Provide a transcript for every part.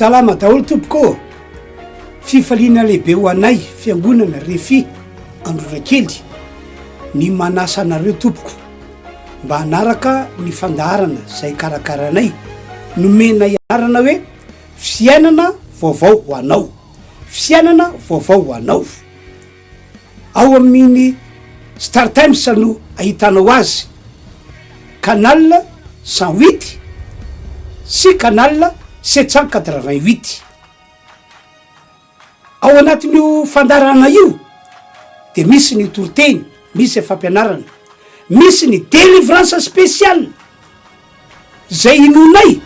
salama daholo tompoko fifaliana lehibe ho anay fiangonana refy androrakely ny manasa anareo tompoko mba hanaraka ny fandaharana zay karakaranay nomenay anarana hoe fiainana vaovao ho anao, fiainana vaovao ho anao. Ao amin'ny Star Times no ahitanao azy, canal 108 sy canal 788. Ao anatin'io fandarana io de misy ny toroteny, misy e fampianarana, misy ny délivrance spéciale zay inonay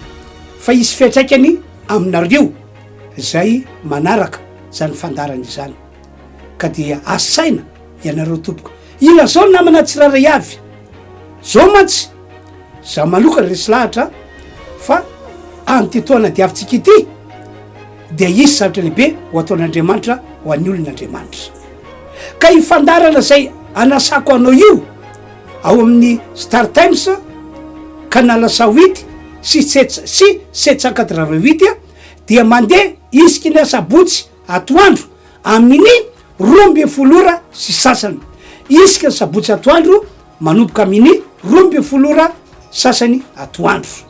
fa isy fiatraikany aminareo zay manaraka zany fandarana izany. Ka dia asaina ianareo tompoko, ila zao namana tsiraray avy zao mantsy za maloka resy lahatra fa antytoana diavintsika ity de isy zavatra lehibe ho ataon'Andriamanitra ho an'ny olon'Andriamanitra. Ka ifandarana zay anasako anao io ao amin'ny Star Times canal 108 sy 788 dia mandeha isaky ny sabotsy atoandro amin'ny 12 sy sasany, isaky ny sabotsy atoandro manomboka amin'ny 12 sasany atoandro.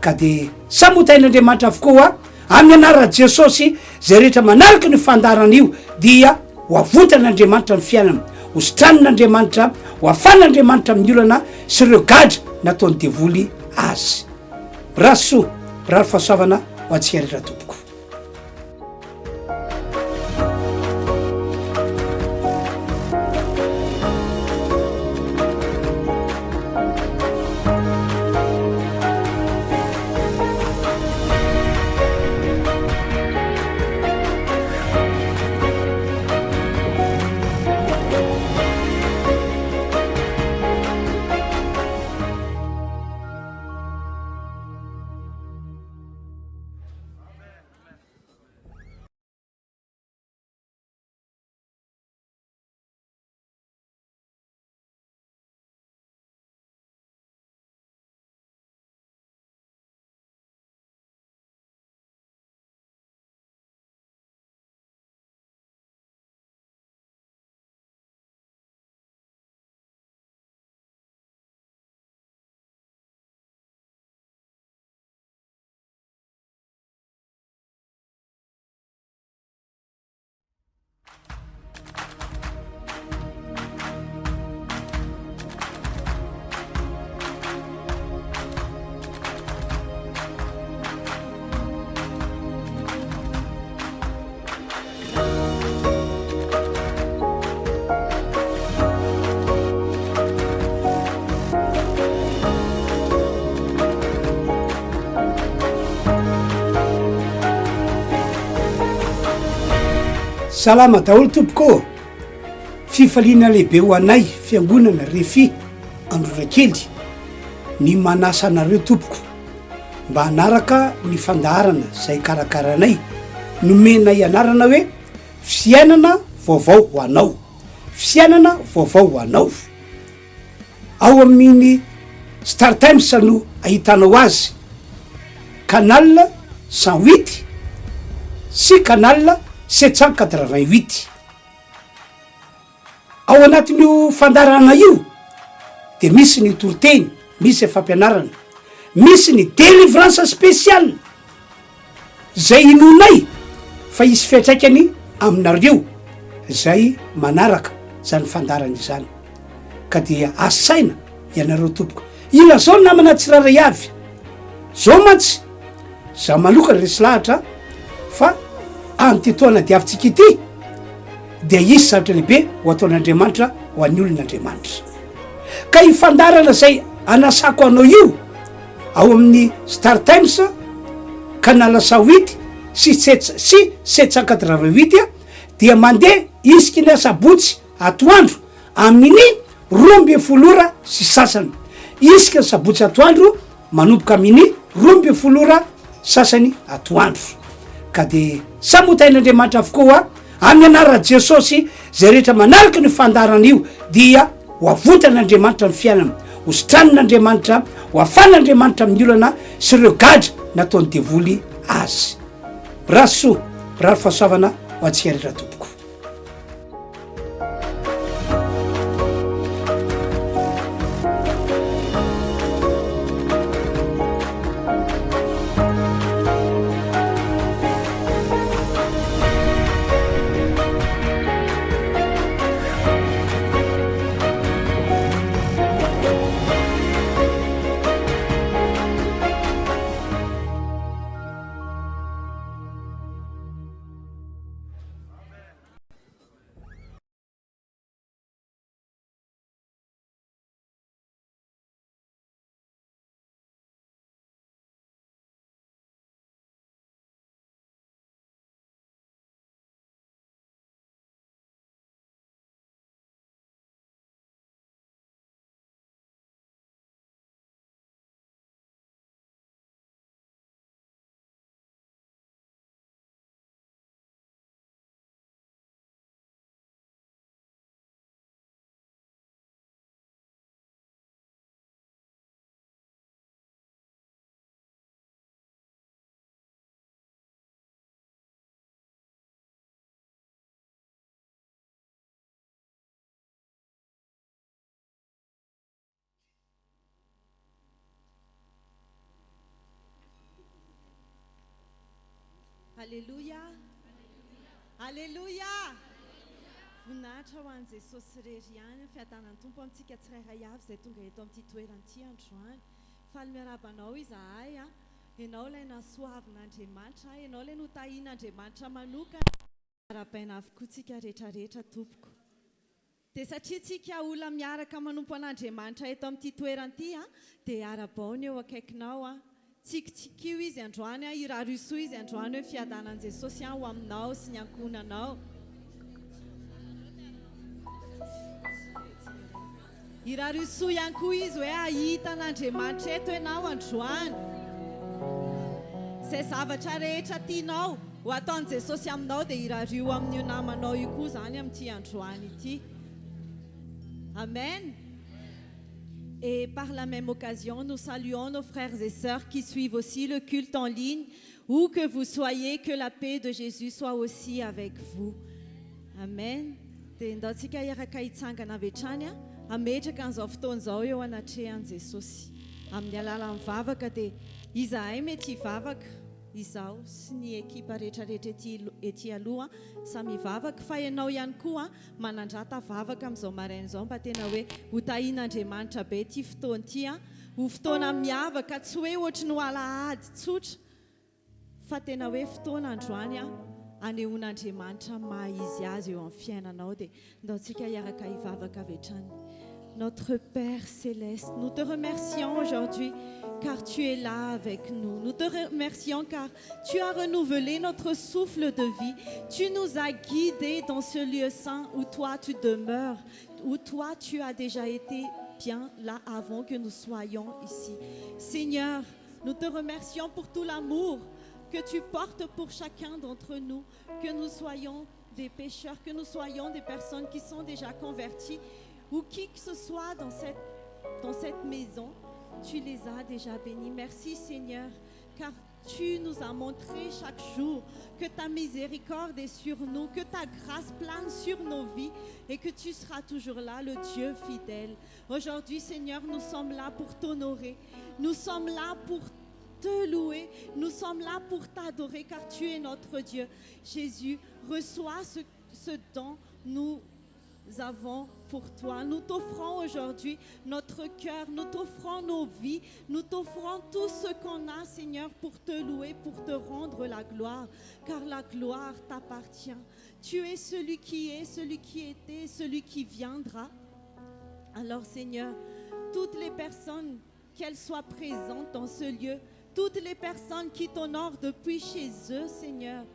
Ka de samotain'Andriamanitra avokoa amin'ny anarana Jesosy zay rehetra manaraka ny fandarana io dia ho avontan'Andriamanitra ny fiainana, ho sitran'Andriamanitra, ho afan'Andriamanitra amin'ny olana sy ireo gadra nataony devoly azy. Raso rary fahasoavana ho antsika rehetra tompoko. Salama daholo tompoko fifaliana lehibe ho anay fiangonana refy androrakely ny manasa anareo tompoko mba hanaraka ny fandaharana zay karakaranay nomenay anarana hoe fiainana vaovao ho anao, fiainana vaovao ho anao. Ao amin'ny Star Times no ahitanao azy, canal 108 sy canal 788. Ao anatin'io fandarana io de misy ny toroteny, misy e fampianarana, misy ny délivrance spéciale zay inonay fa isy fiatraikany aminareo zay manaraka zany fandarana izany. Ka dia asaina ianareo tompoko, ila zao namana tsiraray avy zao mantsy za maloka resy lahatra fa antytoana diavintsika ity de isy zavatra lehibe ho ataon'Andriamanitra ho an'ny olon'Andriamanitra. Ka ifandarana zay anasako anao io ao amin'ny Star Times canal 108 sy 788 dia mandeha isaky ny sabotsy atoandro amin'ny 12 sy sasany, isaky ny sabotsy atoandro manomboka amin'ny 12 sasany atoandro. Ka de samotain'Andriamanitra avokoa amin'ny anarana Jesosy zay rehetra manaraka ny fandarana io dia ho avontan'Andriamanitra ny fiainana, ho sitran'Andriamanitra, ho afan'Andriamanitra amin'ny olana sy ireo gadra nataony devoly azy. raso rary fahasoavana ho antsika rehetra tompoko. Alléluia. Alléluia. Voninahitra ho an'i Jesosy irery ihany ny fiadanany tompo amintsika tsirairay avy izay tonga eto amin'ity toeran'ity androany. Faly miarabanao izahay a, ianao ilay nasoavin'Andriamanitra, ianao ilay notahian'Andriamanitra manokana. Arabaina avokoa tsika rehetrarehetra tompoko. Dia satria tsika olona miaraka manompo an'Andriamanitra eto amin'ity toeran'ity a, dia arabaony eo akaikinao a. Tsikitsikio izy androany a, irarosoa izy androany hoe fiadanan' Jesosy ho aminao sy ny ankonanao. Irarosoa ihany koa izy hoe ahita an'Andriamanitra eto ianao androany. Izay zavatra rehetra tianao ho ataon'i Jesosy aminao dia irario amin'io namanao io koa zany amin'ity androany ity. Amen. Et par la même occasion, nous saluons nos frères et sœurs qui suivent aussi le culte en ligne. Où que vous soyez, que la paix de Jésus soit aussi avec vous. Amen. Dia ndaontsika iaraka hitsangana avy hatrany a, ametraka an'izao fotoan'izao eo anatrehan'i Jesosy. Amin'ny alalan'ny vavaka dia izahay mety hivavaka, izaho sy ny ekipa rehetrarehetra ety aloha samy hivavaka, fa ianao ihany koa manandrata vavaka amin'izao maraina izao mba tena hoe ho tahian'Andriamanitra be ity fotoana ity a, ho fotoana miavaka tsy hoe ohatry ny ho alahady tsotra, fa tena hoe fotoana androany a anehoan'Andriamanitra maha izy azy eo amin'ny fiainanao. Dia ndaontsika iaraka hivavaka avy hatrany. Notre Père Céleste, nous te remercions aujourd'hui car tu es là avec nous. Nous te remercions car tu as renouvelé notre souffle de vie. Tu nous as guidés dans ce lieu saint où toi tu demeures, où toi tu as déjà été bien là avant que nous soyons ici. Seigneur, nous te remercions pour tout l'amour que tu portes pour chacun d'entre nous, que nous soyons des pécheurs, que nous soyons des personnes qui sont déjà converties, ou qui que ce soit dans cette maison, tu les as déjà bénis. Merci Seigneur, car tu nous as montré chaque jour que ta miséricorde est sur nous, que ta grâce plane sur nos vies et que tu seras toujours là, le Dieu fidèle. Aujourd'hui Seigneur, nous sommes là pour t'honorer, nous sommes là pour te louer, nous sommes là pour t'adorer car tu es notre Dieu. Jésus, reçois ce don, nous avons pour toi. Nous t'offrons aujourd'hui notre cœur, nous t'offrons nos vies, nous t'offrons tout ce qu'on a, Seigneur, pour te louer, pour te rendre la gloire, car la gloire t'appartient. Tu es celui qui est, celui qui était, celui qui viendra. Alors, Seigneur, toutes les personnes, qu'elles soient présentes dans ce lieu, toutes les personnes qui t'honorent depuis chez eux, Seigneur,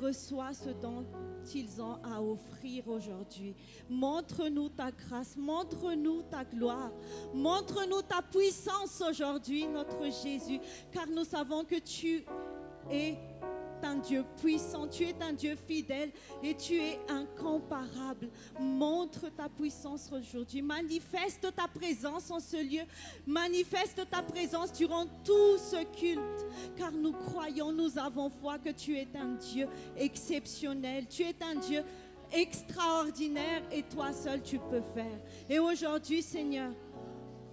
reçois ce don qu'ils ont à offrir aujourd'hui. Montre-nous ta grâce, montre-nous ta gloire, montre-nous ta puissance aujourd'hui, notre Jésus, car nous savons que tu es un Dieu puissant, tu es un Dieu fidèle et tu es incomparable. Montre ta puissance aujourd'hui. Manifeste ta présence en ce lieu. Manifeste ta présence durant tout ce culte. Car nous croyons, nous avons foi que tu es un Dieu exceptionnel. Tu es un Dieu extraordinaire et toi seul tu peux faire. Et aujourd'hui, Seigneur,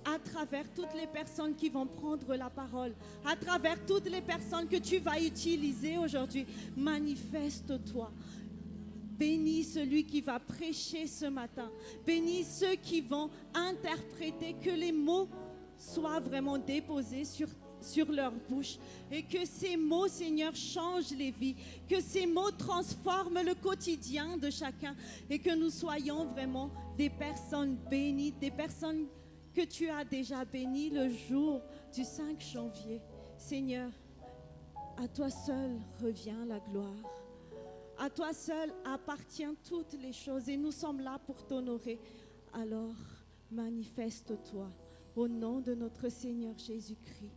à travers toutes les personnes qui vont prendre la parole, à travers toutes les personnes que tu vas utiliser aujourd'hui, manifeste-toi. Bénis celui qui va prêcher ce matin. Bénis ceux qui vont interpréter, que les mots soient vraiment déposés sur leur bouche et que ces mots, Seigneur, changent les vies, que ces mots transforment le quotidien de chacun et que nous soyons vraiment des personnes bénies, des personnes que tu as déjà bénies le jour du 5 janvier. Seigneur, à toi seul revient la gloire. À toi seul appartiennent toutes les choses et nous sommes là pour t'honorer. Alors, manifeste-toi au nom de notre Seigneur Jésus-Christ.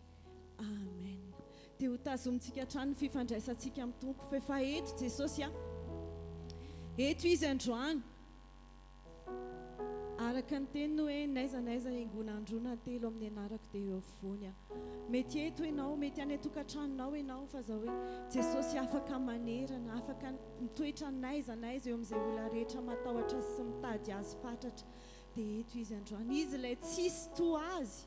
Amen. Dia ho tazomintsika hatrany ny fifandraisantsika amin'ny tompo fa eto Jesosy eto izy androany araka ny teniny hoe naiza ingonandrona telo amin'ny anarako dia eo afovoany mety eto ianao, mety any atokantranonao ianao fa zao hoe Jesosy afaka manerana, afaka mitoetra naiza eo amin'izay olona rehetra matahotra sy mitady azy fatratra dia eto izy androany. Izy ilay tsisy toa azy,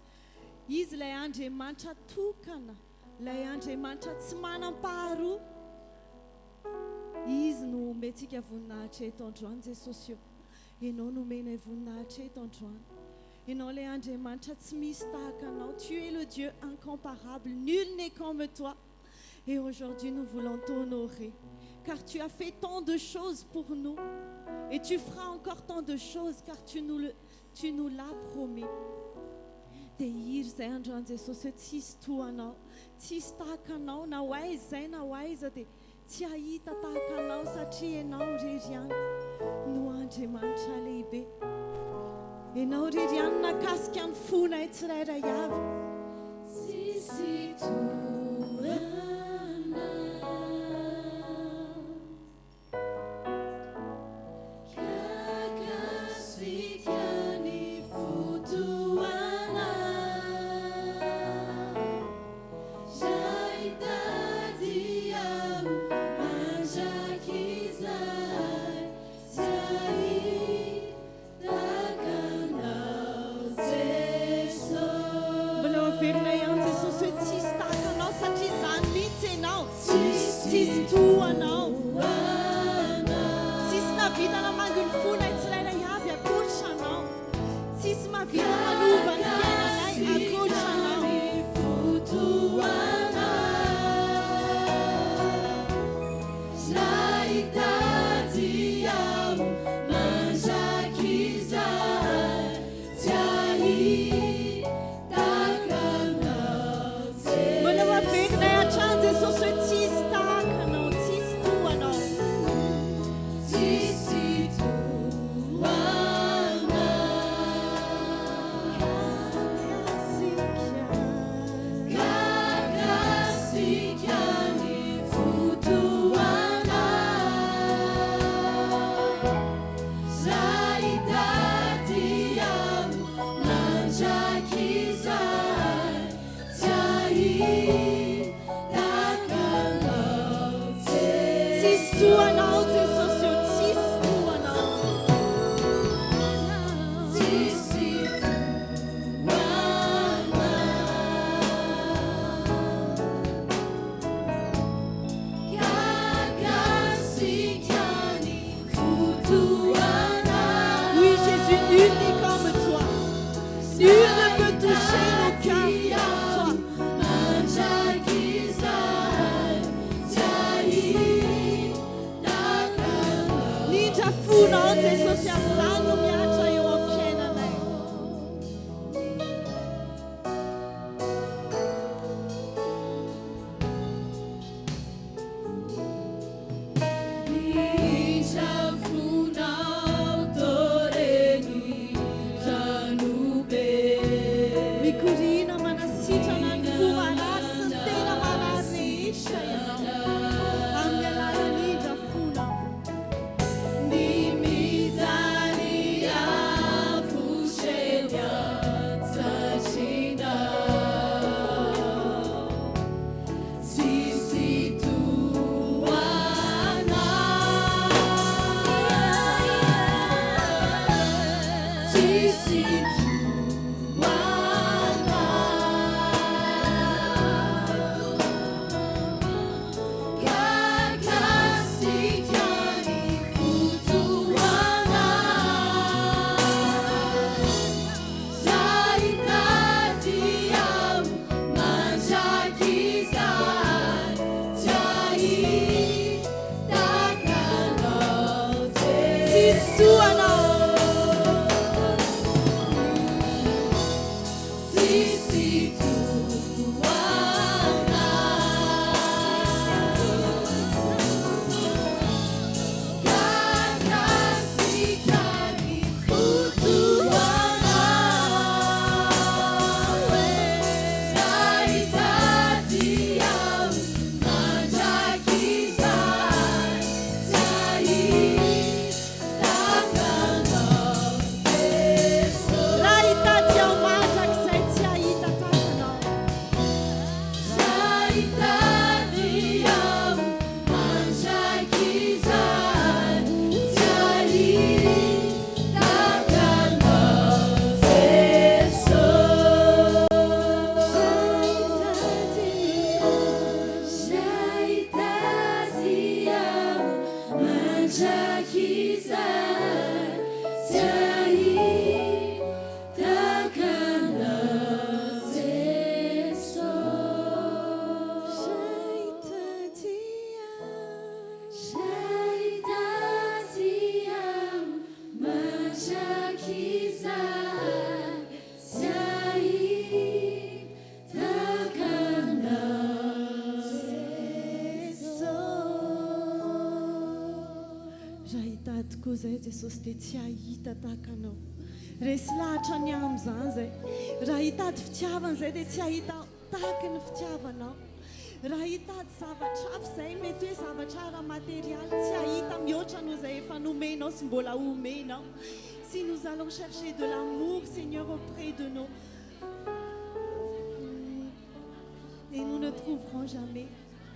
izy ilay Andriamanitra tokana, ilay Andriamanitra tsy manam-paharoa. Izy no omentsika voninahitra eto androany Jesosy. Ianao no omena voninahitra eto androany. Ianao ilay Andriamanitra tsy misy tahaka anao. Tu es le Dieu incomparable, nul n'est comme toi. Et aujourd'hui nous voulons t'honorer car tu as fait tant de choses pour nous et tu feras encore tant de choses car tu nous l'as promis. Dia iry izay androany Jesosy hoe tsisy toanao, tsisy tahaka anao, na ho aiza izay na ho aiza dia tsy ahita tahaka anao satria ianao irery ihany no Andriamanitra lehibe. Ianao irery ihany nakasika ny fonay tsirairay avy. Tsisy toanao koa zay Jesosy dia tsy hahita tahaka anao. Resy lahatra ny amin'izany zay. Raha hitady fitiavana zay dia tsy hahita tahaka ny fitiavanao. Raha hitady zavatra hafa zay mety hoe zavatra ara-matériel tsy hahita mihoatra noho zay efa nomenao sy mbola omenao. Si nous allons chercher de l'amour, Seigneur, auprès de nous, et nous ne trouverons jamais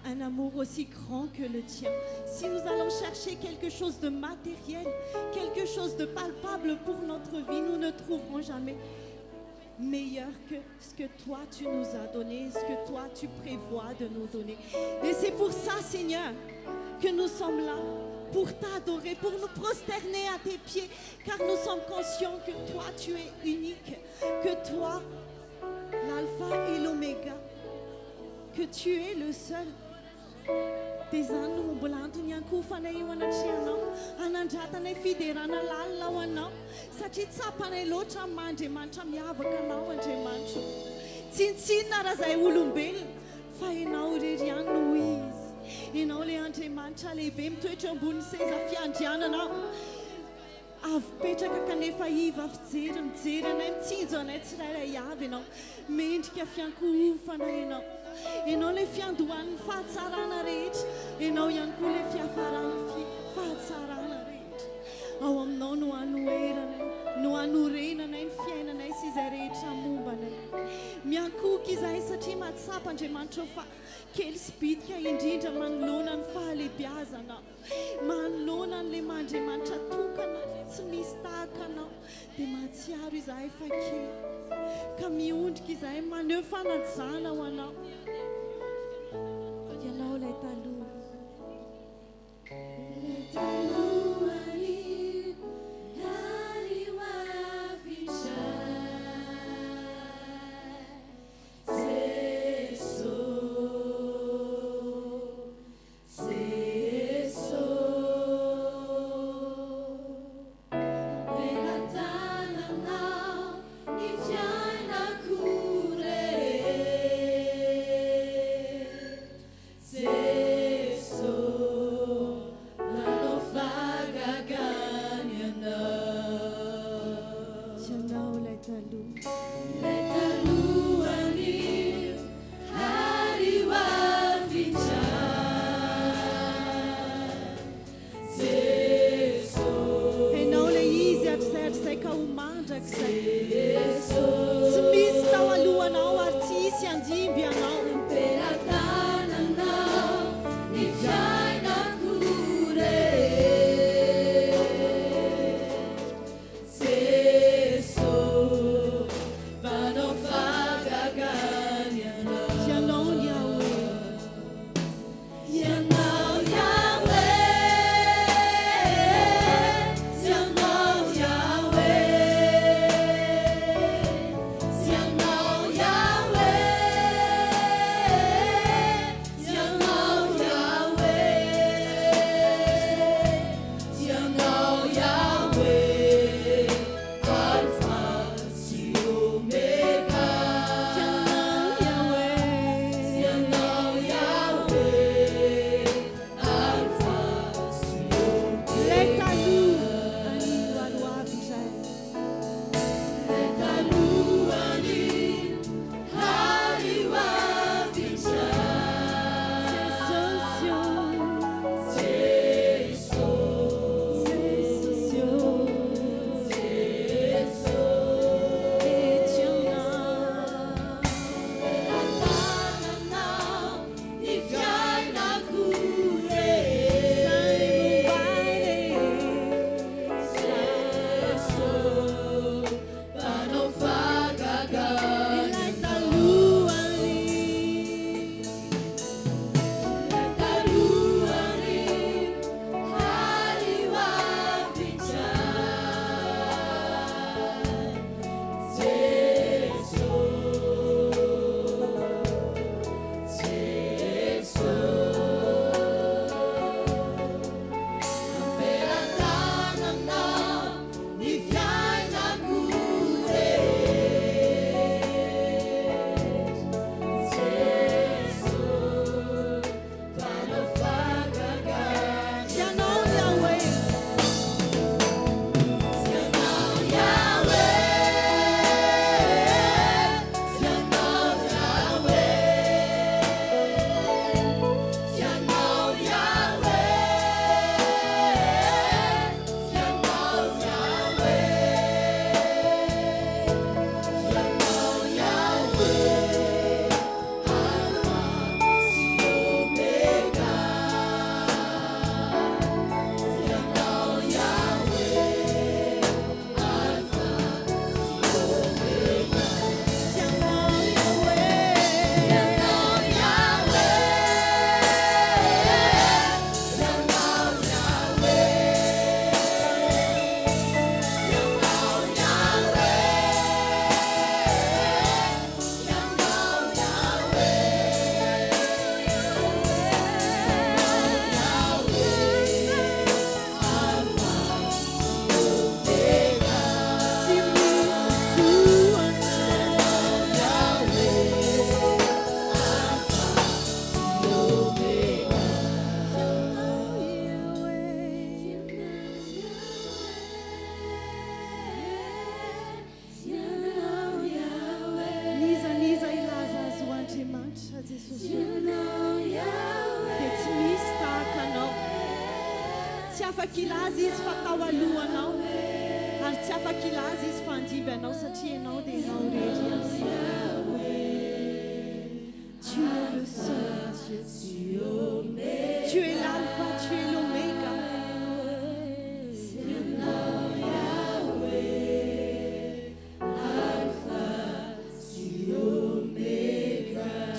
un amour aussi grand que le tien. Si nous allons chercher quelque chose de matériel, quelque chose de palpable pour notre vie, nous ne trouverons jamais meilleur que ce que toi tu nous as donné, ce que toi tu prévois de nous donner. Et c'est pour ça, Seigneur, que nous sommes là, pour t'adorer, pour nous prosterner à tes pieds, car nous sommes conscients que toi tu es unique, que toi, l'alpha et l'oméga, que tu es le seul. Dia izany no mbola antony iankofanay eo anatrehanao, hanandratanay fiderana lalina ho anao, satria tsapanay loatra Andriamanitra miavaka anao, Andriamanitra. Tsy nitsinona raha izay olombelona, fa ianao irery ihany no izy. Ianao ilay Andriamanitra lehibe mitoetra ambony seza fiandrianana. Avy petraka kanefa iva fijery, mijery anay, mitsinjo anay tsirairay avy ianao, mendrika fiankofanay ianao. Ianao ilay fiandohan'ny fahatsarana rehetra, ianao ihany koa ilay fiafaran'ny fahatsarana rehetra. Ao aminao no hanoheranay, no hanorenanay ny fiainanay sy izay rehetra mombanay. Miankoka izahay satria mahatsapa Andriamanitra fa kely sy bitika indrindra manoloana ny fahalebiazana, manoloana an'ilay Andriamanitra tokana tsy misy tahaka anao. Dia mahatsiaro izahay fa kely, ka miondrika izahay maneho fanajana ho anao. Ianao ilay taloha. Ilay talohany hany ho avitra, loatra Jesosy. Dia tsy misy tahaka anao. Tsy afaka ilaza izy fa tao alohanao. Ary tsy afaka ilaza izy fa andimby anao satria ianao dia ianao irery azy. Tu es le seul Dieu. Tu es l'alpha, tu es l'oméga.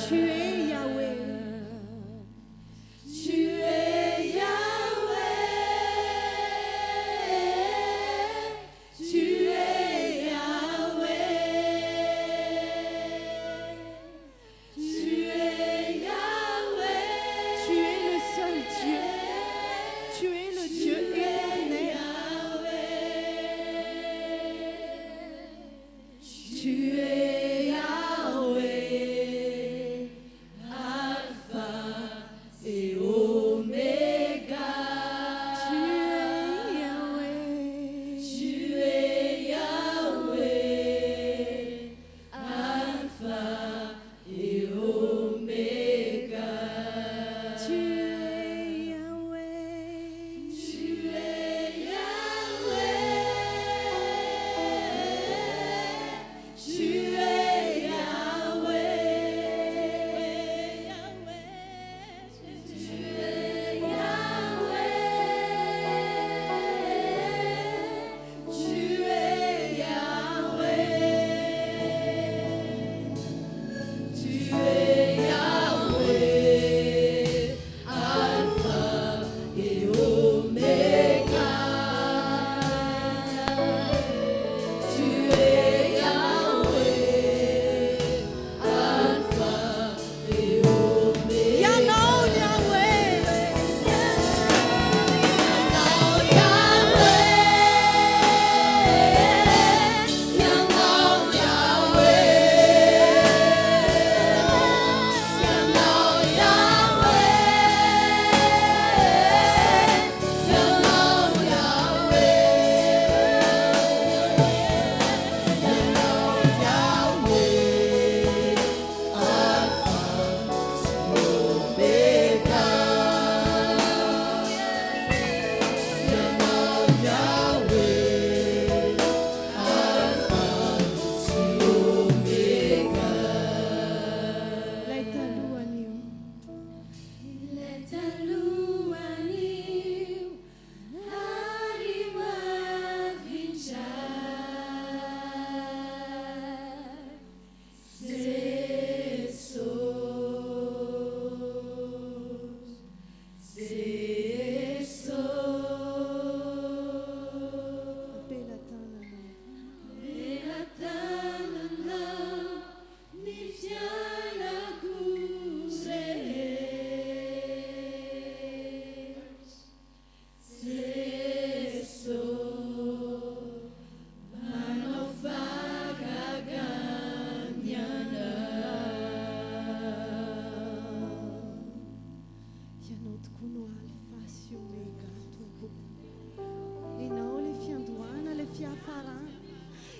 Tu es Yahweh. Tu es Yahweh. Tu es Yahweh. Tu es Yahweh. Tu es le seul Dieu. Tu es le Dieu éternel. Tu es Yahweh.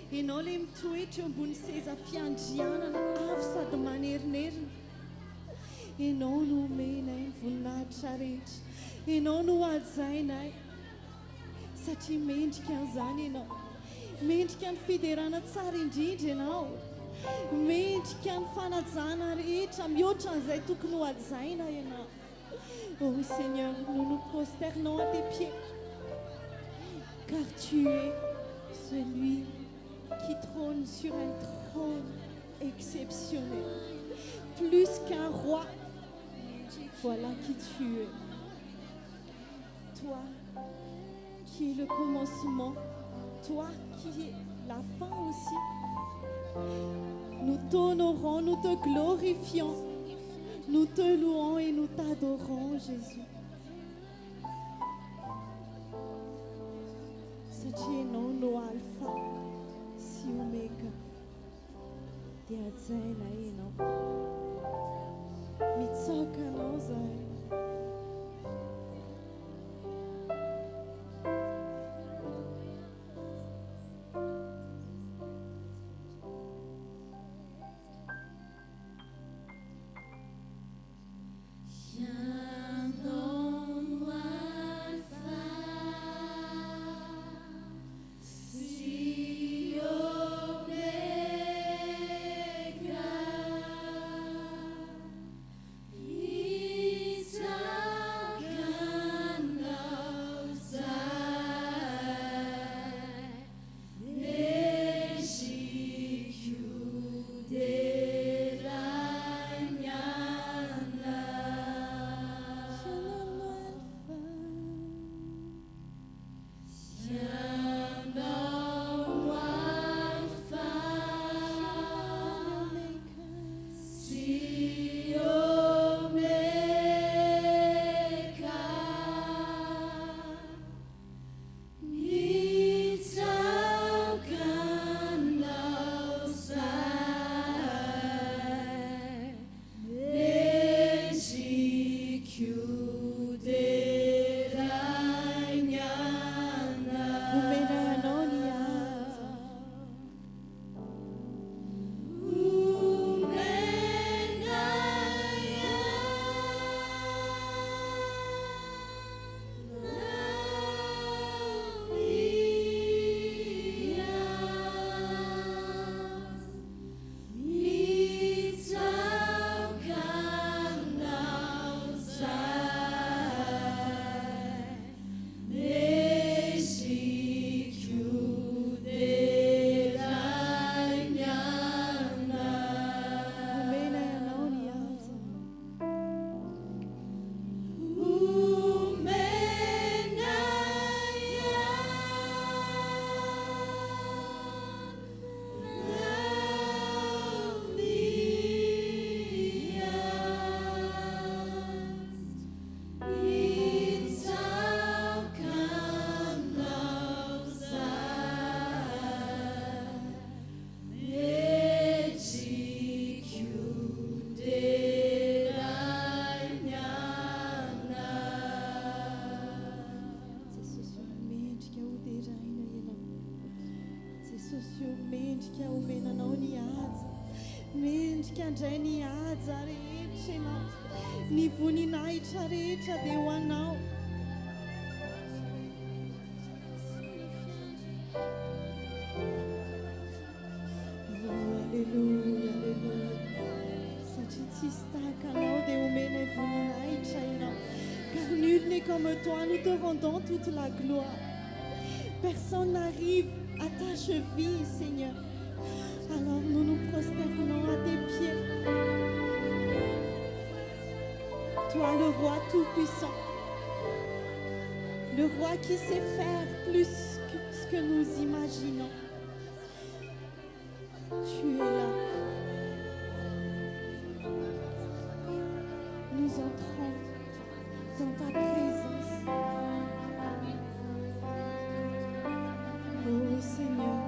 Ianao le mitoetra ambony seza fiandrianana avo sady manerinerina. Ianao no omenay ny voninahitra rehetra. Ianao no hajainay satria mendrika an'izany ianao. Mendrika ny fiderana tsara indrindra ianao. Mendrika ny fanajana rehetra mihoatra an'izay tokony ho hajaina ianao. Oh Seigneur, nous nous prosternons à tes pieds car tu es celui qui trône sur un trône exceptionnel, plus qu'un roi. Voilà qui tu es. Toi qui es le commencement, toi qui es la fin aussi. Nous t'honorons, nous te glorifions, nous te louons et nous t'adorons, Jésus. Satie ianao no alpha sy omega, dia hajainay ianao. Mitsoaka anao zahay. Ny voninahitra rehetra dia ho anao. Alleluia, alleluia. Satria tsisy tahaka anao dia omena voninahitra ianao. Car nul n'est comme toi, nous te rendons toute la gloire. Personne n'arrive à ta cheville, Seigneur. Alors nous nous prosternons à tes pieds. Toi, le roi tout-puissant, le roi qui sait faire plus que ce que nous imaginons. Tu es là. Nous entrons dans ta présence. Oh Seigneur,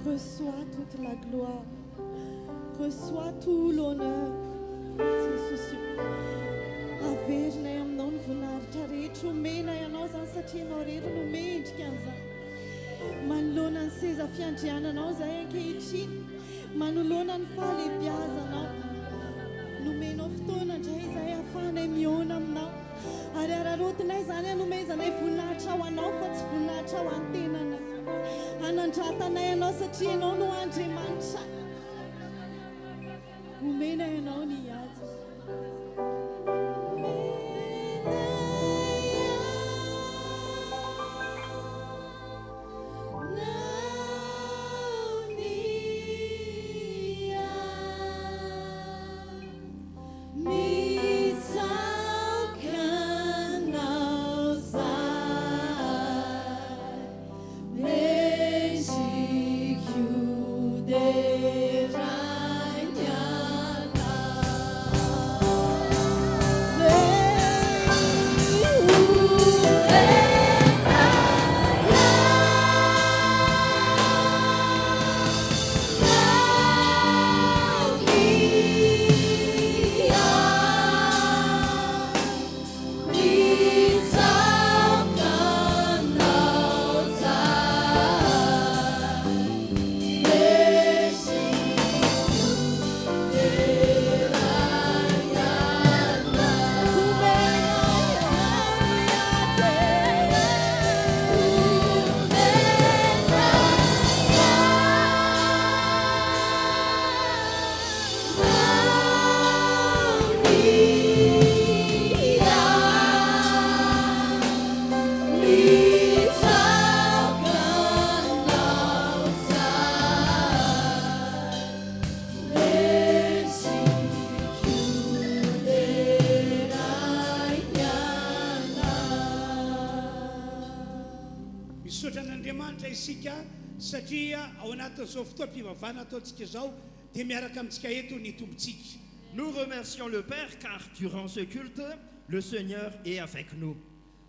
reçois toute la gloire, reçois tout l'honneur. Averina aminao ny voninahitra rehetra, omena ianao zany satria ianao rehetra no mendrika an'izany. Manoloana ny seza fiandriananao zahay ankehitriny, manoloana ny fahalebiazanao. Nomenao fotoana indray izahay ahafahanay mihaona aminao. Ary ararotinay zany hanomezanay voninahitra ho anao fa tsy voninahitra ho an-tenanay. Hanandratanay ianao satria ianao no Andriamanitra. Omena ianao ny ady. Satria ao anatin'izao fotoam-pivavahana ataontsika zao dia miaraka amintsika eto ny tombotsika. Nous remercions le Père car durant ce culte, le Seigneur est avec nous.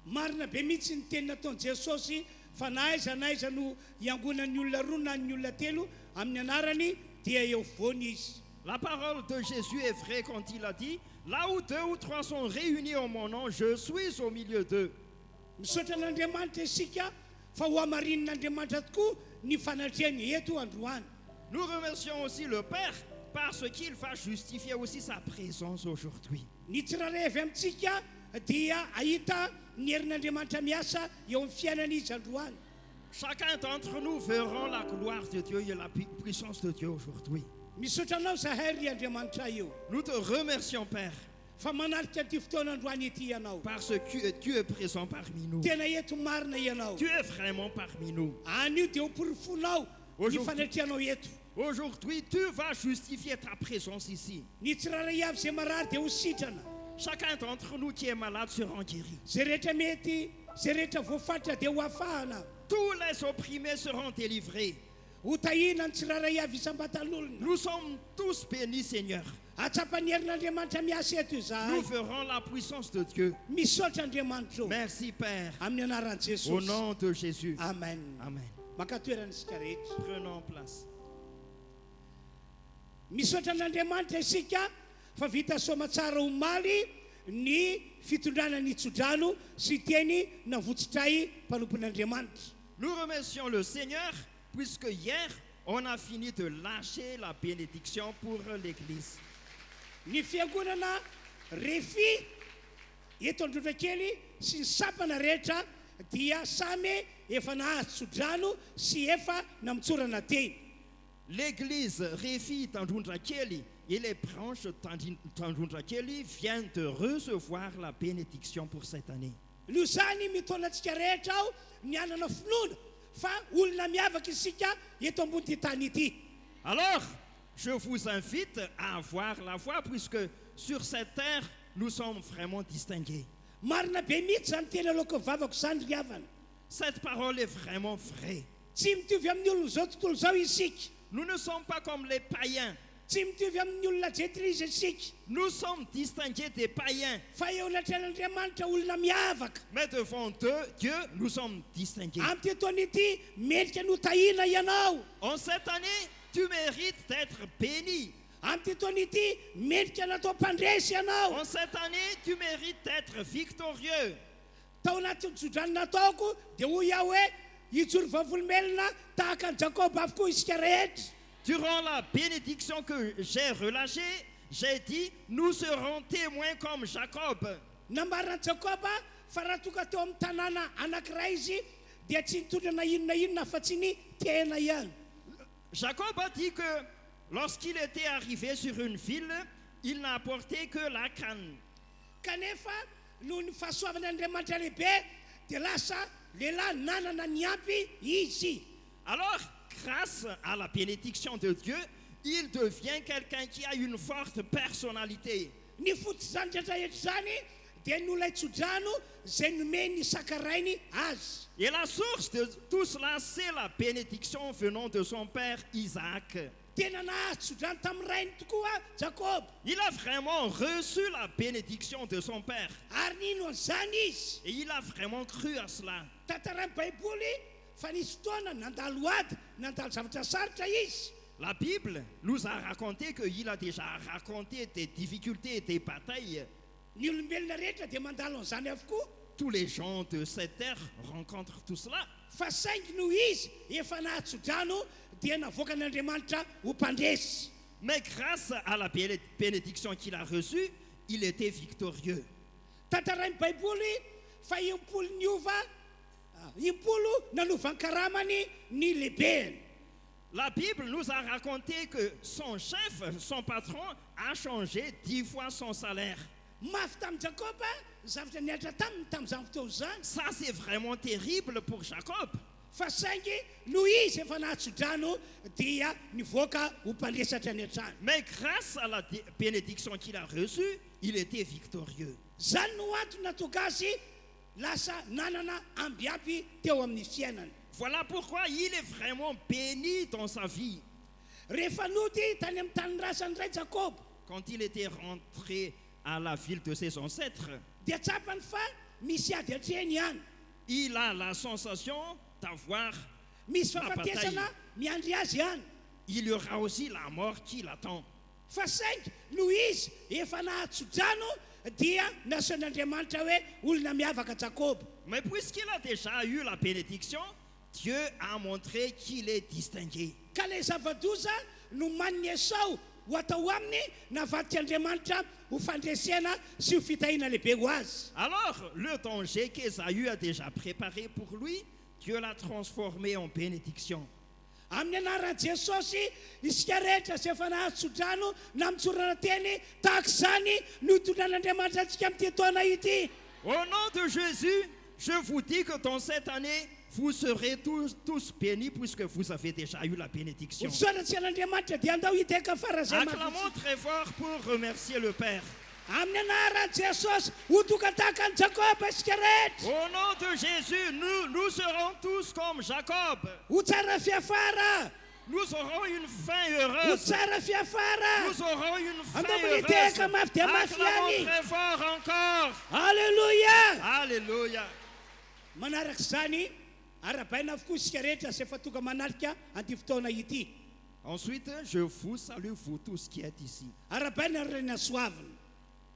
Marina be mihitsy ny teny nataon'i Jesosy fa na aiza no iangonan'ny olona roa na ny olona telo amin'ny anarany dia eo foana izy. La parole de Jésus est vraie quand il a dit « Là où 2 ou 3 sont réunis en mon nom, je suis au milieu d'eux. » Misaotra n'Andriamanitra isika fa ho hamarin'Andriamanitra tokoa ny fanatreany eto androany. Nous remercions aussi le Père parce qu'il va justifier aussi sa présence aujourd'hui. Ny tsirairay avy amintsika dia ahita ny herin'Andriamanitra miasa eo amin'ny fiainan'izy androany. Chacun d'entre nous verront la gloire de Dieu et la puissance de Dieu aujourd'hui. Misaotra anao zahay ry Andriamanitra io. Nous te remercions, Père, Fa manarika ty fotoana androany ety ianao. parce que tu es présent parmi nous. Tena eto marina ianao. Tu es vraiment parmi nous. Anio dia ho porofonao ny fanatrianao eto. Aujourd'hui, tu vas justifier ta présence ici. Ny tsirairay avy izay marary dia ho sitrana. Chacun d'entre nous qui est malade sera guéri. Zay rehetra mety, zay rehetra voafatra dia ho afahana. Tous les opprimés seront délivrés. Ho tahina ny tsirairay avy isam-batan'olona. Nous sommes tous bénis, Seigneur. Atsapan'ny herin'Andriamanitra miasa eto Nous izahay. verrons la puissance de Dieu. Misaotra Andriamanitra. Merci, Père. Amin'ny anaran'i Au Jesosy. nom de Jésus. Amen. Amen. Maka toerana isika rehetra. Prenons place. Misaotra n'Andriamanitra isika fa vita soma tsara omaly ny fitondrana ny tsodrano sy teny navotsitray mpanompon'Andriamanitra. Nous remercions le Seigneur puisque hier, on a fini de lâcher la bénédiction pour l'Église. Ny fiangonana refy eto androndra kely sy ny sapana rehetra dia samy efa nahazo-tsodrano sy efa namitsorana teny. L'église Réfi Tandundrakeli et les branches Tandundrakeli viennent de recevoir la bénédiction pour cette année. No zany mitondra antsika rehetra ao ny anana finoana fa olona miavaka isika eto ambony ty tany ity. Alors, je vous invite à avoir la foi puisque sur cette terre, nous sommes vraiment distingués. Marina be mihitsy zany teny aloka vavako zany ry havana. Cette parole est vraiment vraie. Tsy mitovy amin'ny olona zao tontolo zao isika. Nous ne sommes pas comme les païens. Tsy mitovy amin'ny olona jetrizy isika. Nous sommes distingués des païens. Fa eo anatren'Andriamanitra olona miavaka. Mais devant Dieu, nous sommes distingués. Amin'ny ty taona ity mendrika no tahina ianao. En cette année, tu mérites d'être béni. Amin'ny ty taona ity mendrika natao mpandresy ianao. En cette année, tu mérites d'être victorieux. Tao anaty jodrano nataoko dia hoy aho hoe hijoro vavolomelona tahaka ny Jacob avokoa isika rehetra. Durant la bénédiction que j'ai relâchée, j'ai dit, nous serons témoins comme Jacob. Nambarana Jacob fa raha tonga teo amin'ny tanàna anankiray izy dia tsy nitondra na inona fa tsy ny tena ihany. Jacob a dit que lorsqu'il était arrivé sur une ville, il n'a apporté que la canne. Kanefa noho ny fahasoavan'Andriamanitra lehibe dia lasa lehilahy nanana ny ampy izy. Alors, grâce à la bénédiction de Dieu, il devient quelqu'un qui a une forte personnalité. Ny fototra zany rehetrarehetra zany dia ny olona itsodrano zay nomeny sakarainy azy. Et la source de tout cela, c'est la bénédiction venant de son père Isaac. Tena nahazo tsodrano tamin'ny rainy tokoa Jacob. Il a vraiment reçu la bénédiction de son père. Ary nino an'izany izy. Et il a vraiment cru à cela. Tantaran'ny Baiboly fa nisy fotoana nandalo ady, nandalo zavatra sarotra izy. La Bible nous a raconté qu'il a déjà raconté des difficultés et des batailles. Ny olombelona rehetra dia mandalo an'izany avokoa. Tous les gens de cette terre rencontrent tout cela. Fa saingy noho izy efa nahatso-drano dia navoaka an'Andriamanitra ho mpandresy. Mais grâce à la bénédiction qu'il a reçue, il était victorieux. Tantarain'ny Baiboly fa impolo niova, impolo nanova ny karamany ny lehibeny. La Bible nous a raconté que son chef, son patron, a changé 10 fois son salaire. Mafy tamin'ny Jacob zavatra niatra tamin'izany fotoana zany. Ça, c'est vraiment terrible pour Jacob. Fa saingy noho izy efa nahatso-drano dia nivoaka ho mpandresatra ny an-trano. Mais grâce à la bénédiction qu'il a reçue, il était victorieux. Zany no antony natonga azy lasa nanana ambiampy teo amin'ny fiainany. Voilà pourquoi il est vraiment béni dans sa vie. Rehefa nody tany amin'ny tany rasany ray Jacob, Quand il était rentré à la ville de ses ancêtres, dia tsapany fa misy ady hatreny ihany. il a la sensation d'avoir Misy la bataille. fahafatesana miandry azy ihany. Il y aura aussi la mort qui l'attend. Fa saingy noho izy efa nahatso-drano dia nasehoan'Andriamanitra hoe olona miavaka Jacob. Mais puisqu'il a déjà eu la bénédiction, Dieu a montré qu'il est distingué. Ka le zava-doza no maniny Esau ho atao aminy navadiky Andriamanitra ho fandresena sy ho fitahiana lehibe ho azy. Alors, le danger qu'Ésaü a déjà préparé pour lui, Dieu l'a transformé en bénédiction. Amin'ny anaran'i Jesosy isika rehetra zay efa nahatso-drano na mitsorana teny tahaka izany no hitondran'Andriamanitra antsika amin'ity taona ity. Au nom de Jésus, je vous dis que dans cette année, vous serez tous bénis puisque vous avez déjà eu la bénédiction. Misaotratsika an'Andriamanitra dia andao hiteka farazay Acclamons très fort pour remercier le Père. Amin'ny anaran'i Jesosy ho tonga tahaka ny Jacob isika rehetra. Au nom de Jésus, nous serons tous comme Jacob. Ho tsara fiafara, Nous aurons une fin ho heureuse. tsara fiafara. Nous aurons une fin Andao heureuse. miteka mafy dia mafy Acclamons ihany. très fort encore. Alléluia. Alléluia. Manaraka izany arabaina avokoa isika rehetra zay efa tonga manalika an'ity fotoana ity. Ensuite, je vous salue, vous tous qui êtes ici. Arabaina ny reny soavina.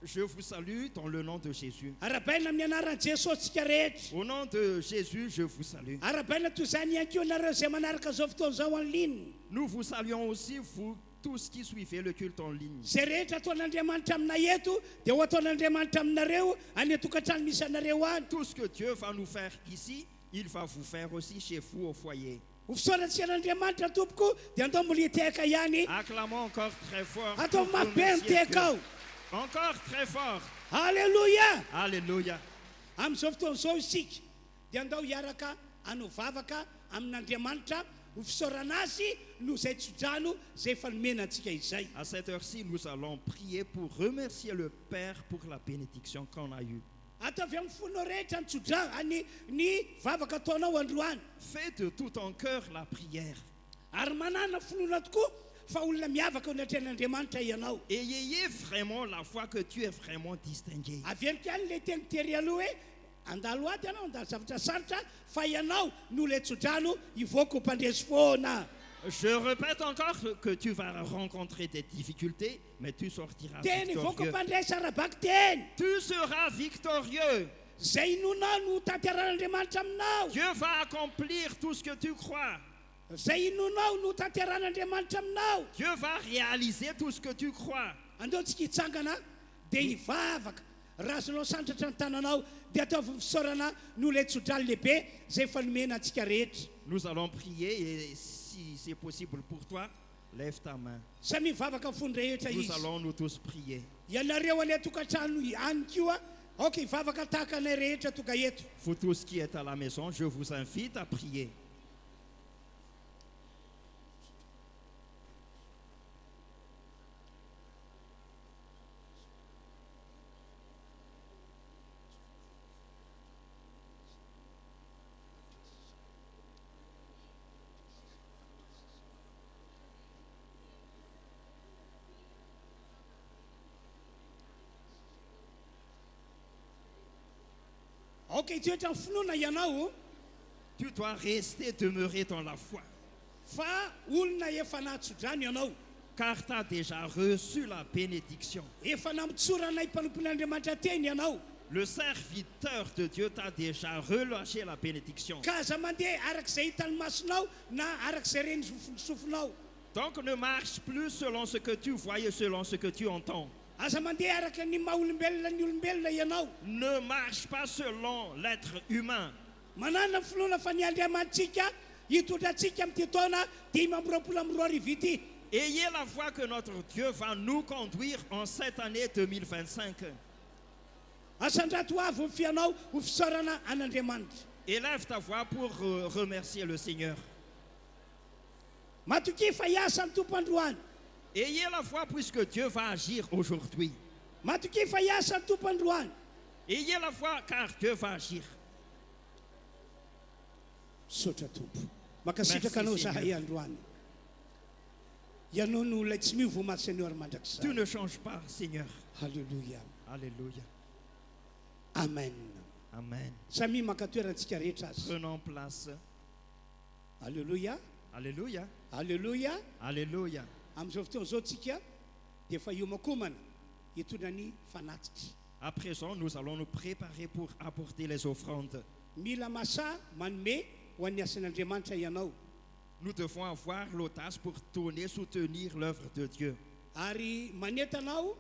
Je vous salue dans le nom de Jésus. Arabaina amin'ny anaran'i Jesosy tsika rehetra. Au nom de Jésus, je vous salue. Arabaina toy izany ihany koa nareo zay manaraka zao fotoana zao en ligne. Nous vous saluons aussi, vous tous qui suivaient le culte en ligne. Zay rehetra ataon'Andriamanitra aminay eto dia ho ataon'Andriamanitra aminareo any atokantrano misy anareo any. Tout ce que Dieu va nous faire ici, il va vous faire aussi chez vous au foyer. Ho fisaorantsika an'Andriamanitra tompoko dia andao militeka ihany. Acclamons encore très fort. Atao pour mafy be remercier miteka ao. Dieu. Encore très fort. Halleluja. Alléluia. Amin'izao fotoan'izao isika dia andao hiaraka hanovavaka amin'Andriamanitra ho fisaorana azy no zay tsodrano zay efa nomena antsika izay. À cette heure-ci, nous allons prier pour remercier le Père pour la bénédiction qu'on a eue. Atao avy amin'ny fonao rehetra nitsodrano ny vavaka ataonao androany. Fais de tout ton cœur la prière. Ary manana finoana tokoa fa olona miavaka ao anatrehan'Andriamanitra ianao. Et ayez vraiment la foi que tu es vraiment distingué. Averiko ihany le teny tery aloha hoe andalo ady ianao andalo zavatra sarotra fa ianao no le tsodrano hivoaka ho mpandresy foana. Je répète encore que tu vas rencontrer des difficultés, mais tu sortiras Teny hivoaka ho victorieux. mpandresy arabaky teny. Tu seras victorieux. Zay inonao no tanteran'Andriamanitra aminao. Dieu va accomplir tout ce que tu crois. Zay inonao no tanteran'Andriamanitra aminao. Dieu va réaliser tout ce que tu crois. Andao tsika hitsangana dia hivavaka raha azonao santratra ny tananao dia atao fisaorana no le tsodrano lehibe zay efa nomena antsika rehetra. Nous allons prier et si c'est possible pour toi, lève ta main. Samy mivavaka amin'ny fony rehetra Nous izy. allons nous tous prier. Ianareo any atokantrano any koa ok hivavaka tahaka anay rehetra toka eto. Vous tous qui êtes à la maison, je vous invite à prier. Ok toetra ny finoana ianao Tu dois rester demeurer dans la foi, fa olona efa nahatsodrano ianao. car tu as déjà reçu la bénédiction. Efa namitsoranay mpanompon'Andriamanitra teny ianao. Le serviteur de Dieu t'a déjà relâché la bénédiction. Ka aza mandeha arak'izay hitany masonao na arak'izay reny sofinao. Donc ne marche plus selon ce que tu vois et selon ce que tu entends. Aza mandeha araka ny maha-olombelona ny olombelona ianao. Ne marche pas selon l'être humain. Manana finoana fa ny Andriamanitsika hitondratsika amin'ity taona 2022 ity. Ayez la foi que notre Dieu va nous conduire en cette année 2025. Asandrato avy ny fianao ho fisaorana an'Andriamanitra. Élève ta voix pour remercier le Seigneur. Matoky fa hiasa ny tompo androany. Ayez la foi puisque Dieu va agir aujourd'hui. Matoky fa hiasa ny tompo androany. Ayez la foi car Dieu va agir. Sotra tompo. Makasitraka anao Merci, zahay Seigneur. androany. Ianao no ilay tsy miovoma Seigneur mandrakizay. Tu ne changes pas, Seigneur. Halleluja. Alléluia. Amen. Amen. Samy maka toerantsika rehetra azy. Prenons place. Halleluja. Alléluia. Halleluja. Alléluia. Amin'izao fotoan'izao tsika dia efa iomakomana hitondra ny fanatitra. À présent, nous allons nous préparer pour apporter les offrandes. Mila masa manome ho an'ny asan'Andriamanitra ianao. Nous devons avoir l'audace pour donner, soutenir l'œuvre de Dieu. Ary manetanao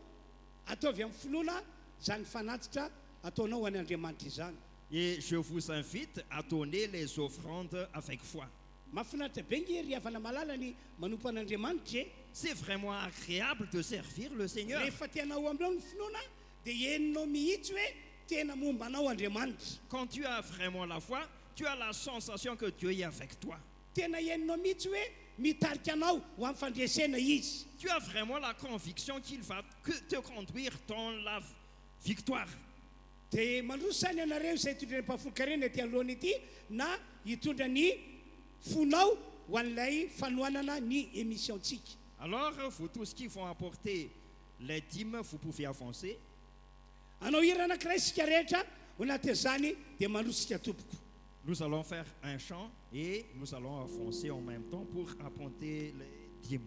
ataovy amin'ny finoana zany fanatitra ataonao ho an'ny Andriamanitra izany. Et je vous invite à donner les offrandes avec foi. Mahafinaritra be nge ry havana malala ny manompo an'Andriamanitra. C'est vraiment agréable de servir le Seigneur. Rehefa tianao aminao ny finoana dia heninao mihitsy hoe tena momba anao Andriamanitra. Quand tu as vraiment la foi, tu as la sensation que Dieu est avec toi. Tena heninao mihitsy hoe mitarika anao ho amin'ny fandresena izy. Tu as vraiment la conviction qu'il va te conduire dans la victoire. Dia mandrosany ianareo izay hitondra ny mpahafolokarena ety alohany ity na hitondra ny fonao ho an'ilay fanohanana ny émissiontsika. Alors, vous tous qui vont apporter les dîmes, vous pouvez avancer. Anao hira anankiray isika rehetra ho anatin'izany dia mandrosika tompoko. Nous allons faire un chant et nous allons avancer en même temps pour apporter les dîmes.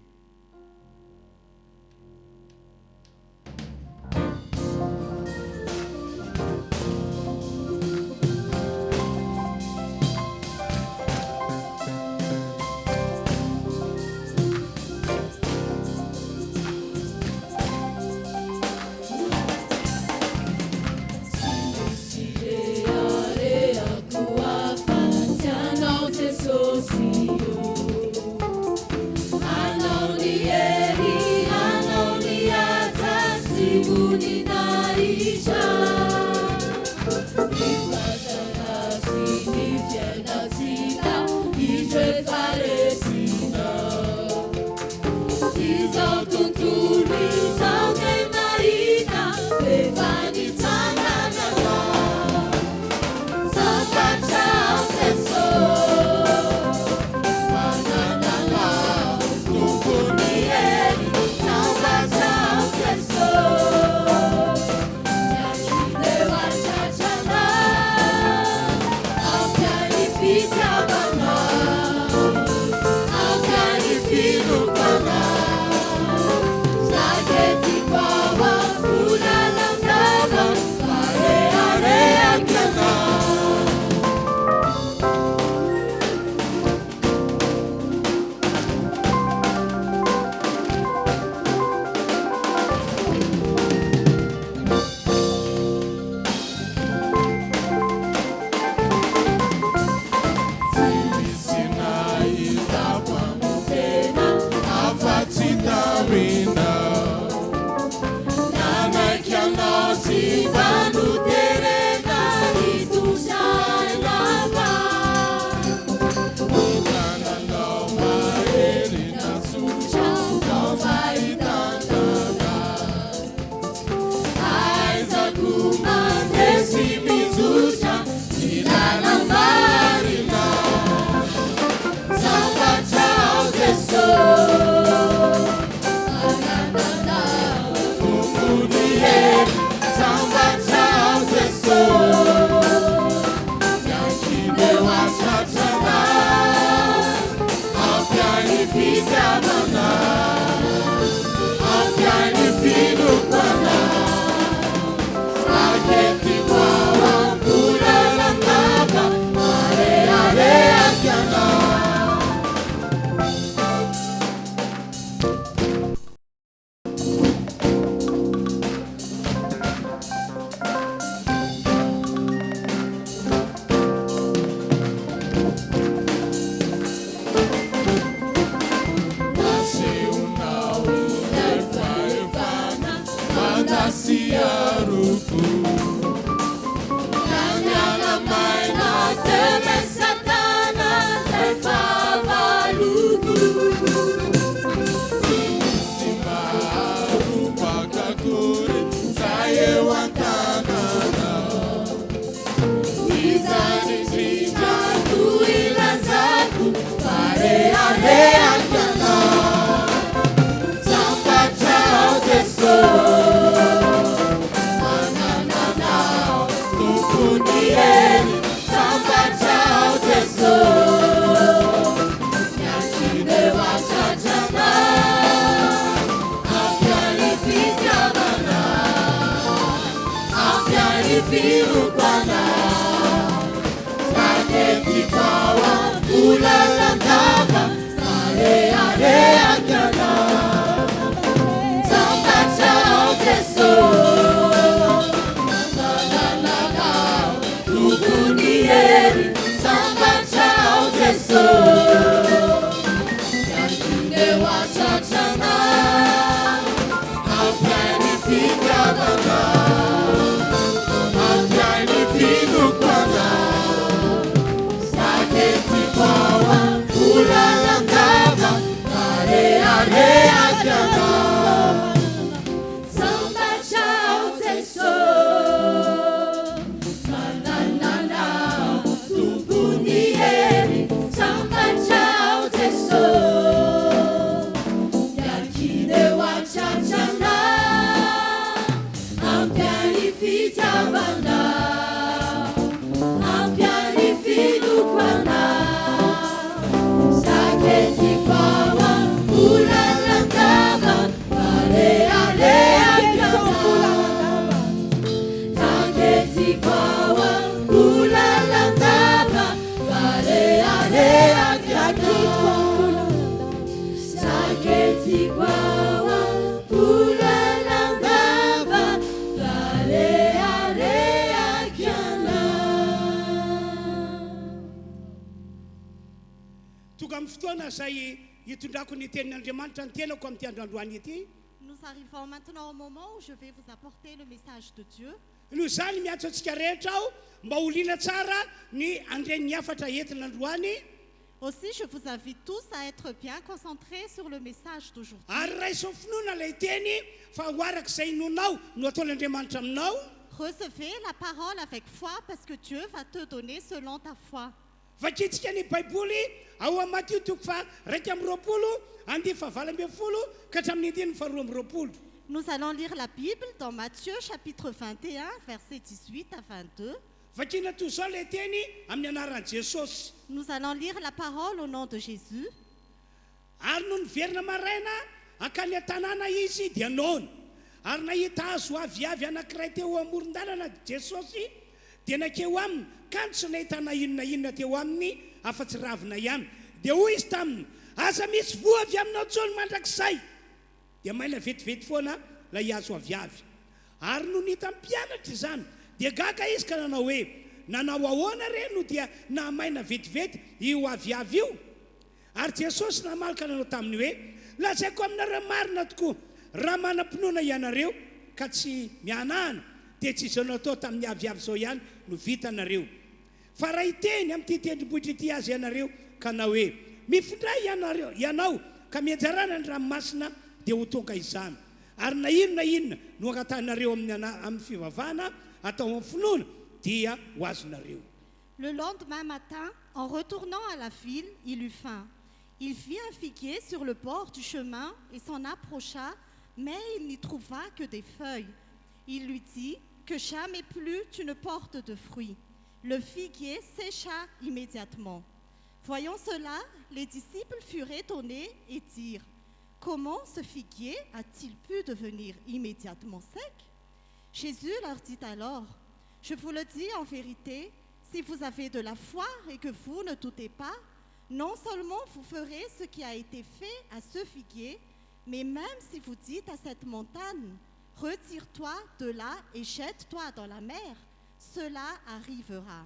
Toka amin'ny fotoana zay hitondrako ny tenin'Andriamanitra ny tenako amin'ny ty androandroany ity. Nous arrivons maintenant au moment où je vais vous apporter le message de Dieu. Noho zany miatso antsika rehetra aho mba holiana tsara ny andren'ny afatra entina androany. Aussi, je vous invite tous à être bien concentrés sur le message d'aujourd'hui. Ary raisao finoana ilay teny fa ho arak'izay nonao no ataon'Andriamanitra aminao. Recevez la parole avec foi parce que Dieu va te donner selon ta foi. Vakitsika ny baiboly ao amin'ny Matthieu toko fa 2:20 ka hatramin'ny 2:20. Nous allons lire la Bible dans Matthieu chapitre 21, versets 18 à 22. Vakina toy izao ilay teny amin'ny anaran'i Jesosy. Nous allons lire la parole au nom de Jésus. Ary no niverina maraina ankany an-tanàna izy dia noana. Ary nahita hazo aviavy anankiray teo amoron-dalana Jesosy dia nakeo aminy kanto sy nahitana inona teo aminy afa-tsy ravina ihany. Dia hoy izy taminy, aza misy voa avy aminao tsony mandrakizay. Dia maina vetivety foana ilay hazo aviavy. Ary no nita mpianatra izany dia gaga izy ka nanao hoe, nanao ahoana re no dia namaina vetivety io aviavy io. Ary Jesosy namalaka nanao taminy hoe, lazaiko aminareo marina tokoa, raha manam-pinoana ianareo ka tsy mianahana dia tsy izao natao tamin'ny aviavy izao ihany no vitanareo. Fa raha hiteny amin'ity tendrombohitra ity azy ianareo ka na hoe, mifindray ianao ka mianjarana ny ranomasina dia ho tonga izany. Ary na inona no angatanareo amin'ny fivavahana atao amin'ny finoana dia ho azonareo. Le lendemain matin, en retournant à la ville, il eut faim. Il vit un figuier sur le bord du chemin et s'en approcha, mais il n'y trouva que des feuilles. Il lui dit, que jamais plus tu ne portes de fruits. Le figuier sécha immédiatement. Voyant cela, les disciples furent étonnés et dirent, comment ce figuier a-t-il pu devenir immédiatement sec? Jésus leur dit alors, je vous le dis en vérité, si vous avez de la foi et que vous ne doutez pas, non seulement vous ferez ce qui a été fait à ce figuier, mais même si vous dites à cette montagne, retire-toi de là et jette-toi dans la mer, cela arrivera.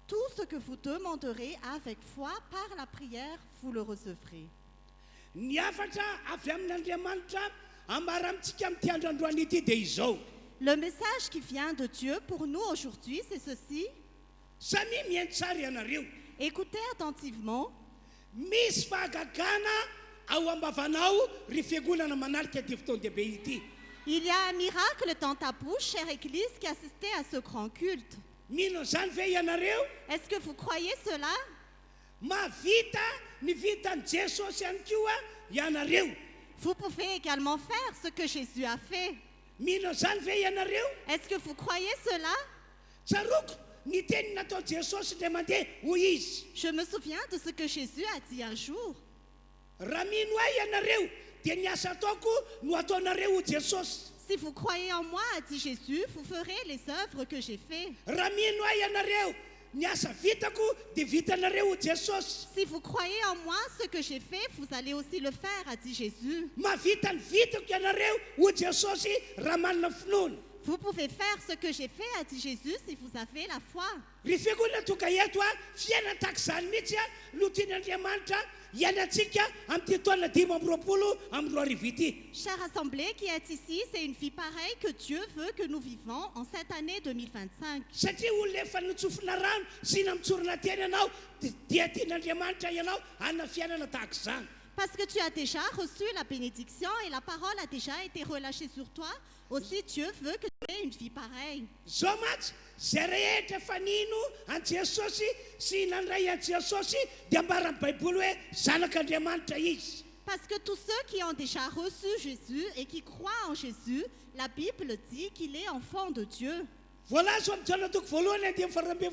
Tout ce que vous demanderez avec foi par la prière, vous le recevrez. Ny afatra avy amin'Andriamanitra amarantsika amin'ity androandroany ity dia izao. Le message qui vient de Dieu pour nous aujourd'hui, c'est ceci. Samy mihaino tsara ianareo. Écoutez attentivement. Misy fahagagana ao am-bavanao ry fiangonana manarika ity fotoan-dehibe ity. Il y a un miracle dans ta bouche, chère Église, qui assistait à ce grand culte. Mino izany ve ianareo? Est-ce que vous croyez cela? Mavita ny vitan'i Jesosy ihany koa ianareo. Vous pouvez également faire ce que Jésus a fait. Mino izany ve ianareo? Est-ce que vous croyez cela? Tsaroko ny teny natao Jesosy indray mandeha hoy izy. Je me souviens de ce que Jésus a dit un jour. Raha mino ahy ianareo dia ny asa ataoko no ataonareo Jesosy. Si vous croyez en moi, a dit Jésus, vous ferez les œuvres que j'ai faites. Raha mino ahy ianareo ny asa vitako dia vitanareo Jesosy. Si vous croyez en moi, ce que j'ai fait, vous allez aussi le faire, a dit Jésus. Mavita ny vitako ianareo ho Jesosy raha manana finoana. Vous pouvez faire ce que j'ai fait, a dit Jésus, si vous avez la foi. Ry fiangonana tonga eto a fiaina tahaka izany mihitsy a no tian'Andriamanitra hiainantsika amin'ity taona 2022 ity. Chère assemblée qui est ici, c'est une vie pareille que Dieu veut que nous vivons en cette année 2025. Satria olona efa nitsofina rano sy namitsorona teny ianao dia tian'Andriamanitra ianao hanana fiainana tahaka izany. Parce que tu as déjà reçu la bénédiction et la parole a déjà été relâchée sur toi, aussi Dieu veut que tu aies une vie pareille. Zao matsy zay rehetra efa nino an Jesosy sy nandray an Jesosy dia ambaran'ny Baiboly hoe zanak'Andriamanitra izy. Parce que tous ceux qui ont déjà reçu Jésus et qui croient en Jésus, la Bible dit qu'il est enfant de Dieu. Voalazo amin'ny taonatoko voalohany 2020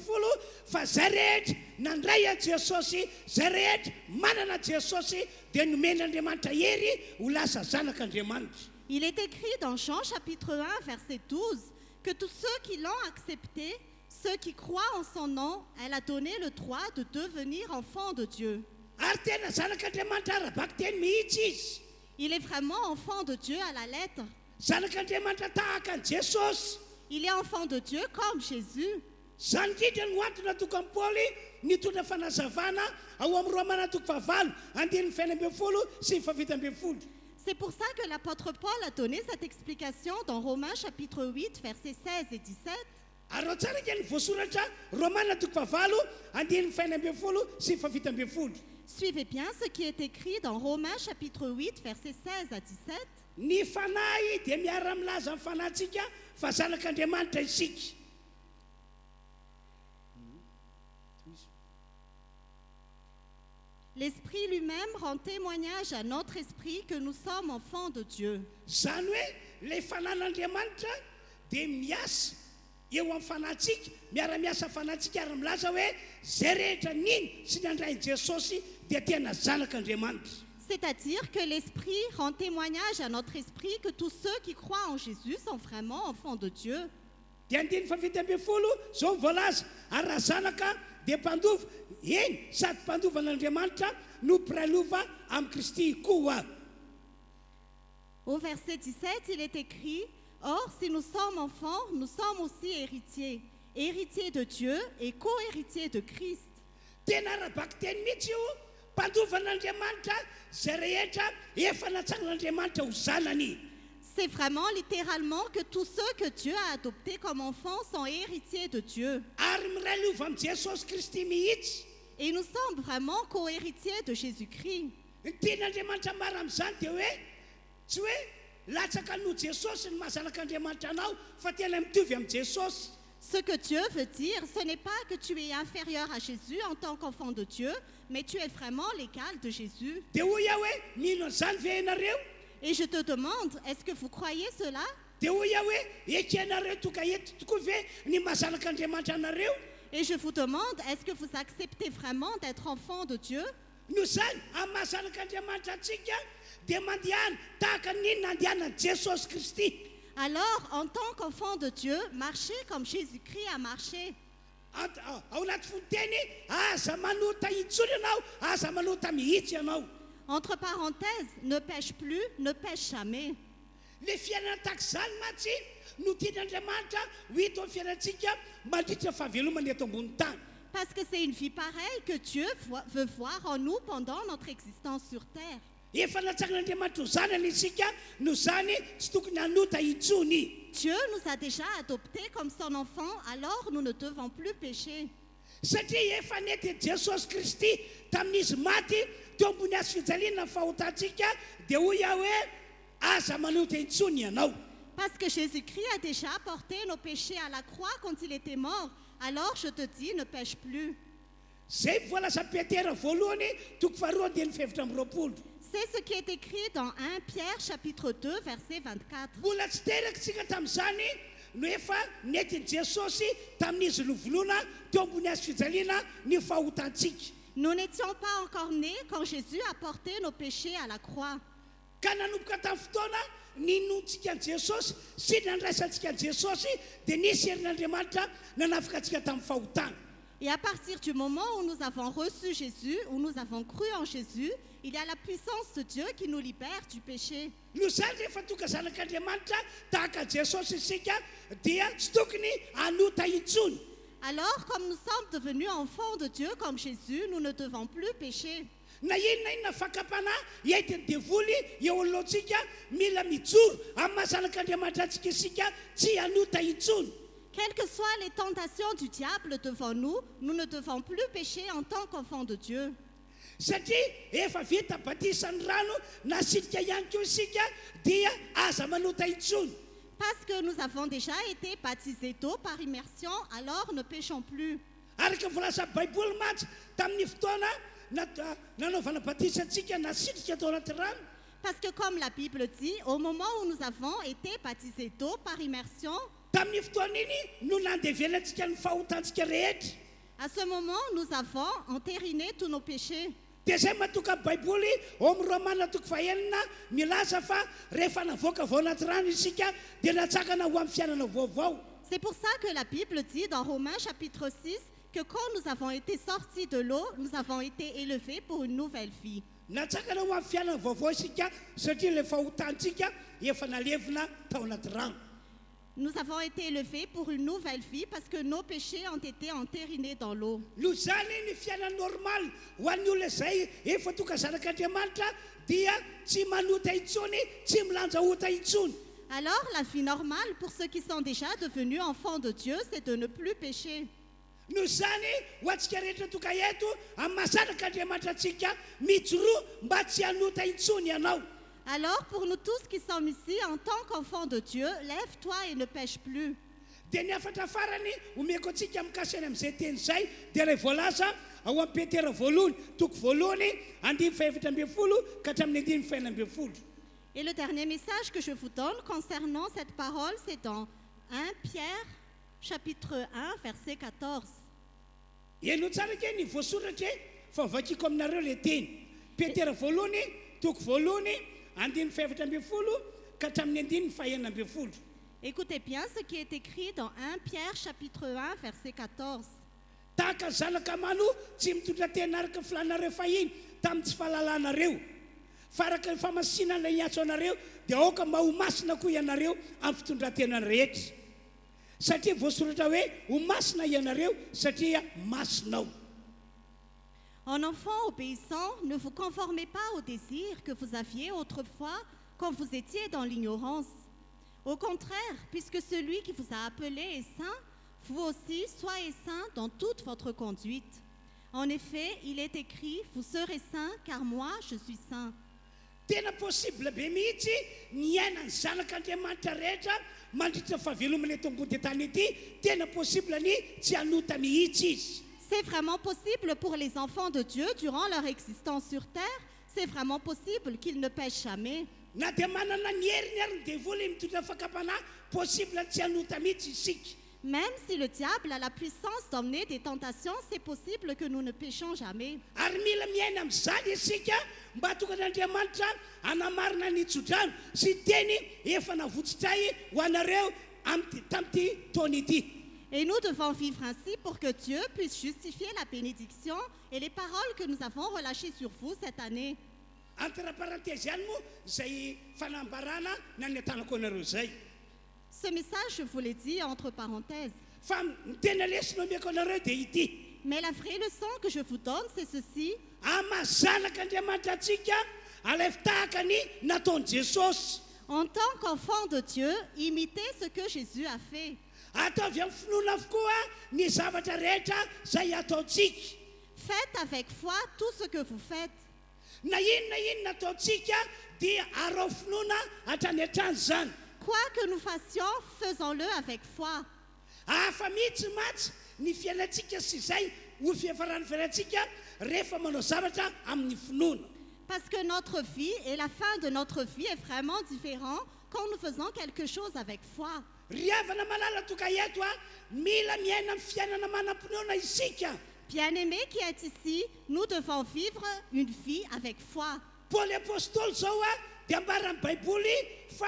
fa zay rehetra nandray an Jesosy, zay rehetra manana Jesosy dia nomen'Andriamanitra hery ho lasa zanak'Andriamanitra. Il est écrit dans Jean chapitre 1 verset 12 que tous ceux qui l'ont accepté, ceux qui croient en son nom, elle a donné le droit de devenir enfant de Dieu. Ary tena zanak'Andriamanitra arabaka teny mihitsy izy. Il est vraiment enfant de Dieu à la lettre. Zanak'Andriamanitra tahaka an Jesosy. Il est enfant de Dieu comme Jésus. Zany indrindra no antony atoko amin'ny Paoly nitondra fanazavana ao amin'ny Roma natoko 8:20 sy 20. C'est pour ça que l'apôtre Paul a donné cette explication dans Romains chapitre 8, versets 16 et 17. Ary tsara kely voasoratra Romana toko favalo andiny faina ambin'ny folo sy fafito ambin'ny folo. Suivez bien ce qui est écrit dans Romains chapitre 8, versets 16 à 17. Ny fanahy dia miara-milaza amin'ny fanahintsika fa zanak'Andriamanitra isika. L'Esprit lui-même rend témoignage à notre esprit que nous sommes enfants de Dieu. Zany hoe le fanan'Andriamanitra dia miasa eo amin'ny fanahintsika, miara-miasa fanahintsika ary milaza hoe zay rehetra niny sy nandrain'i Jesosy dia tena zanak'Andriamanitra. C'est-à-dire que l'Esprit rend témoignage à notre esprit que tous ceux qui croient en Jésus sont vraiment enfants de Dieu. Dia andiny fafito ambin'ny folo zao voalaza ary raha zanaka dia mpandova eny sady mpandovan'Andriamanitra no mpiralova amin'ny Kristy koa. Au verset 17, il est écrit « Or, si nous sommes enfants, nous sommes aussi héritiers, héritiers de Dieu et co-héritiers de Christ. » Tena arabaky teny mihitsy io, mpandovan'Andriamanitra zay rehetra efa natsagnan'Andriamanitra ho zanany. C'est vraiment littéralement que tous ceux que Dieu a adoptés comme enfants sont héritiers de Dieu. Ary miralova amin'ny Jesosy Kristy mihitsy. Et nous sommes vraiment co-héritiers de Jésus-Christ. Ny tian'Andriamanitra mara amin'izany dia hoe tsy hoe latsaka no Jesosy ny mahazanak'Andriamanitra anao fa tena mitovy amin'ny Jesosy. Ce que Dieu veut dire, ce n'est pas que tu es inférieur à Jésus en tant qu'enfant de Dieu, mais tu es vraiment l'égal de Jésus. Dia hoy aho hoe mino an'izany ve ianareo? Et je te demande, est-ce que vous croyez cela? Dia hoy aho hoe eky ianareo toka eto tokoa ve ny mahazanak'Andriamanitra anareo? Et je vous demande, est-ce que vous acceptez vraiment d'être enfant de Dieu? No zany amin'ny mahazanak'Andriamanitra antsika dia mandehana tahaka niny nandehanan'i Jesosy Kristy. Alors, en tant qu'enfant de Dieu, marchez comme Jésus-Christ a marché. Ao anaty fonteny aza manota intsony ianao, aza manota mihitsy ianao. Entre parenthèses, ne pêche plus, ne pêche jamais. Le fiainana tahaka izany matsy no tian'Andriamanitra ho hita amin'ny fiainantsika mandritra fahavelomany eto ambony tany. Parce que c'est une vie pareille que Dieu veut voir en nous pendant notre existence sur terre. Efa natsagnan'Andriamanitra ho zanany isika, no zany tsy tokony hanota intsony. Dieu nous a déjà adoptés comme son enfant, alors nous ne devons plus pécher. Satria efa nety Jesosy Kristy tamin'izy maty teo ambony hazo fijaliana ny fahotantsika dia hoy aho hoe aza manota intsony ianao. Parce que Jésus-Christ a déjà porté nos péchés à la croix quand il était mort, alors je te dis, ne pêche plus. Zay voalaza Petera voalohany toko faharoa andiny fefatra amby roapolo. C'est ce qui est écrit dans 1 Pierre chapitre 2 verset 24. Mbola tsy terakatsika tamin'izany no efa nety Jesosy tamin'izy novoloana teo ambony hazo fijaliana ny fahotantsika. Nous n'étions pas encore nés quand Jésus a porté nos péchés à la croix. Ka nanomboka tamin'ny fotoana ninontsika an'i Jesosy sy nandraisantsika an'i Jesosy dia nisy herin'Andriamanitra nanafika antsika tamin'ny fahotana. Et à partir du moment où nous avons reçu Jésus, où nous avons cru en Jésus, il y a la puissance de Dieu qui nous libère du péché. No zany rehefa tonga zanak'Andriamanitra tahaka Jesosy isika dia tsy tokony hanota intsony. Alors, comme nous sommes devenus enfants de Dieu comme Jésus, nous ne devons plus pécher. Na inona fakapanahy hiaitiny devoly eo alohantsika mila mijoro amin'ny mahazanak'Andriamanitra antsika isika tsy hanota intsony. Quelles que soient les tentations du diable devant nous, nous ne devons plus pécher en tant qu'enfants de Dieu. Satria efa vita batisan'ny rano nasitrika ihany koa isika dia aza manota intsony. Parce que nous avons déjà été baptisés d'eau par immersion, alors ne péchons plus. Araka voalaza Baiboly matsy tamin'ny fotoana nanaovana batisantsika nasitrika tao anaty rano. Parce que comme la Bible dit, au moment où nous avons été baptisés d'eau par immersion, tamin'ny fotoana iny no nandevelantsika ny fahotantsika rehetra. à ce moment, nous avons entériné tous nos péchés. Dia zay matoka Baiboly ao amin'ny Romana toko fahaenina milaza fa rehefa navoaka vao anaty rano isika dia natsakana ho amin'ny fiainana vaovao. C'est pour ça que la Bible dit dans Romains chapitre 6 que quand nous avons été sortis de l'eau, nous avons été élevés pour une nouvelle vie. Natsakana ho amin'ny fiainana vaovao isika satria le fahotantsika efa nalevina tao anaty rano. Nous avons été élevés pour une nouvelle vie parce que nos péchés ont été entérinés dans l'eau. no zany ny fiainana normal ho an'ny olona zay efa toka zanak'Andriamanitra dia tsy manota intsony tsy milanja ota intsony. Alors, la vie normale pour ceux qui sont déjà devenus enfants de Dieu, c'est de ne plus pécher. no zany ho antsika rehetra toka eto amin'ny mahazanak'Andriamanitra antsika mijoroa mba tsy hanota intsony ianao. Alors, pour nous tous qui sommes ici, en tant qu'enfants de Dieu, lève-toi et ne pêche plus. dia ny afatra farany omeko antsika mikasiny amin'izay teny zay dia ilay voalaza ao amin'ny Petera voalohany toko voalohany 2:17 ka hatramin'ny 2:20. Et le dernier message que je vous donne concernant cette parole, c'est dans 1 Pierre, chapitre 1, verset 14. Eno tsara ke ny voasoratra fa vakiko aminareo le teny Petera voalohany toko voalohany 2:17 ka hatramin'ny 2:20. Écoutez bien ce qui est écrit dans 1 Pierre, chapitre 1, verset 14. tahaka zanaka mano tsy mitondra tena araka filanareo fahiny tamin'ny tsy fahalalanareo faraka ny famasinana iatso anareo dia aoka mba ho masina koa ianareo amin'ny fitondrantenany rehetra satria voasoratra hoe ho masina ianareo satria masinao. En enfant obéissant, ne vous conformez pas aux désirs que vous aviez autrefois quand vous étiez dans l'ignorance. Au contraire, puisque celui qui vous a appelé est saint, vous aussi soyez saints dans toute votre conduite. En effet, il est écrit, vous serez saints car moi je suis saint. Tena possible be mihitsy ny ainany zanak'Andriamanitra rehetra mandritra fahavelomana eto ambony tany ity tena possible ny tsy hanota mihitsy izy. C'est vraiment possible pour les enfants de Dieu durant leur existence sur terre. C'est vraiment possible qu'ils ne pêchent jamais. Na dia manana ny heriny ary ny devoly mitondra fakapana possible tsy hanota mihitsy isika. Même si le diable a la puissance d'emmener des tentations, c'est possible que nous ne péchons jamais. Ary mila miaina amin'izany isika mba tokan'Andriamanitra hanamarina ny tsodrano sy teny efa navotsitray ho anareo tamin'ity taona ity. Et nous devons vivre ainsi pour que Dieu puisse justifier la bénédiction et les paroles que nous avons relâchées sur vous cette année. Entre parenthèse ihany moa zay fanambarana nanentanako anareo zay. Ce message, je vous l'ai dit entre parenthèses. Fa ny tena lesona omeko anareo dia ity. Mais la vraie leçon que je vous donne, c'est ceci. Amazanak'Andriamanitra antsika alefy tahaka ny nataony Jesosy. En tant qu'enfant de Dieu, imitez ce que Jésus a fait. Ataovy amin'ny finoana avokoa ny zavatra rehetra zay ataontsika. Faites avec foi tout ce que vous faites. Na inona ataontsika dia arao finoana hatrany hatrany zany. Quoi que nous fassions, faisons-le avec foi. Hafa mihitsy matsy ny fiainantsika sy izay ho fiafarany fiainantsika rehefa manao zavatra amin'ny finoana. Parce que notre vie et la fin de notre vie est vraiment différent quand nous faisons quelque chose avec foi. Riavana malala toka eto mila miaina amin'ny fiainana manam-pinoana isika. Bien-aimés qui êtes ici, nous devons vivre une vie avec foi. Paul apôstôly zao dia ambara amin'ny baiboly fa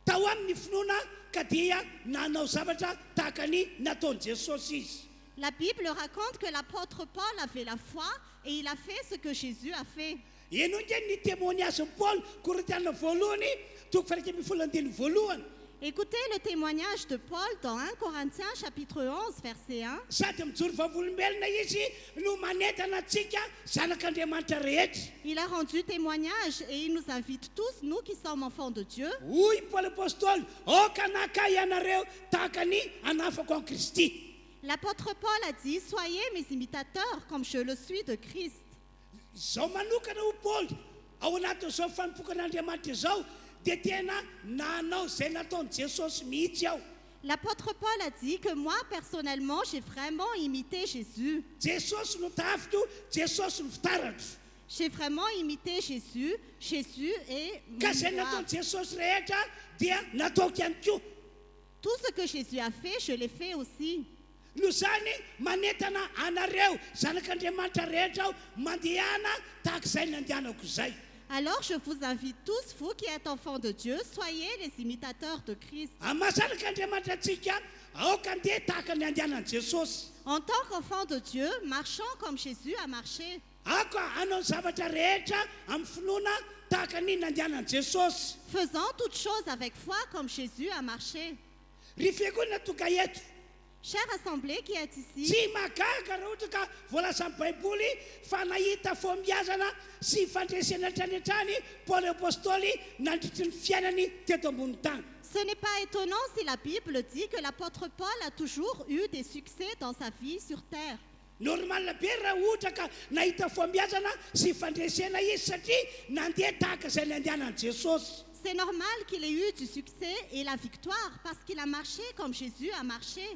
tao amin'ny finoana ka dia nanao zavatra tahaka ny nataony Jesosy izy. La Bible raconte que l'apôtre Paul avait la foi et il a fait ce que Jésus a fait. Eno nge ny témoignage Paul Korintiana voalohany toko fahaika ambin'ny folo andiny voalohany. Écoutez le témoignage de Paul dans 1 Corinthiens chapitre 11 verset 1. Sady mijoro vavolombelona izy no manentana antsika zanak'Andriamanitra rehetra. Il a rendu témoignage et il nous invite tous, nous qui sommes enfants de Dieu, Hoy Paul apôstôly oka naka ianareo tahaka ny anafako an Kristy. l'apôtre Paul a dit, soyez mes imitateurs comme je le suis de Christ. Zao manokana ho Paul ao anatin'izao fanompokan'Andriamanitra izao dia tena nanao zay nataony Jesosy mihitsy aho. L'apôtre Paul a dit que moi, personnellement, j'ai vraiment imité Jésus. Jesosy no tafiko, Jesosy no fitaratra. J'ai vraiment imité Jésus. Jésus est Ka zay mon nataony roi. Jesosy rehetra dia nataoko ihany koa. Tout ce que Jésus a fait, je l'ai fait aussi. No zany manentana anareo zanak'Andriamanitra rehetra aho mandehana tahaka izay nandehanako izay. Alors je vous invite tous, vous qui êtes enfants de Dieu, soyez les imitateurs de Christ. Amazanak'Andriamanitra antsika aoka andeha tahaka ny andehanan'i Jesosy. En tant qu'enfants de Dieu, marchons comme Jésus a marché. Ako hanao zavatra rehetra amin'ny finoana tahaka ny nandianan'i jesosy faisant toutes choses avec foi comme Jésus a marché. rifia koa natoka eto Chère assemblée qui est ici, tsy magaga raha ohatra ka voalaza amin'ny baiboly fa nahita fombiazana sy fandresena trany Paul apôstôly nandritry ny fiainany teto ambony tany. ce n'est pas étonnant si la Bible dit que l'apôtre Paul a toujours eu des succès dans sa vie sur terre. Normal be raha ohatra ka nahita fombiazana sy fandresena izy satria nandeha tahaka izay nandehanan'i Jesosy. C'est normal qu'il ait eu du succès et la victoire parce qu'il a marché comme Jésus a marché.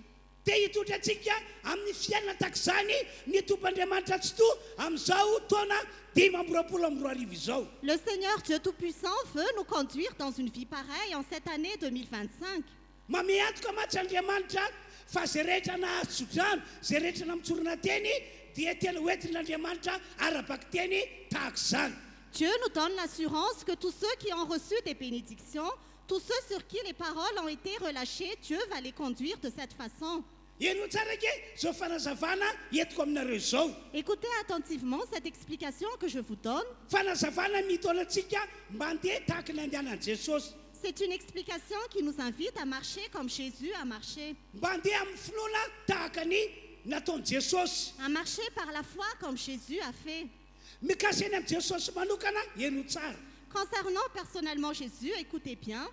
Te hitondra antsika amin'ny fiainana tahak'izany ny tompoandriamanitra tsy toa amin'izao taona 2024 izao. Le Seigneur Dieu Tout-Puissant veut nous conduire dans une vie pareille en cette année 2025. Mame antoka matsy Andriamanitra fa zay rehetra nahazodrano zay rehetra namitsorona teny dia tena hoentin'Andriamanitra arabaky teny tahak'izany. Dieu nous donne l'assurance que tous ceux qui ont reçu des bénédictions, tous ceux sur qui les paroles ont été relâchées, Dieu va les conduire de cette façon. Eno tsara ke zao fanazavana entiko aminareo izao. Écoutez attentivement cette explication que je vous donne. Fanazavana mitona antsika mba handeha tahaka ny andehanan'i Jesosy. C'est une explication qui nous invite à marcher comme Jésus a marché. Mba handeha amin'ny finoana tahaka ny nataon'i Jesosy. À marcher par la foi comme Jésus a fait. Mikasy eny amin'ny Jesosy manokana eno tsara. Concernant personnellement Jésus, écoutez bien.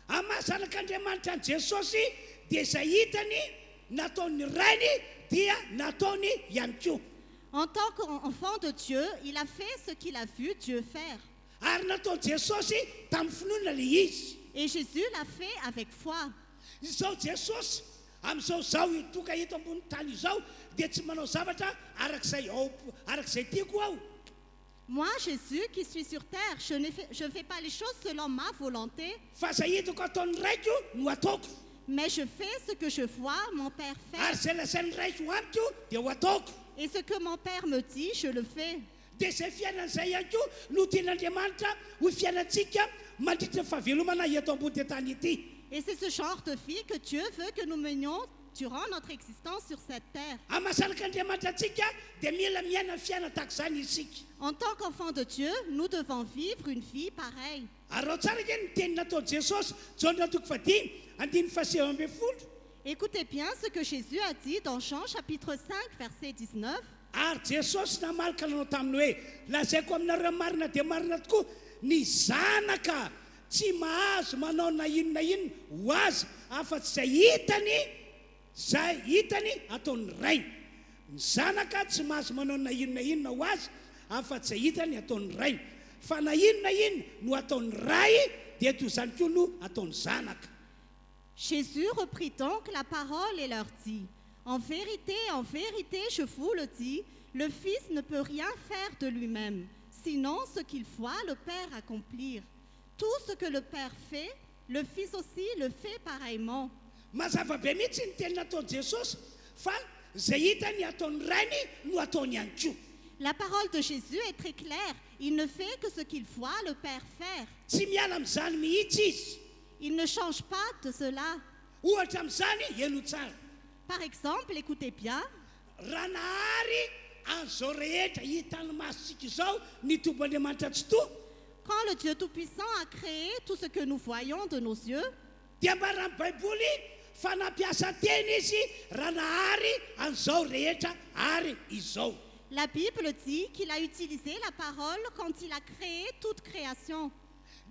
Amazanak'Andriamanitra ny Jesosy dia izay hitany nataony rainy dia nataony ihany koa. En tant qu'enfant de Dieu, il a fait ce qu'il a vu Dieu faire. Ary nataony Jesosy tamin'ny finoana le izy. Et Jésus l'a fait avec foi. Izao Jesosy amin'izao zao itoka hito ambony tany izao dia tsy manao zavatra arak'izay tiako aho. Moi, Jésus, qui suis sur terre, je ne fais pas les choses selon ma volonté, Fa zay hitako ataony raiko no ataoko. mais je fais ce que je vois mon Père Ary faire. zay lazainy raiko amiko dia ho ataoko. Et ce que mon Père me dit, je le fais. Dia izay fiainan'izay ihany koa no tian'Andriamanitra ho fiainantsika mandritra fahavelomana eto ambony tany ity. Et c'est ce genre de vie que Dieu veut que nous menions durant notre existence sur cette terre. Amasanak'Andriamanitra antsika dia mila miaina fiaina tahak'izany isika. En tant qu'enfants de Dieu, nous devons vivre une vie pareille. Ary raha tsara ke ny teny nataon'i Jesosy Jaona 5:15. Écoutez bien ce que Jésus a dit dans Jean chapitre 5, verset 19. Ary Jesosy namalaka nanao taminy hoe lazaiko aminareo marina dia marina tokoa ny zanaka tsy mahazo manao na inona ho azy afa-tsy zay hitany ataony rainy. Ny zanaka tsy mahazo manao na inona ho azy afa-tsy zay hitany ataony rainy. Fa na inona no ataony ray dia toy izany koa no ataony zanaka. Jésus reprit donc la parole et leur dit, en vérité, je vous le dis, le Fils ne peut rien faire de lui-même, sinon ce qu'il voit le Père accomplir. Tout ce que le Père fait, le Fils aussi le fait pareillement. Mazava be mihitsy ny teny nataon'i Jesosy fa zay hitany ataony rainy no ataony ihany koa. La parole de Jésus est très claire. Il ne fait que ce qu'il voit le Père faire. Tsy miala amin'izany mihitsy izy. Il ne change pas de cela. Ohatra amin'izany eno tsara. Par exemple, écoutez bien, Raha nahary an'izao rehetra hitany masitsika izao ny tomb'Andriamanitra tsy toa quand le Dieu Tout-Puissant a créé tout ce que nous voyons de nos yeux, dia mba raha ny baiboly fa nampiasa teny izy raha nahary an'izao rehetra ary izao. la Bible dit qu'il a utilisé la parole quand il a créé toute création.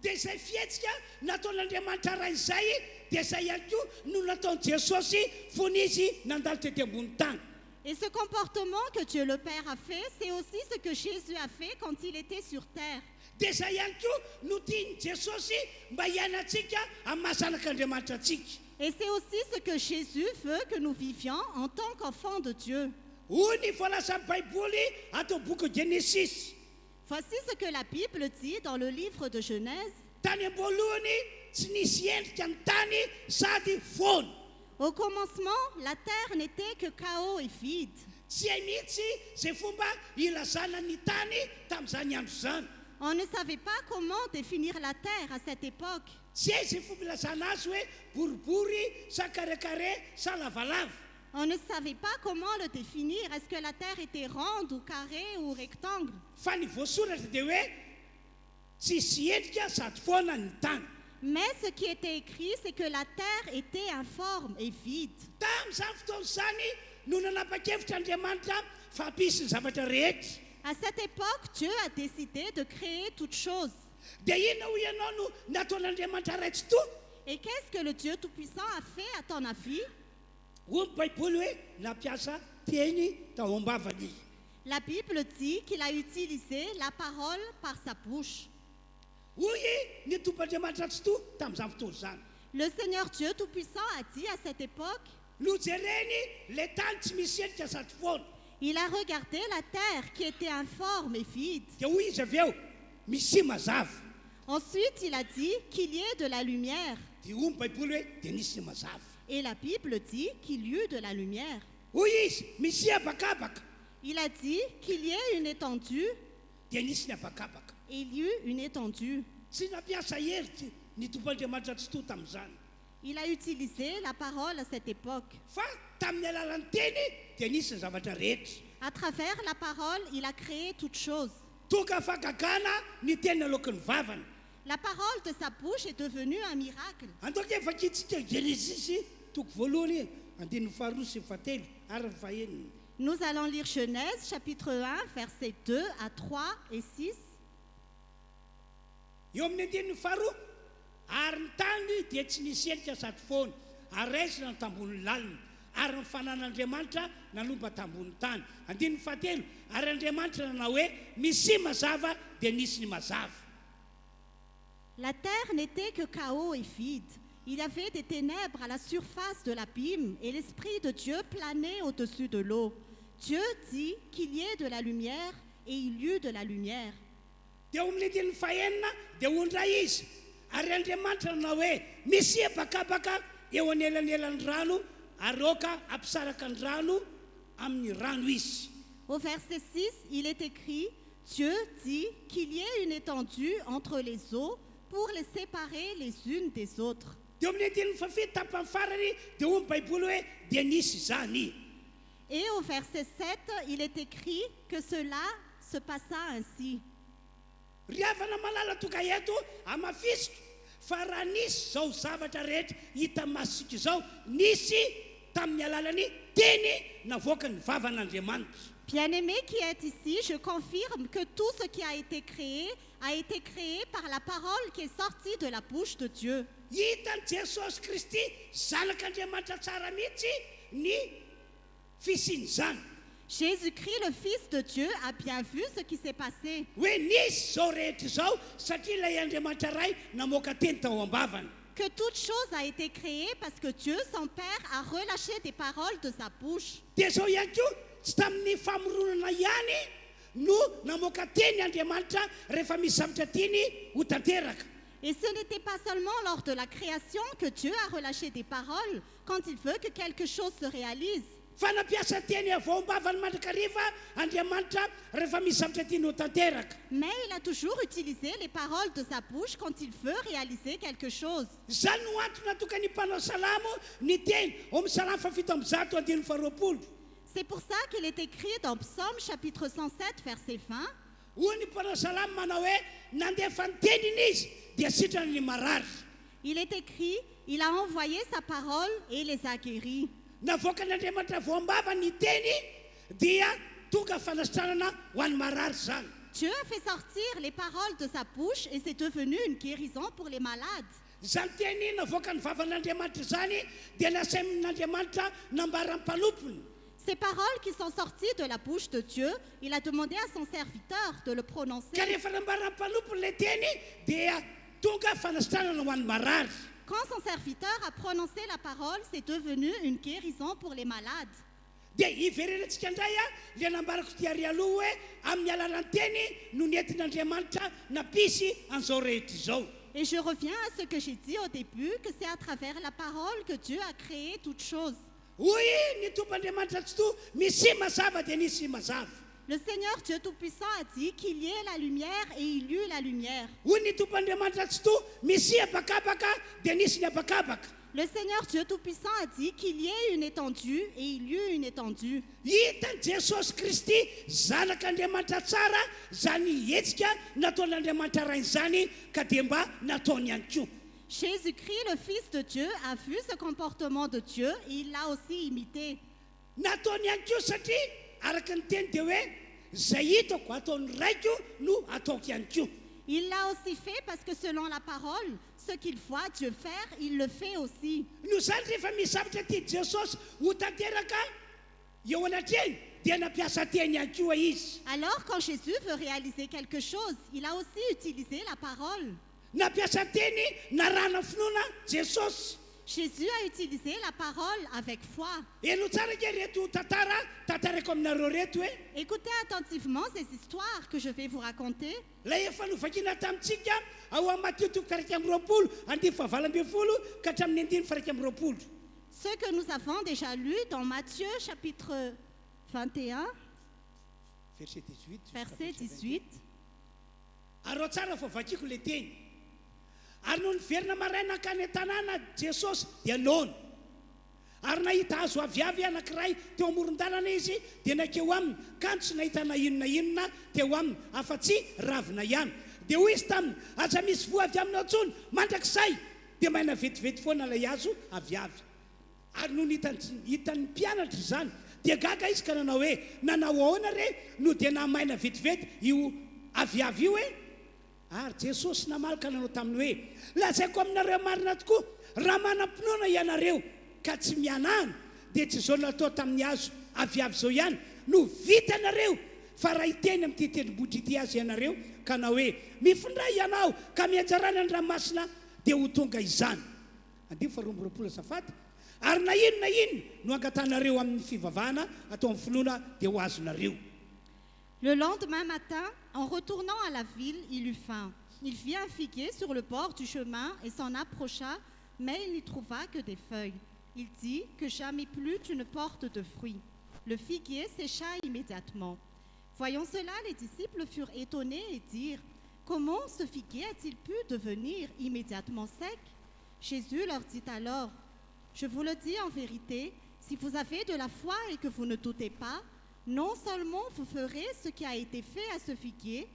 Dia izay fihetsika nataon'Andriamanitra raha izay dia izay ihany koa no nataon'i Jesosy fony izy nandalo tety ambony tany. Et ce comportement que Dieu le Père a fait, c'est aussi ce que Jésus a fait quand il était sur terre. Dia izay ihany koa no tiany Jesosy mba hiainantsika amin'ny mahasanak'Andriamanitra antsika. Et c'est aussi ce que Jésus veut que nous vivions en tant qu'enfants de Dieu. Hoy ny voalazan'ny baiboly atao boky Genesis. Voici ce que la Bible dit dans le livre de Genèse. Tany am-boalohany tsy nisy endrika ny tany sady foana. Au commencement, la terre n'était que chaos et vide. Tsy hay mihitsy zay fomba ilazana ny tany tamin'izany andro zany. On ne savait pas comment définir la terre à cette époque. Tsy hay zay fomba ilazana azy hoe boribory sa carré sa lavalava. On ne savait pas comment le définir. Est-ce que la terre était ronde ou carrée ou rectangle? Fa ny voasoratra dia hoe tsisy endrika sady foana ny tany. Mais ce qui était écrit, c'est que la terre était informe et vide. Tamin'izany fotoana zany no nanapa-kevitra Andriamanitra fa hampisy ny zavatra rehetra. À cette époque, Dieu a décidé de créer toutes choses. Dia inona ho ianao no nataon'Andriamanitra raitsy to? Et qu'est-ce que le Dieu Tout-Puissant a fait à ton avis? Hoy ny Baiboly hoe nampiasa teny tao am-bavany izy. La Bible dit qu'il a utilisé la parole par sa bouche. Hoy ny tompon'Andriamanitra tsy to tamin'izany fotoana zany. Le Seigneur Dieu Tout-Puissant a dit à cette époque, No jereny le tany tsy misy endrika sady foana. il a regardé la terre qui était informe et vide. Dia hoy izy avy eo misy mazava. Ensuite, il a dit qu'il y ait de la lumière. Dia hoy ny Baiboly hoe dia nisy ny mazava. Et la Bible dit qu'il y eut de la lumière. Hoy izy misy abakabaka. Il a dit qu'il y ait une étendue Dia nisy ny abakabaka. et il y eut une étendue. Tsy nampiasa heritsy ny tompon'Andriamanitra tsy to tamin'izany. Il a utilisé la parole à cette époque. Fa tamin'ny alalan'ny teny dia nisy ny zavatra rehetra. À travers la parole, il a créé toutes choses. Tonga fa gagana ny teny alokin'ny vavany. La parole de sa bouche est devenue un miracle. Antoka efa kitsika Genesis toko voalohany andininy faharoa sy fahatelo ary ny fahaeniny. Nous allons lire Genèse chapitre 1, versets 2 à 3 et 6. Eo amin'ny andininy faharoa ary ny tany dia tsy nisy endrika sady foana ary raisina ny tambon'ny lalina ary ny fanan'Andriamanitra nanomba tambon'ny tany. Andininy fahatelo ary Andriamanitra nanao hoe misy mazava dia nisy ny mazava. La terre n'était que chaos et vide. Il y avait des ténèbres à la surface de l'abîme et l'Esprit de Dieu planait au-dessus de l'eau. Dieu dit qu'il y ait de la lumière et il y eut de la lumière. Dia amin'ny andininy fahaenina dia ondray izy ary Andriamanitra nanao hoe misy abakabaka eo anelanelan'ny rano ary oka ampisaraka ny rano amin'ny rano izy. Au verset 6, il est écrit, Dieu dit qu'il y ait une étendue entre les eaux pour les séparer les unes des autres. Dia amin'ny andininy fafito tapany farany dia hoy ny Baiboly hoe dia nisy izany. Et au verset 7, il est écrit que cela se passa ainsi. Ry havana malala toka eto amafisiko fa raha nisy zao zavatra rehetra hita masika izao nisy tamin'ny alalan'ny teny navoaka ny vavan'Andriamanitra. Bien-aimé qui est ici, je confirme que tout ce qui a été créé par la parole qui est sortie de la bouche de Dieu. Hitan'i Jesosy Kristy zanak'Andriamanitra tsara mihitsy ny fisian'izany. Jésus-Christ, le Fils de Dieu, a bien vu ce qui s'est passé. Hoe nisy zao rehetra izao satria ilay Andriamanitra ray namoaka teny tao am-bavany. Que toute chose a été créée parce que Dieu, son Père, a relâché des paroles de sa bouche. Dia zao ihany koa tsy tamin'ny famoronana ihany no namoaka teny Andriamanitra rehefa misy zavatra tiany ho tanteraka. Et ce n'était pas seulement lors de la création que Dieu a relâché des paroles quand il veut que quelque chose se réalise. Fa nampiasa teny avao am-bavany mandrakariva Andriamanitra rehefa misy zavatra tiany ho tanteraka. Mais il a toujours utilisé les paroles de sa bouche quand il veut réaliser quelque chose. Zany no antony natoka ny mpanao salamo ny teny ao amin'ny salamo fafito amby zato andininy faharoapolo. C'est pour ça qu'il est écrit dans Psaume chapitre 107, verset 20. Hoy ny mpanao salamo manao hoe nandefa ny teniny izy dia sitrany ny marary. Il est écrit, il a envoyé sa parole et les a guéris. Navoaka n'Andriamanitra vao am-bavany ny teny dia tonga fanasitranana ho an'ny marary zany. Dieu a fait sortir les paroles de sa bouche et c'est devenu une guérison pour les malades. Zany teny navoaka ny vavan'Andriamanitra zany dia nasain'Andriamanitra nambara ny mpanompony. Ces paroles qui sont sorties de la bouche de Dieu, il a demandé à son serviteur de le prononcer. Ka rehefa nambara ny mpanompony le teny dia tonga fanasitranana ho an'ny marary. Quand son serviteur a prononcé la parole, c'est devenu une guérison pour les malades. Dia iverenantsika indray le nambarako ty ary aloha hoe amin'ny alalan'ny teny no nentin'Andriamanitra nampisy an'izao rehetra izao. Et je reviens à ce que j'ai dit au début, que c'est à travers la parole que Dieu a créé toutes choses. Hoy ny tompon'Andriamanitra tsy to misy mazava dia nisy mazava. Le Seigneur Dieu Tout-Puissant a dit qu'il y ait la lumière et il y eut la lumière. Hoy ny tompon'Andriamanitra tsy to misy abakabaka dia nisy ny abakabaka. Le Seigneur Dieu Tout-Puissant a dit qu'il y ait une étendue et il y eut une étendue. hitany jesosy kristy zanak'andriamanitra tsara zany hetsika nataon'andriamanitra rainy zany ka dia mba nataony ihany koa. Jésus-Christ, le Fils de Dieu, a vu ce comportement de Dieu et il l'a aussi imité. Nataony ihany koa satria araka ny teny dia hoe zay hitako ataony raiko no ataoko ihany koa. Il l'a aussi fait parce que selon la parole, ce qu'il voit Dieu faire, il le fait aussi. No zany rehefa misy zavatra tia jesosy ho tanteraka eo anatreny dia nampiasa teny ihany koa izy. Alors quand Jésus veut réaliser quelque chose, il a aussi utilisé la parole. Nampiasa teny narana finoana jesosy. Jésus a utilisé la parole avec foi. Eno tsara ke reto tantarako aminareo reto hoe Écoutez attentivement ces histoires que je vais vous raconter. lay efa novakina tamintsika ao amin'ny Matthieu 7:20 andiny 7 ka hatramin'ny 9:20. Ce que nous avons déjà lu dans Matthieu chapitre 21, Verset 18. verset 18. Arao tsara fa vakiko le teny. Ary no niverina maraina ka ny tanàna Jesosy dia noana. Ary nahita hazo aviavy anankiray teo amoron-dalana izy dia nakeo aminy kanto tsy nahita na inona teo aminy afa-tsy ravina ihany. Dia hoy izy taminy aza misy voa avy aminao tsony mandrakizay dia maina vetivety foana ilay hazo aviavy. Ary no hitan'ny mpianatra izany dia gaga izy ka nanao hoe nanao ahoana re no dia namaina vetivety io aviavy io hoe ary Jesosy namalaka nanao taminy hoe lazaiko aminareo marina tokoa raha manam-pinoana ianareo ka tsy mianahana dia tsy zao natao tamin'ny hazo aviavy zao ihany no vita nareo fa raha hiteny amin'ny tendrombohitra ity azy ianareo ka na hoe mifindray ianao ka mianjarany an-dranomasina dia ho tonga izany. 2:20 azafady. Ary na inona no angatanareo amin'ny fivavahana atao amin'ny finoana dia ho azonareo. Le lendemain matin, en retournant à la ville, il eut faim. Il vit un figuier sur le bord du chemin et s'en approcha, mais il n'y trouva que des feuilles. Il dit que jamais plus tu ne portes de fruits. Le figuier sécha immédiatement. Voyant cela, les disciples furent étonnés et dirent: comment ce figuier a-t-il pu devenir immédiatement sec? Jésus leur dit alors: je vous le dis en vérité, si vous avez de la foi et que vous ne doutez pas, non seulement vous ferez ce qui a été fait à ce figuier,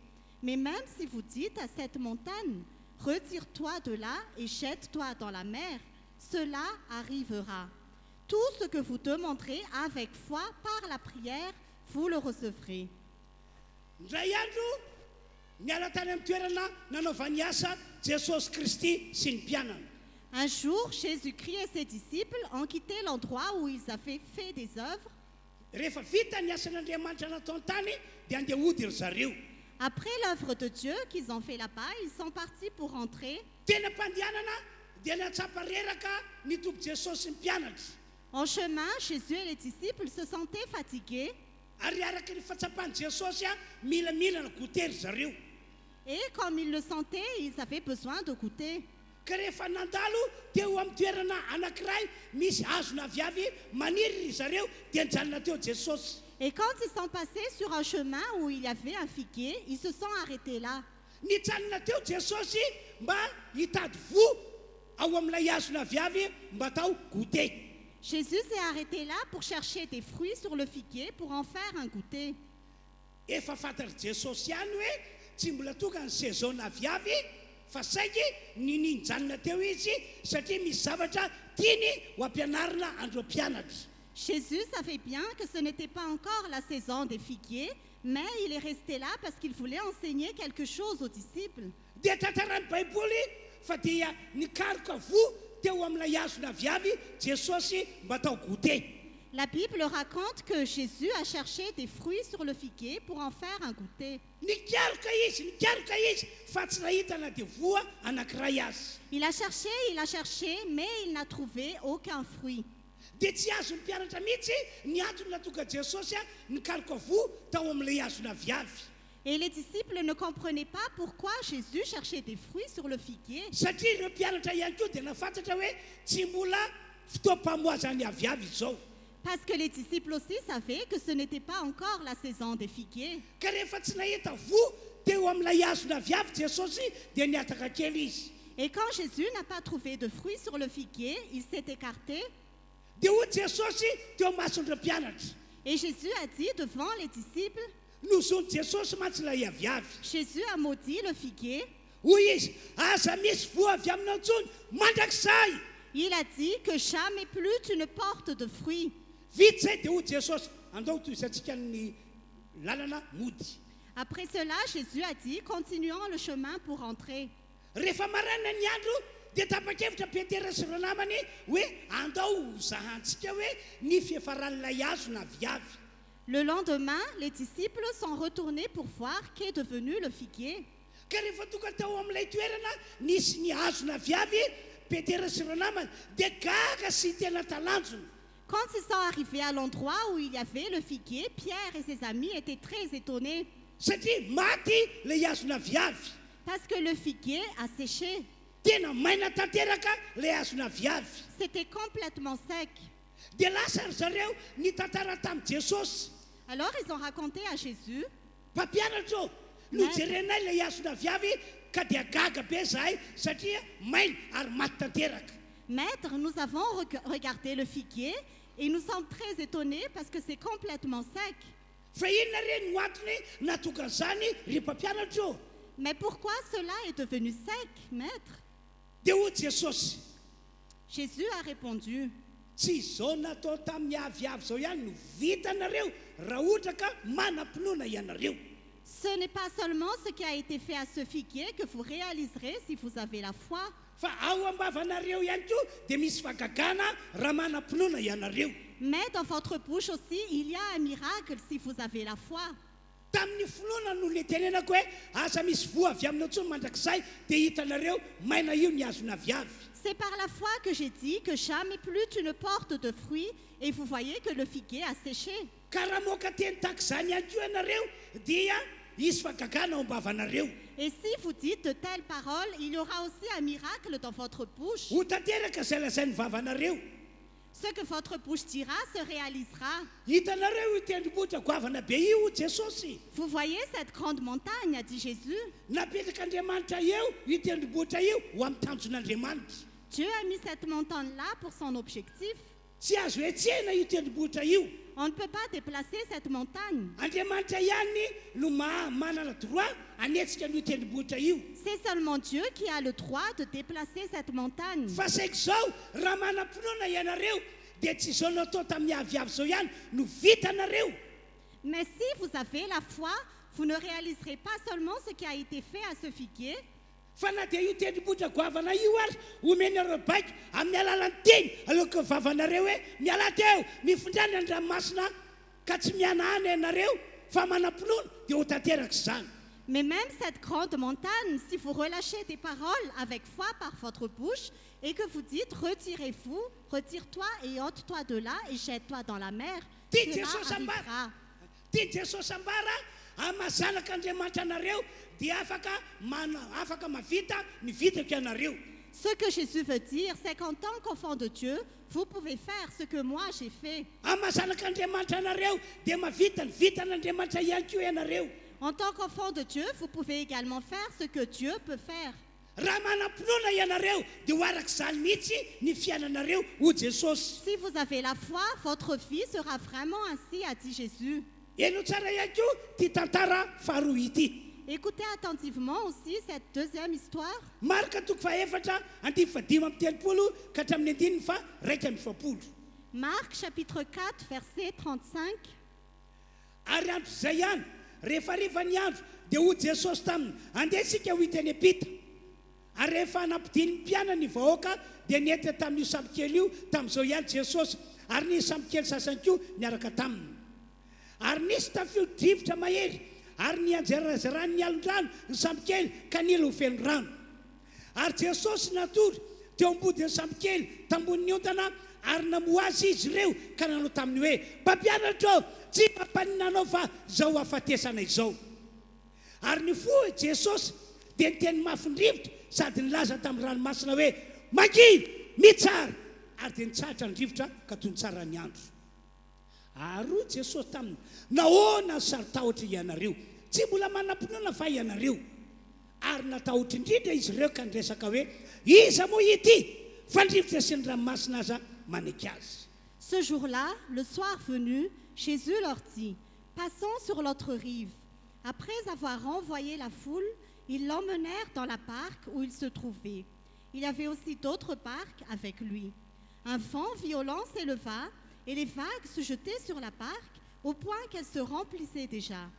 mais même si vous dites à cette montagne: retire-toi de là et jette-toi dans la mer, cela arrivera. Tout ce que vous demanderez avec foi par la prière, vous le recevrez. Ndray andro niala tany amin'ny toerana nanaovany asa Jesosy Kristy sy ny mpianana. Un jour, Jésus-Christ et ses disciples ont quitté l'endroit où ils avaient fait des œuvres. Rehefa vita ny asan'Andriamanitra nataony tany dia andeha hody ry zareo. Après l'œuvre de Dieu qu'ils ont fait là-bas, ils sont partis pour rentrer. Tena mpandianana dia natsapa reraka ny tompo Jesosy sy ny mpianatra. En chemin, Jésus et les disciples se sentaient fatigués. Ary araka ny fahatsapany Jesosy milamilana goûter ry zareo. Et comme ils le sentaient, ils avaient besoin de goûter. Ka rehefa nandalo teo amin'ny toerana anankiray misy hazona aviavy maniry ry zareo dia nijanona teo Jesosy. Et quand ils sont passés sur un chemin où il y avait un figuier, ils se sont arrêtés là. Nijanona teo Jesosy mba hitady vo ao amin'ilay hazona aviavy mba atao goûter. Jésus s'est arrêté là pour chercher des fruits sur le figuier pour en faire un goûter. Efa fantary Jesosy ihany hoe tsy mbola tonga ny saison aviavy fa saiky nijanona teo izy satria misy zavatra tiany ho ampianarina andro mpianatra. Jésus savait bien que ce n'était pas encore la saison des figuiers, mais il est resté là parce qu'il voulait enseigner quelque chose aux disciples. Dia tantarany Baiboly fa dia nikaroka vo teo amin'ilay hazona aviavy Jesosy mba atao goûter. La Bible raconte que Jésus a cherché des fruits sur le figuier pour en faire un goûter. Nikaroka izy fa tsy nahita na dia voa anankiray azy. Il a cherché, mais il n'a trouvé aucun fruit. Dia tsy azony mpianatra mihitsy ny antony natonga Jesosy nikaroka vo tao amin'ilay hazona aviavy. Et les disciples ne comprenaient pas pourquoi Jésus cherchait des fruits sur le figuier. Satria ireo mpianatra ihany koa dia nafantatra hoe tsy mbola fotoam-pamoazany aviavy izao. Parce que les disciples aussi savaient que ce n'était pas encore la saison des figuiers. Ka rehefa tsy nahita vo teo amin'ilay hazona aviavy Jesosy dia niataka kely izy. Et quand Jésus n'a pas trouvé de fruits sur le figuier, il s'est écarté. dia hoy Jesosy teo masondra mpianatra Et Jésus a dit devant les disciples, nozony Jesosy mantsy ilay aviavy Jésus a maudit le figuier. hoy izy aza misy voa avy aminao ntsony mandrakizay Il a dit que jamais plus tu ne portes de fruits. vita zay dia hoy Jesosy andao toizatsika ny lalana mody Après cela, Jésus a dit, continuons le chemin pour rentrer. rehefa marana ny andro dia tapa-kevitra Petera sy ireo namany hoe andao zahantsika hoe ny fiefaran'ilay azo na viavy Le lendemain, les disciples sont retournés pour voir qu'est devenu le figuier. ka rehefa tonga tao amin'ilay toerana nisy ny azo na viavy Petera sy ireo namany dia gaga sy tena talanjona Quand ils sont arrivés à l'endroit où il y avait le figuier, Pierre et ses amis étaient très étonnés satria maty ilay azo na viavy parce que le figuier a séché. tena maina tanteraka ilay azo na viavy C'était complètement sec. dia lasa ry zareo ny tantara tamin'i Jesosy Alors ils ont raconté à Jésus, mpampianatra ô nojerenay ilay azo na viavy ka dia gaga be zahay satria maina ary maty tanteraka Maître, nous avons regardé le figuier et nous sommes très étonnés parce que c'est complètement sec. fa inona reny no antony natokan'izany ry mpampianatra ô Mais pourquoi cela est devenu sec, maître? dia hoy Jesosy Jésus a répondu, tsy izao natao tamin'ny aviavy zao ihany no vitanareo raha ohatra ka manam-pinoana ianareo ce n'est pas seulement ce qui a été fait à ce figuier que vous réaliserez si vous avez la foi, fa ao ambavanareo ihany koa dia misy fagagana raha manam-pinoana ianareo mais dans votre bouche aussi, il y a un miracle si vous avez la foi. tamin'ny finoana no le tenenako hoe asa misy voa avy aminao ntsony mandrakizay dia hitanareo maina io ny azona viavy C'est par la foi que j'ai dit que jamais plus tu ne portes de fruits et vous voyez que le figuier a séché. ka raha moka teny tahaka izany ihany koa ianareo dia hisy fagagana ao ambavanareo Et si vous dites de telles paroles, il y aura aussi un miracle dans votre bouche. ho tanteraka izay lazay ny vavanareo Ce que votre bouche dira se réalisera. hitanareo io tendrombohitra goavana be io Jesosy Vous voyez cette grande montagne, a dit Jésus. napetraka Andriamanitra eo io tendrombohitra io ho amin'ny tanjon'Andriamanitra Dieu a mis cette montagne-là pour son objectif. tsy azo etsena io tendrombohitra io On ne peut pas déplacer cette montagne. Andriamanitra ihany no manana droit anetsika n'io tendrombohitra io C'est seulement Dieu qui a le droit de déplacer cette montagne. fa saiko zao raha manam-pinoana ianareo dia tsy izao natao tamin'ny aviavy zao ihany no vitanareo Mais si vous avez la foi, vous ne réaliserez pas seulement ce qui a été fait à ce figuier, fa na dia io tendrombohitra goavana io ary omenareo baika amin'ny alalan'ny teny aleoko vavanareo hoe miala teo mifindrany an-dranomasina ka tsy mianahana ianareo fa manam-pinoana dia ho tanteraka izany mais même cette grande montagne, si vous relâchez des paroles avec foi par votre bouche et que vous dites retirez-vous, retire-toi et ôte-toi de là et jette-toi dans la mer, tia cela Jesosy ambara arrivera. tia Jesosy ambara amazanak'Andriamanitra anareo dia afaka mavita ny vitako ianareo Ce que Jésus veut dire, c'est qu'en tant qu'enfant de Dieu, vous pouvez faire ce que moi j'ai fait. amazanak'Andriamanitra anareo dia mavita ny vitan'Andriamanitra ihany koa ianareo En tant qu'enfant de Dieu, vous pouvez également faire ce que Dieu peut faire. raha manam-pinoana ianareo dia ho arak'izany mihitsy ny fiainanareo ho Jesosy Si vous avez la foi, votre vie sera vraiment ainsi, a dit Jésus. eno tsara ihany koa ty tantara faharoa ity Écoutez attentivement aussi cette deuxième histoire. marika toko faefatra andimy fadimy amin'ny telopolo ka hatramin'ny andininy fa raika amby fapolo Marc chapitre 4, verset 35. ary andro zay ihany rehefa riva ny andro dia ho Jesosy taminy andeha sika ho hita eny Epita ary rehefa nampidiny ny mpiana ny vahoaka dia nety tamin'io sambokely io tamin'izao ihany Jesosy ary nisy sambokely sasany koa niaraka taminy ary nisy tafio-drivotra mahery ary nianjerazarany ny alon-drano ny sambokely ka nila ho feno rano ary Jesosy natory teo ambodin'ny sambokely tambon'ny ondana ary namoa azy izy ireo ka nanao taminy hoe mpampianatra tsy mampaninanao fa zao afatesana izao ary ny fo Jesosy dia niteny mafin-drivotra sady nilaza tamin'ny ranomasina hoe manginy mitsara ary dia nitsahatra ny rivotra ka toy ny tsara ny andro ary hoy Jesosy taminy nahoana ny sarotahotra ianareo tsy mbola manam-pinoana fa ianareo ary natahotra indrindra izy ireo ka nyresaka hoe iza moa ity fandrivotra sy ny ranomasina aza maneky azy. Ce jour-là, le soir venu, Jésus leur dit, « Passons sur l'autre rive. » Après avoir renvoyé la foule, ils l'emmenèrent dans la barque où il se trouvait. Il y avait aussi d'autres barques avec lui. Un vent violent s'éleva et les vagues se jetaient sur la barque au point qu'elle se remplissait déjà.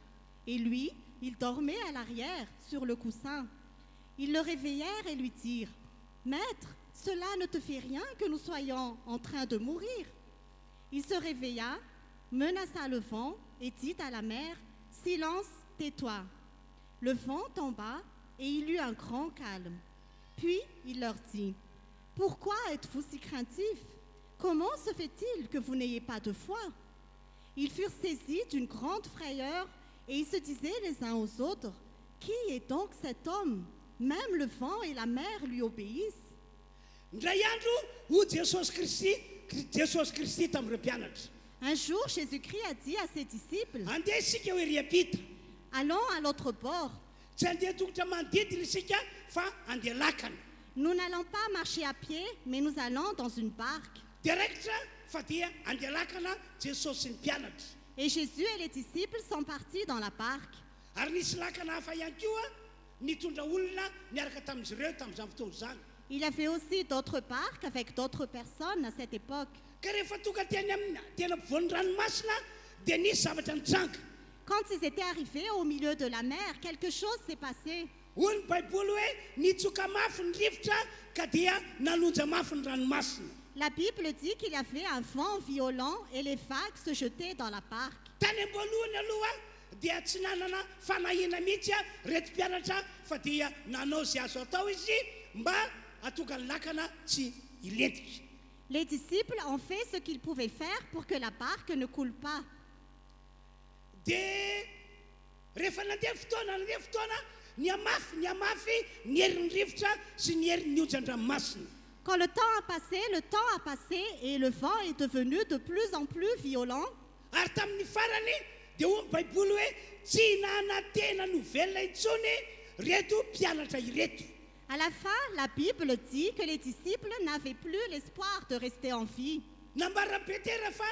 Et lui, il dormait à l'arrière sur le coussin. Ils le réveillèrent et lui dirent, « Maître, cela ne te fait rien que nous soyons en train de mourir. » Il se réveilla, menaça le vent et dit à la mer, « Silence, tais-toi. » Le vent tomba et il eut un grand calme. Puis il leur dit, « Pourquoi êtes-vous si craintifs? Comment se fait-il que vous n'ayez pas de foi ?» Ils furent saisis d'une grande frayeur et ils se disaient les uns aux autres, « Qui est donc cet homme? Même le vent et la mer lui obéissent. » Ndray andro ho Jesosy Kristy tamin'ireo mpianatra. Un jour, Jésus-Christ a dit à ses disciples, Andeha isika hoe ry ampita. « Allons à l'autre bord. Tsy andeha tongotra manodidina isika fa andeha lakana. Nous n'allons pas marcher à pied, mais nous allons dans une barque. » Direkitra fa dia andeha lakana Jesosy sy ny mpianatra. Et Jésus et les disciples sont partis dans la barque. Ary nisy lakana hafa ihany koa nitondra olona niaraka tamin'izy ireo tamin'izany fotoana izany. Il y avait aussi d'autres barques avec d'autres personnes à cette époque. Ka rehefa tonga teny amin'ny tena ampovoan'ny ranomasina dia nisy zavatra nitsanga. Quand ils étaient arrivés au milieu de la mer, quelque chose s'est passé. Hoy ny Baiboly hoe nitsoka mafy ny rivotra ka dia nanonja mafy ny ranomasina. La Bible dit qu'il y avait un vent violent et les vagues se jetaient dans la barque. Tany am-boalohany aloha dia tsy nanana fanahina mihitsy reto mpianatra fa dia nanao izay azo atao izy mba hatonga ny lakana tsy hilentika. Les disciples ont fait ce qu'ils pouvaient faire pour que la barque ne coule pas. Dia rehefa nandeha fotoana ny amafy ny herin'ny rivotra sy ny herin'ny onjan-dranomasina. Quand le temps a passé et le vent est devenu de plus en plus violent. Ary tamin'ny farany dia hoy ny Baiboly hoe tsy nanantena no velona intsony reto mpianatra ireto. À la fin, la Bible dit que les disciples n'avaient plus l'espoir de rester en vie. Nambara Petera fa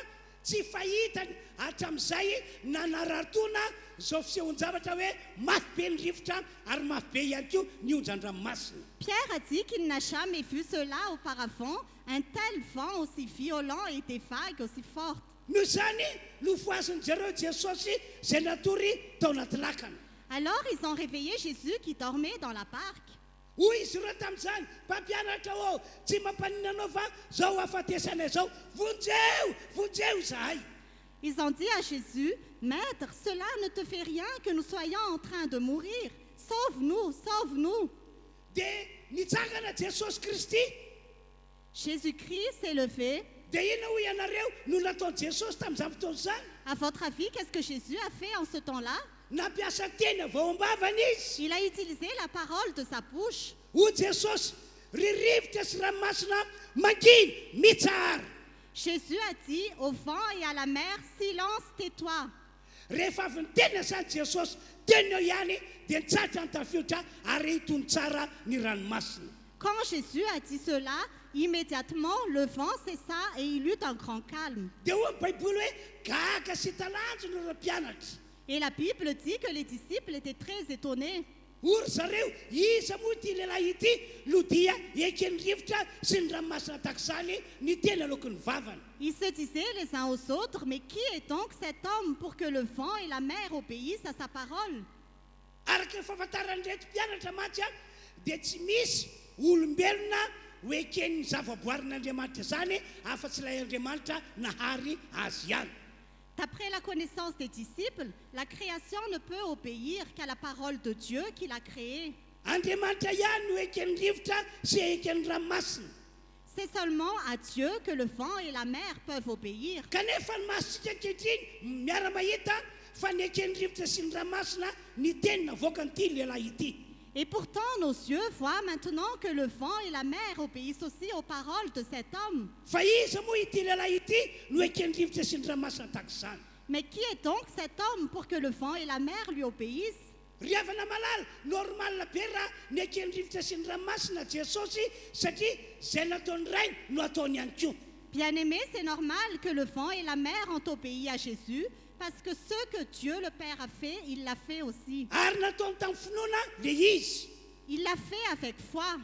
tsy fahitany hatramin'izay nanararotona zao fisehon-javatra hoe mafy be ny rivotra ary mafy be ihany koa ny onjan-dranomasina. Pierre a dit qu'il n'a jamais vu cela auparavant, un tel vent aussi violent et des vagues aussi fortes. Noho izany lofoazin'ny zareo Jesosy izay natory tao anaty lakana. Alors ils ont réveillé Jésus qui dormait dans la barque. Hoy izy ireo tamin'izany, mpampianatra ô, tsy mampanina anao fa zao afatesanay zao, vonjeo zahay. Ils ont dit à Jésus, « Maître, cela ne te fait rien que nous soyons en train de mourir. Sauve-nous, sauve-nous. » Dia nitsangana Jesosy Kristy. Jésus-Christ s'est levé. Dia inona hoy ianareo no nataon'i Jesosy tamin'izany fotoana izany? À votre avis, qu'est-ce que Jésus a fait en ce temps-là? Nampiasa teny avao am-bavany izy. Il a utilisé la parole de sa bouche. Hoy Jesosy, ry rivotra sy ranomasina manginy mitsara. Jésus a dit au vent et à la mer, « Silence, tais-toi. » Rehefa avy niteny izany Jesosy, teny eo ihany dia nitsatra ny tafiotra ary hitony tsara ny ranomasina. Quand Jésus a dit cela, immédiatement le vent cessa et il eut un grand calme. Dia hoy ny Baiboly hoe gaga sy talanjona ireo mpianatra. Et la Bible dit que les disciples étaient très étonnés. Ory zareo, iza moa ity lehilahy ity no dia eken'ny rivotra sy ny ranomasina tahak'izany ny teny aloky ny vavany. Ils se disaient les uns aux autres, « Mais qui est donc cet homme pour que le vent et la mer obéissent à sa parole ?» Araka ny fahafantaran'ny reto mpianatra mantsy dia tsy misy olombelona ho eken'ny zavaboarin'Andriamanitra zany afa-tsy ilay Andriamanitra nahary azy ihany. D'après la connaissance des disciples, la création ne peut obéir qu'à la parole de Dieu qui l'a créée. Andriamanitra ihany no eken'ny rivotra sy eken'ny ranomasina. C'est seulement à Dieu que le vent et la mer peuvent obéir. Kanefa ny masontsika ankehitriny miara-mahita fa ny eken'ny rivotra sy ny ranomasina ny teny navoaka n'ity lehilahy ity. Et pourtant, nos yeux voient maintenant que le vent et la mer obéissent aussi aux paroles de cet homme. Fa iza moa ity lehilahy ity no eken'ny rivotra sy ny ranomasina tahak'izany. Mais qui est donc cet homme pour que le vent et la mer lui obéissent? riavana malala normal be raha ny ankendrivotra sy ny ranomasina Jesosy satria zay nataony rainy no ataony ihany koa. Bien-aimés, c'est normal que le vent et la mer ont obéi à Jésus, parce que ce que Dieu le Père a fait, il l'a fait aussi. Ary nataony tamin'ny finoana le izy Il l'a fait avec foi.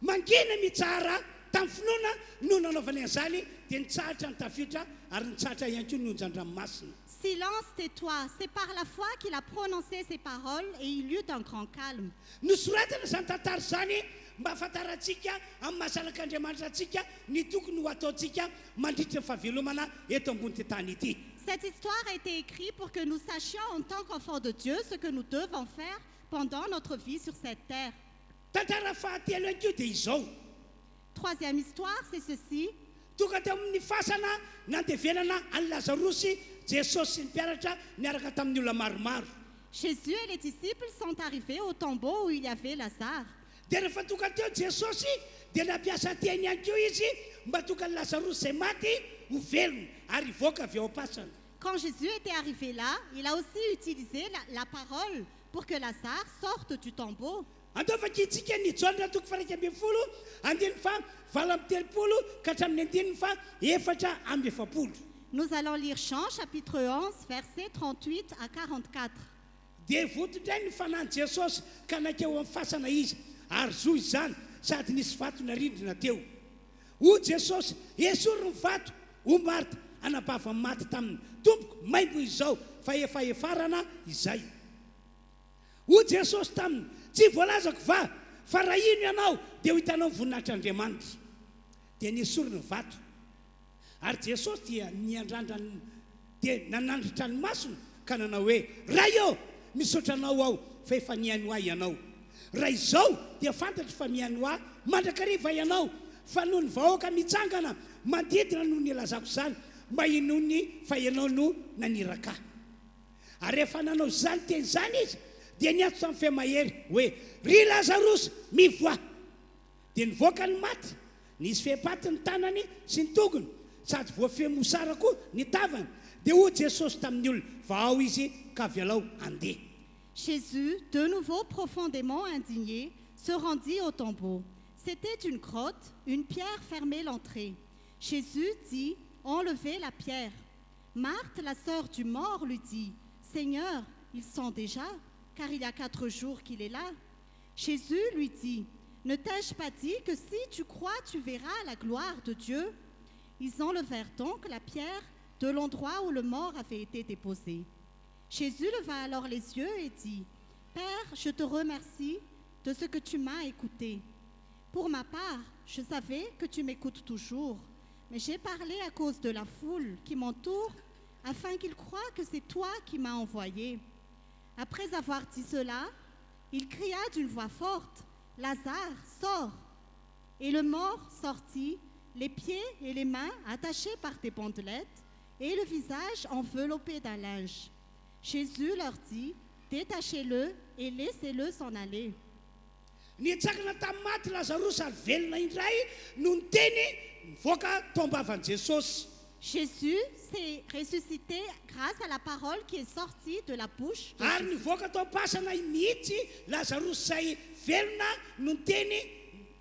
mangina mitsara tamin'ny finoana no nanaovany an'izany dia nitsahatra ny tafiditra ary nitsahatra ihany koa ny onjan-dranomasina. Silence, tais-toi. C'est par la foi qu'il a prononcé ces paroles et il y eut un grand calme. Nosoratana zany tantara zany mba afantarantsika amin'ny mahasalak'Andriamanitra antsika ny tokony ho ataontsika mandritra ny fahavelomana eto ambony tany ity. Cette histoire a été écrite pour que nous sachions en tant qu'enfants de Dieu ce que nous devons faire pendant notre vie sur cette terre. Tantara fahatelo ihany koa dia izao. Troisième histoire, c'est ceci. Tonga teo amin'ny fasana nandevenana an'i Lazarosy Jesosy sy ny mpianatra niaraka tamin'ny olona maromaro. Jésus et les disciples sont arrivés au tombeau où il y avait Lazare. Dia rehefa tonga teo Jesosy dia nampiasa teny ihany koa izy mba tonga ny Lazarosy izay maty ho velona ary hivoaka avy ao am-pasana. Quand Jésus était arrivé là, il a aussi utilisé la parole pour que Lazare sorte du tombeau. Andovankitsika ny Jaona toko faha 1 andiny fa 20 ka hatramin'ny andiny fa 4 Nous allons lire Jean chapitre 11, versets 38 à 44. dia votondray ny fanahy Jesosy ka nakeo amin'ny fasana izy ary zoy izany sady nisy vato narindrina teo. Ho Jesosy esory ny vato ho Marta anabava maty tamin'ny tompoko maimbo izao fa efa efarana izay. Ho Jesosy taminy tsy voalazako fa raha ino ianao dia ho hitanao voninahitr'Andriamanitra. Dia nesory ny vato ary Jesosy dia niandrandra dia nanandritra ny masony ka nanao hoe raha eo misaotra anao aho fa efa nihaino ahy ianao. Raha izao dia fantatry fa mihaino ahy mandrakariva ianao fa noho ny vahoaka mitsangana manodidina noho ny ilazako izany mba hinony fa ianao no naniraka. Ary rehefa nanao zany teny zany izy dia niatso tamin'ny fehamahery hoe ry Lazarosy mivoa. Dia nivoaka ny maty, nisy fehipaty ny tanany sy ny tongony sady voafehmosara koa ny tavany. Dia ho Jesosy tamin'ny olona va ao izy ka avy alao andeha. Jésus, de nouveau profondément indigné, se rendit au tombeau. C'était une grotte, une pierre fermait l'entrée. Jésus dit, enlevez la pierre. Marthe, la sœur du mort, lui dit, Seigneur, ils sont déjà, car il y a 4 jours qu'il est là. Jésus lui dit, ne t'ai-je pas dit que si tu crois, tu verras la gloire de Dieu? Ils enlevèrent donc la pierre de l'endroit où le mort avait été déposé. Jésus leva alors les yeux et dit, Père, je te remercie de ce que tu m'as écouté. Pour ma part, je savais que tu m'écoutes toujours, mais j'ai parlé à cause de la foule qui m'entoure, afin qu'ils croient que c'est toi qui m'as envoyé. Après avoir dit cela, il cria d'une voix forte, Lazare, sors! Et le mort sortit, les pieds et les mains attachés par des bandelettes, et le visage enveloppé d'un linge. Jésus leur dit, détachez-le et laissez-le s'en aller. Nitsakana tamin'ny maty Lazarosy ary velona indray no ny teny nivoaka tombavan'i Jesosy. Jésus s'est ressuscité grâce à la parole qui est sortie de la bouche de Ary Jésus. nivoaka tao am-pasana mihitsy Lazarosy izay velona no ny teny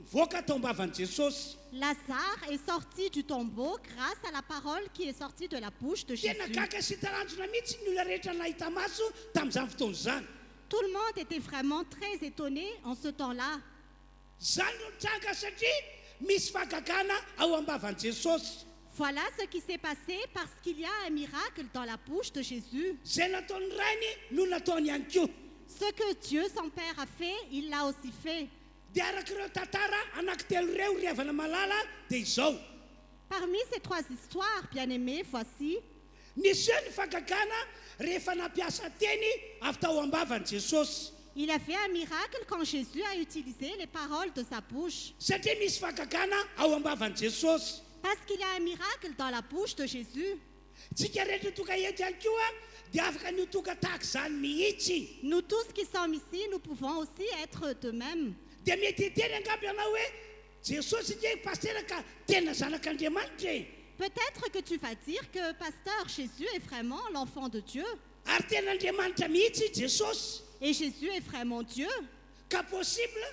nivoaka tombavan'i Jesosy. Lazare est sorti du tombeau grâce à la parole qui est sortie de la bouche de Jésus. Tena gaga sy taranjona mihitsy ny olona rehetra nahita maso tamin'izany fotoana izany. Tout le monde était vraiment très étonné en ce temps-là. Zany no tranga satria misy fahagagana ao am-bavan'i Jesosy. Voilà ce qui s'est passé parce qu'il y a un miracle dans la bouche de Jésus. Zay nataony rainy no nataony ihany koa. Ce que Dieu, son Père, a fait, il l'a aussi fait. Dia arak'ireo tantara anankitelo reo ry havana malala dia izao. Parmi ces 3 histoires, bien-aimés, voici. Nisy eo ny fahagagana rehefa nampiasa teny avy tao am-bavan'i Jesosy. Il a fait un miracle quand Jésus a utilisé les paroles de sa bouche. Satria misy fahagagana ao am-bavan'i Jesosy. Parce qu'il y a un miracle dans la bouche de Jésus. Tsika rehetra toka eto ihany koa dia afaka ny toka tahaka izany mihitsy. Nous tous qui sommes ici, nous pouvons aussi être de même. Dia mety hiteny angamba ianao hoe Jesosy ike pasteur ka tena zanak'Andriamanitra e. Peut-être que tu vas dire que pasteur Jésus est vraiment l'enfant de Dieu. Ary ten'Andriamanitra mihitsy Jesosy. Et Jésus est vraiment Dieu. ka possible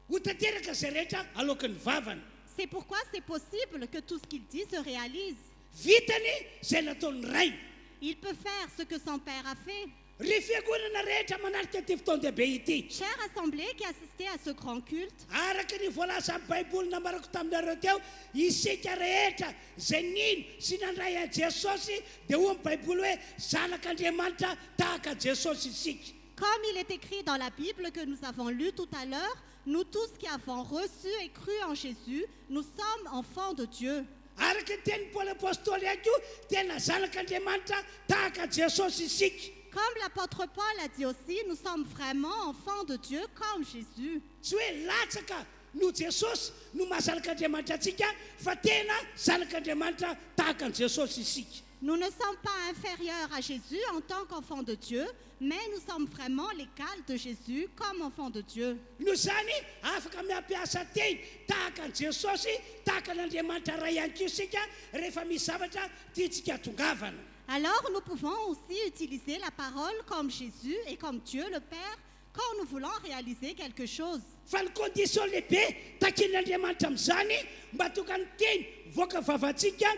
ho tanteraka zay rehetra alokan'ny vavany. C'est pourquoi c'est possible que tout ce qu'il dit se réalise. Vitany zay nataony ray. Il peut faire ce que son Père a fait. Ry fiangonana rehetra manarika ty fotoan-dehibe ity. Chère assemblée qui assistait à ce grand culte, Araka ny voalaza amin'ny baiboly namarako taminareo teo, isika rehetra zay nino sy nandray a Jesosy dia ho amin'ny baiboly hoe zanak'Andriamanitra tahaka Jesosy isika. comme il est écrit dans la Bible que nous avons lu tout à l'heure, nous tous qui avons reçu et cru en Jésus, nous sommes enfants de Dieu. Araka ny teny Paoly apôstôly ihany koa, tena zanak'Andriamanitra tahaka Jesosy isika. Comme l'apôtre Paul a dit aussi, nous sommes vraiment enfants de Dieu comme Jésus. Tsy hoe latsaka no Jesosy no mahazanak'Andriamanitra antsika, fa tena zanak'Andriamanitra tahaka an Jesosy isika. Nous ne sommes pas inférieurs à Jésus en tant qu'enfants de Dieu, mais nous sommes vraiment l'égal de Jésus comme enfants de Dieu. No zany afaka miampiasa teny tahaka an Jesosy, tahaka an'Andriamanitra ray ihany koa isika rehefa misy zavatra tiantsika tongavana. Alors nous pouvons aussi utiliser la parole comme Jésus et comme Dieu le Père quand nous voulons réaliser quelque chose. Fa ny condition lehibe takin'Andriamanitra amin'izany mba tokany teny voaka vavantsika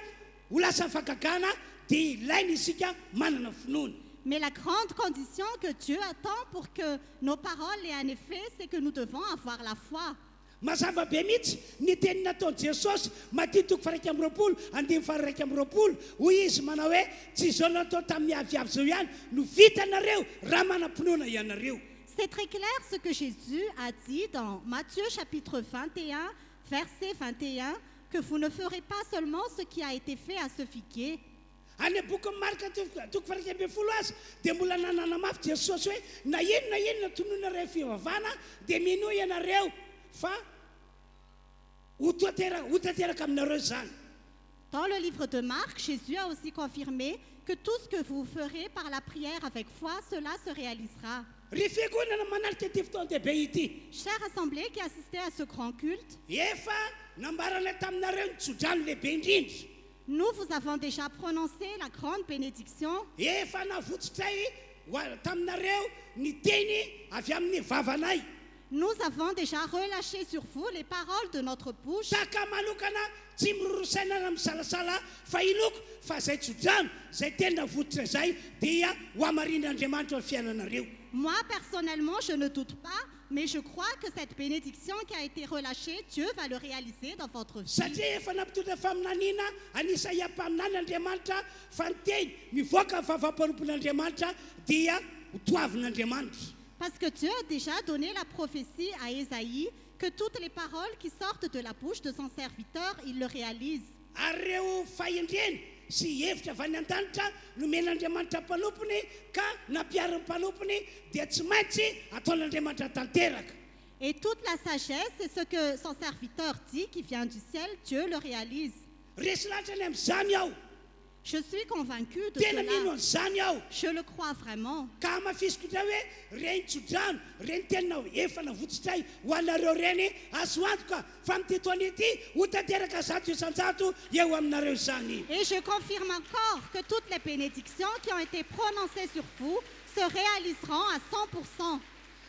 ho lasa fagagana dia ilaina isika manana finoana. Mais la grande condition que Dieu attend pour que nos paroles aient un effet, c'est que nous devons avoir la foi. Mazava be mihitsy ny teny nataon'i Jesosy Matthieu 7:22 hoy izy manao hoe tsy izao natao tamin'ny aviavy zao ihany no vitanareo raha manam-pinoana ianareo. C'est très clair ce que Jésus a dit dans Matthieu chapitre 21, verset 21, que vous ne ferez pas seulement ce qui a été fait à ce figuier. Any boky Marka 7:20 azy dia mbola nanana mafy Jesosy hoe na inona tononareo fivavahana dia mino ianareo fa ho tanteraka aminareo zany. Dans le livre de Marc, Jésus a aussi confirmé que tout ce que vous ferez par la prière avec foi, cela se réalisera. Ry fiangonana manarika ty fotoan-dehibe ity, Chère assemblée qui assistait à ce grand culte, efa nambarana taminareo ny tsodrano lehibe indrindra. nous vous avons déjà prononcé la grande bénédiction. Efa navotsitray taminareo ny teny avy amin'ny vavanay. Nous avons déjà relâché sur vous les paroles de notre bouche. Taka manokana tsy mirorosaina amin'ny salasala fa inoko fa zay tsodrano zay teny navotsitra zay dia ho amarin'Andriamanitra ny fiainanareo. Moi, personnellement, je ne doute pas, mais je crois que cette bénédiction qui a été relâchée, Dieu va le réaliser dans votre vie. Satria efa nampitondra faminaniana anisy ampaminany Andriamanitra fa ny teny mivoaka ny fahavam-panopon'Andriamanitra dia ho toavin'Andriamanitra. Parce que Dieu a déjà donné la prophétie à Ésaïe que toutes les paroles qui sortent de la bouche de son serviteur, il le réalise. Ary reo fahendreny sy hevitra avy any an-danitra nomen'Andriamanitra mpanompony ka nampiariny mpanompony dia tsy maintsy ataon'Andriamanitra tanteraka. Et toute la sagesse, c'est ce que son serviteur dit qui vient du ciel, Dieu le réalise. Resy latrany amin'izany aho, Je suis convaincue de tena mino cela. an'izany aho. Je le crois vraiment. Ka mafisiko dra hoe reny tsodrano reny tena efa navotsitray ho anareo reny azo antoka fa amin'ity taona ity ho tanteraka 100 isan-jato eo aminareo izany. Et je confirme encore que toutes les bénédictions qui ont été prononcées sur vous se réaliseront à 100%.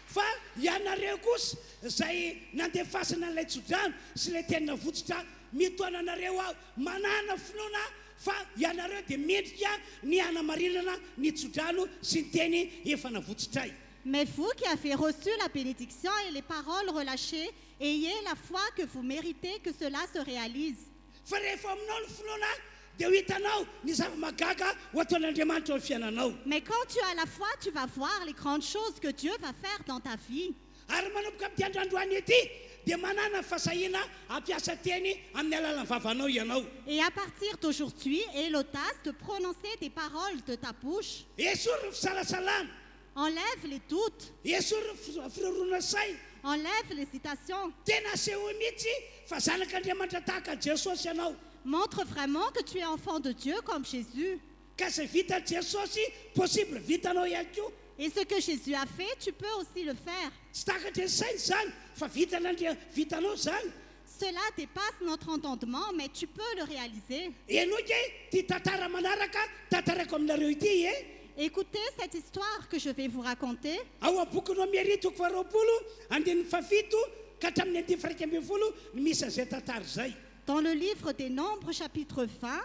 Fa ianareo kosa zay nandefasana ilay tsodrano sy ilay tena navotsitra mitoana anareo aho manana finoana fa ianareo dia mendrika ny hanamarinana ny tsodrano sy ny teny efa navotsitray. Mais vous qui avez reçu la bénédiction et les paroles relâchées, ayez la foi que vous méritez que cela se réalise. Fa rehefa aminao ny finoana dia ho hitanao ny zava-magaga ho ataon'Andriamanitra eo amin'ny fiainanao. Mais quand tu as la foi, tu vas voir les grandes choses que Dieu va faire dans ta vie. Ary manomboka amin'ity androandroany ity dia manana fasahiana hampiasa teny amin'ny alalan'ny vavanao ianao. Et à partir d'aujourd'hui, aie l'audace de prononcer des paroles de ta bouche. Esory ny fisalasalana, Enlève les doutes, esory ny firoroana saina. enlève l'hésitation. Tena aseho mihitsy fa zanak'Andriamanitra tahaka Jesosy ianao. Montre vraiment que tu es enfant de Dieu comme Jésus. Ka zay vitan'i Jesosy possible vitanao ihany koa. Et ce que Jésus a fait, tu peux aussi le faire. Tsy takatra ny sainy zany fa vitanao zany. Cela dépasse notre entendement, mais tu peux le réaliser. Enoky ty tantara manaraka tantarako aminareo ity e. Écoutez cette histoire que je vais vous raconter. ao amin'ny bokinao miaritoko faroapolo andiny fafito ka hatramin'ny andiny faraika ambin'ny folo ny misy an'izay tantara zay. Dans le livre des Nombres, chapitre 20,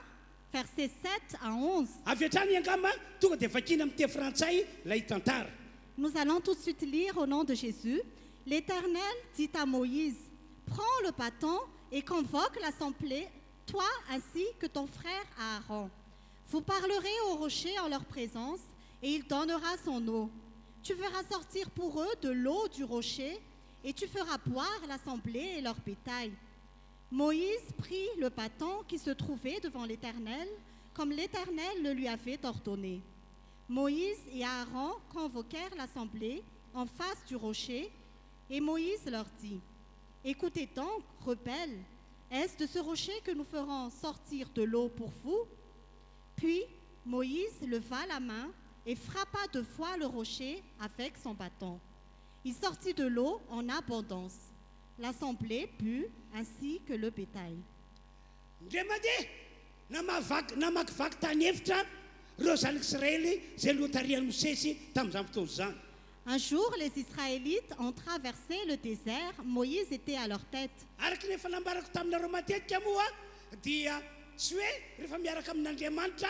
versets 7 à 11, avy hatrany angamba tonga dia vakina amin'ny teny frantsay lay tantara. nous allons tout de suite lire au nom de Jésus. L'Éternel dit à Moïse, prends le bâton et convoque l'assemblée, toi ainsi que ton frère Aaron. Vous parlerez aux rochers en leur présence et il donnera son eau. Tu feras sortir pour eux de l'eau du rocher et tu feras boire l'assemblée et leur bétail. Moïse prit le bâton qui se trouvait devant l'Éternel, comme l'Éternel le lui avait ordonné. Moïse et Aaron convoquèrent l'assemblée en face du rocher, et Moïse leur dit, « Écoutez donc, rebelles, est-ce de ce rocher que nous ferons sortir de l'eau pour vous ?» Puis Moïse leva la main et frappa 2 fois le rocher avec son bâton. Il sortit de l'eau en abondance. L'assemblée but ainsi que le bétail. Ndremade namakivaky tany efitra reo zanak'Israely zay lotarian'ny Mosesy tamin'izany fotoana zany. Un jour, les Israélites ont traversé le désert. Moïse était à leur tête. Araky rehefa nambarako taminareo matetika moa dia tsy hoe rehefa miaraka amin'Andriamanitra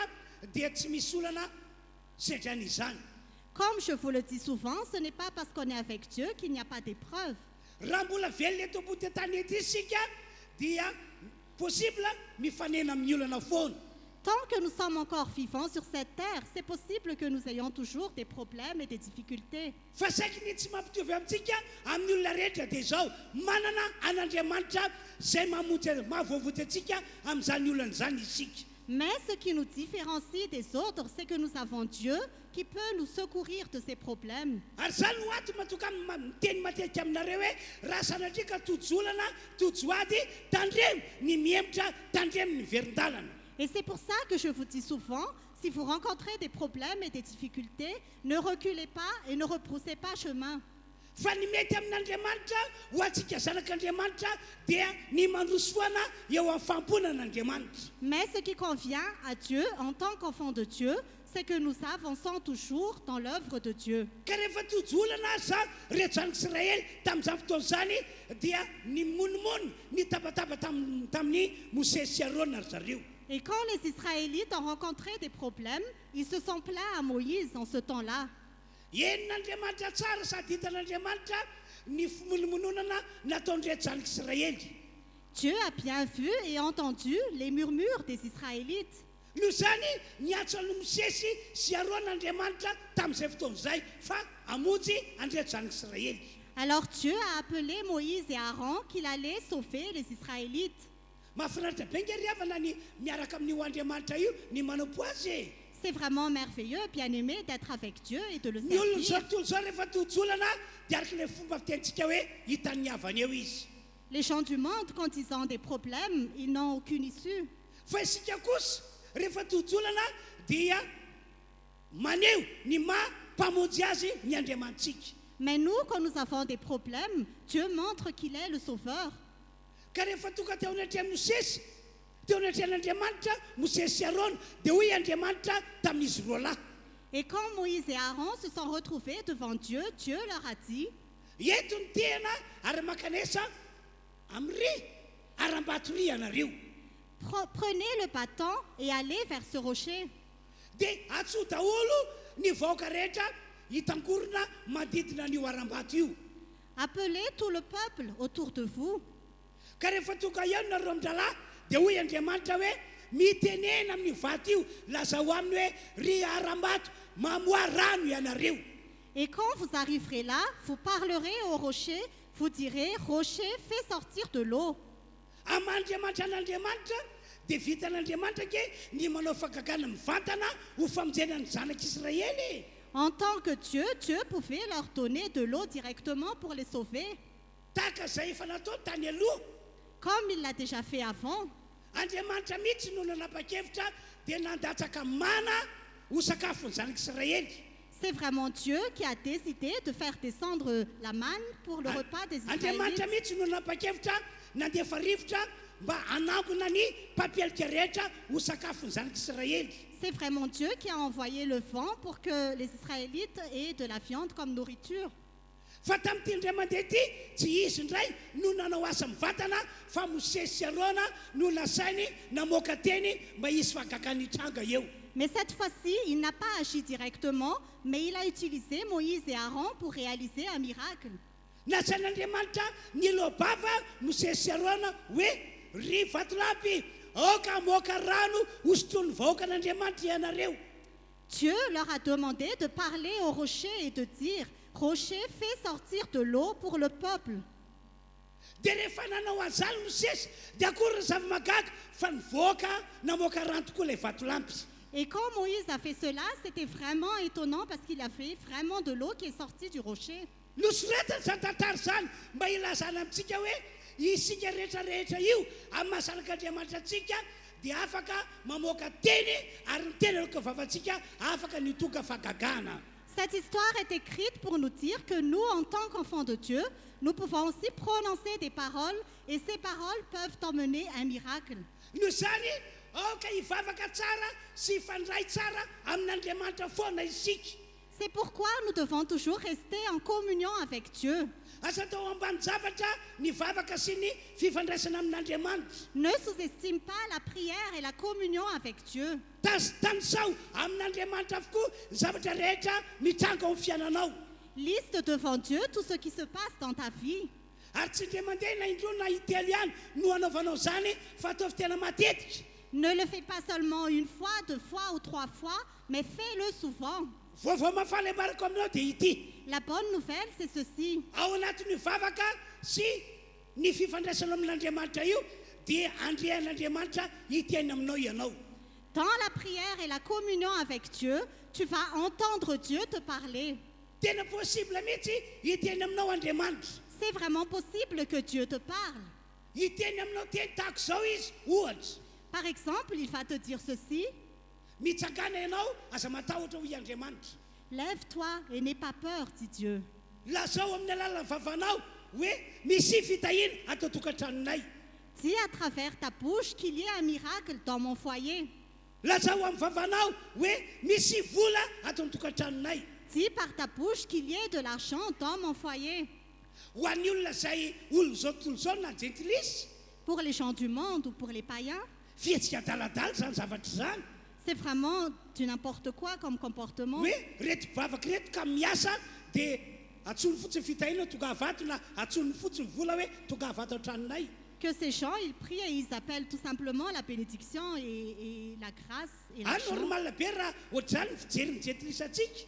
dia tsy misy olana sedran'izany. Comme je vous le dis souvent, ce n'est pas parce qu'on est avec Dieu qu'il n'y a pas d'épreuve. Raha mbola velona eto ambony tany eto isika dia possible mifanena amin'ny olana foana. Tant que nous sommes encore vivants sur cette terre, c'est possible que nous ayons toujours des problèmes et des difficultés. Fa saky ny tsy mampitovy amintsika amin'ny olona rehetra dia zao manana an'Andriamanitra zay mahavoavoty antsika amin'izany olana zany isika. Mais ce qui nous différencie des autres, c'est que nous avons Dieu qui peut nous secourir de ces problèmes. Ary zany no ato matoka miteny matetika aminareo hoe raha sanatria ka tojolana tojoady tandremo ny mihemitra tandremo ny verin-dalana. Et c'est pour ça que je vous dis souvent, si vous rencontrez des problèmes et des difficultés, ne reculez pas et ne repoussez pas chemin. Fa ny mety amin'Andriamanitra ho antsika zanak'Andriamanitra dia ny mandroso foana eo amin'ny famponan'Andriamanitra. Mais ce qui convient à Dieu en tant qu'enfant de Dieu, c'est que nous avançons toujours dans l'œuvre de Dieu. Ka rehefa tojolana aza rehetra zanak'Israely tamin'izany fotoana zany dia ny monimono ny tabataba tamin'ny Mosesy sy Arona ry zareo. Et quand les Israélites ont rencontré des problèmes, ils se sont plaints à Moïse en ce temps-là. Henon'Andriamanitra tsara sady hitan'Andriamanitra ny fimonomononana nataony rehetra zanak'Israely. Dieu a bien vu et entendu les murmures des Israélites. Noho zany niatso an'ny Mosesy sy Aron'Andriamanitra tamin'izay fotoana izay fa hamonjy andrehetra zanak'Israely. Alors Dieu a appelé Moïse et Aaron qu'il allait sauver les Israélites. Mahafinaritra be nge ry havana ny miaraka amin'io Andriamanitra io ny manao-po azy. C'est vraiment merveilleux, bien-aimé, d'être avec Dieu et de le Ny olona zao servir. tontolo zao rehefa tojolana dia arak'ilay fomba fitentsika hoe hitan'ny havany eo izy. Les gens du monde, quand ils ont des problèmes, ils n'ont aucune issue. Fa isika kosa rehefa tojolana dia maneho ny mampamonjy azy ny Andriamanitsika. Mais nous, quand nous avons des problèmes, Dieu montre qu'il est le sauveur. Ka rehefa tonga teo anatrany Mosesy teo anatran'Andriamanitra Mosesy sy Arona dia hoy Andriamanitra tamin'izy roa lahy. Et quand Moïse et Aaron se sont retrouvés devant Dieu, Dieu leur a dit, Eto ny tena ary makanesa am'ry aram-bato ry ianareo. prenez le bâton et allez vers ce rocher. Dia atsoa daholo ny vahoaka rehetra hitankorona manodidina an'io aram-bato io. Appelez tout le peuple autour de vous. Ka rehefa tonga eo nareo amindralahy dia hoy Andriamanitra hoe mitenena amin'ny vato io lazao aminy hoe ry aram-bato mamoa rano ianareo. Et quand vous arriverez là, vous parlerez au rocher, vous direz, rocher, fais sortir de l'eau. Amandriamanitra an'Andriamanitra dia vitan'Andriamanitra ke ny manao fagagana mivantana ho famonjena ny zanak'Israely. En tant que Dieu, Dieu pouvait leur donner de l'eau directement pour les sauver, Tahaka izay efa natao tany aloha. comme il l'a déjà fait avant. Andriamanitra mihitsy no nanapa-kevitra dia nandatsaka mana ho sakafony zanak'Israely. C'est vraiment Dieu qui a décidé de faire descendre la manne pour le repas des Andriamanitra Israélites. mihitsy no nanapa-kevitra nandefa rivotra mba hanangona ny mpampielika rehetra ho sakafony zanak'Israely. C'est vraiment Dieu qui a envoyé le vent pour que les Israélites aient de la viande comme nourriture. Fa tamin'ity indray mandeha ty tsy izy indray no nanao asa mivatana fa Mosesy sy Arona no nasainy namoaka teny mba hisy fahagakany tranga eo. Mais cette fois-ci, il n'a pas agi directement, mais il a utilisé Moïse et Aaron pour réaliser un miracle. Nasain'Andriamanitra ny lobava Mosesy sy Arona hoe ry vatolampy aoka amoaka rano hosotrony vahoaka an'Andriamanitra ianareo. Dieu leur a demandé de parler au rocher et de dire « Rocher, fais sortir de l'eau pour le peuple ». Dia rehefa nanao an'izany Mosesy dia akory ny zava-mahagaga fa nivoaka namoaka rano tokoa ilay vatolampy. Et quand Moïse a fait cela, c'était vraiment étonnant parce qu'il a fait vraiment de l'eau qui est sortie du rocher. Nosoratana izany tantara izany mba ilazana amintsika hoe isika rehetrarehetra io amin'ny mahasalak'Andriamanitra antsika dia afaka mamoaka teny ary ny teny rehefa vavantsika afaka nitoka fahagagana. Cette histoire est écrite pour nous dire que nous, en tant qu'enfants de Dieu, nous pouvons aussi prononcer des paroles et ces paroles peuvent emmener un miracle. Noho izany aoka hivavaka tsara sy hifandray tsara amin'Andriamanitra foana isika. C'est pourquoi nous devons toujours rester en communion avec Dieu. Asa atao ambany zavatra ny vavaka sy ny fifandraisana amin'Andriamanitra. Ne sous-estime pas la prière et la communion avec Dieu. Tanisaho amin'Andriamanitra avokoa ny zavatra rehetra mitranga ao amin'ny fiainanao. Liste devant Dieu tout ce qui se passe dans ta vie. Ary tsy indray mandeha na indroa na itelo ihany no anaovanao zany fa ataovy tena matetika. Ne le fais pas seulement une fois, 2 fois ou 3 fois, mais fais-le souvent. Vaovao mafaly ambarako aminao dia ity. La bonne nouvelle, c'est ceci. Ao anatin'ny vavaka sy ny fifandraisana amin'Andriamanitra io dia andrian'Andriamanitra hiteny aminao ianao. Dans la prière et la communion avec Dieu, tu vas entendre Dieu te parler. Tena possible mihitsy hiteny aminao Andriamanitra. C'est vraiment possible que Dieu te parle. Hiteny aminao teny tahaka izao izy ohatra. Par exemple, il va te dire ceci. Mitsangana ianao aza matahotra ho i Andriamanitra. Lève-toi et n'aie pas peur, dit Dieu. Lazao amin'ny alalan'ny vavanao hoe misy fitahina atao tokantranonay. Dis à travers ta bouche qu'il y ait un miracle dans mon foyer. Lazao amin'ny vavanao hoe misy vola atao ny tokantranonay. Dis par ta bouche qu'il y ait de l'argent dans mon foyer. Ho an'ny olona izay olona zao tontolo izao na gentilisy. Pour les gens du monde ou pour les païens, Fihetsika adaladala zany zavatra zany. c'est vraiment du n'importe quoi comme comportement. Hoe reto bavaka reto ka miasa dia atsony fotsiny fitahina tonga avato na atsony fotsiny vola hoe tonga avato an-tranonay. Que ces gens, ils prient et ils appellent tout simplement la bénédiction et la grâce et Ah l'argent. normal be raha ohatr'izany fijery ny gentilisy atsika.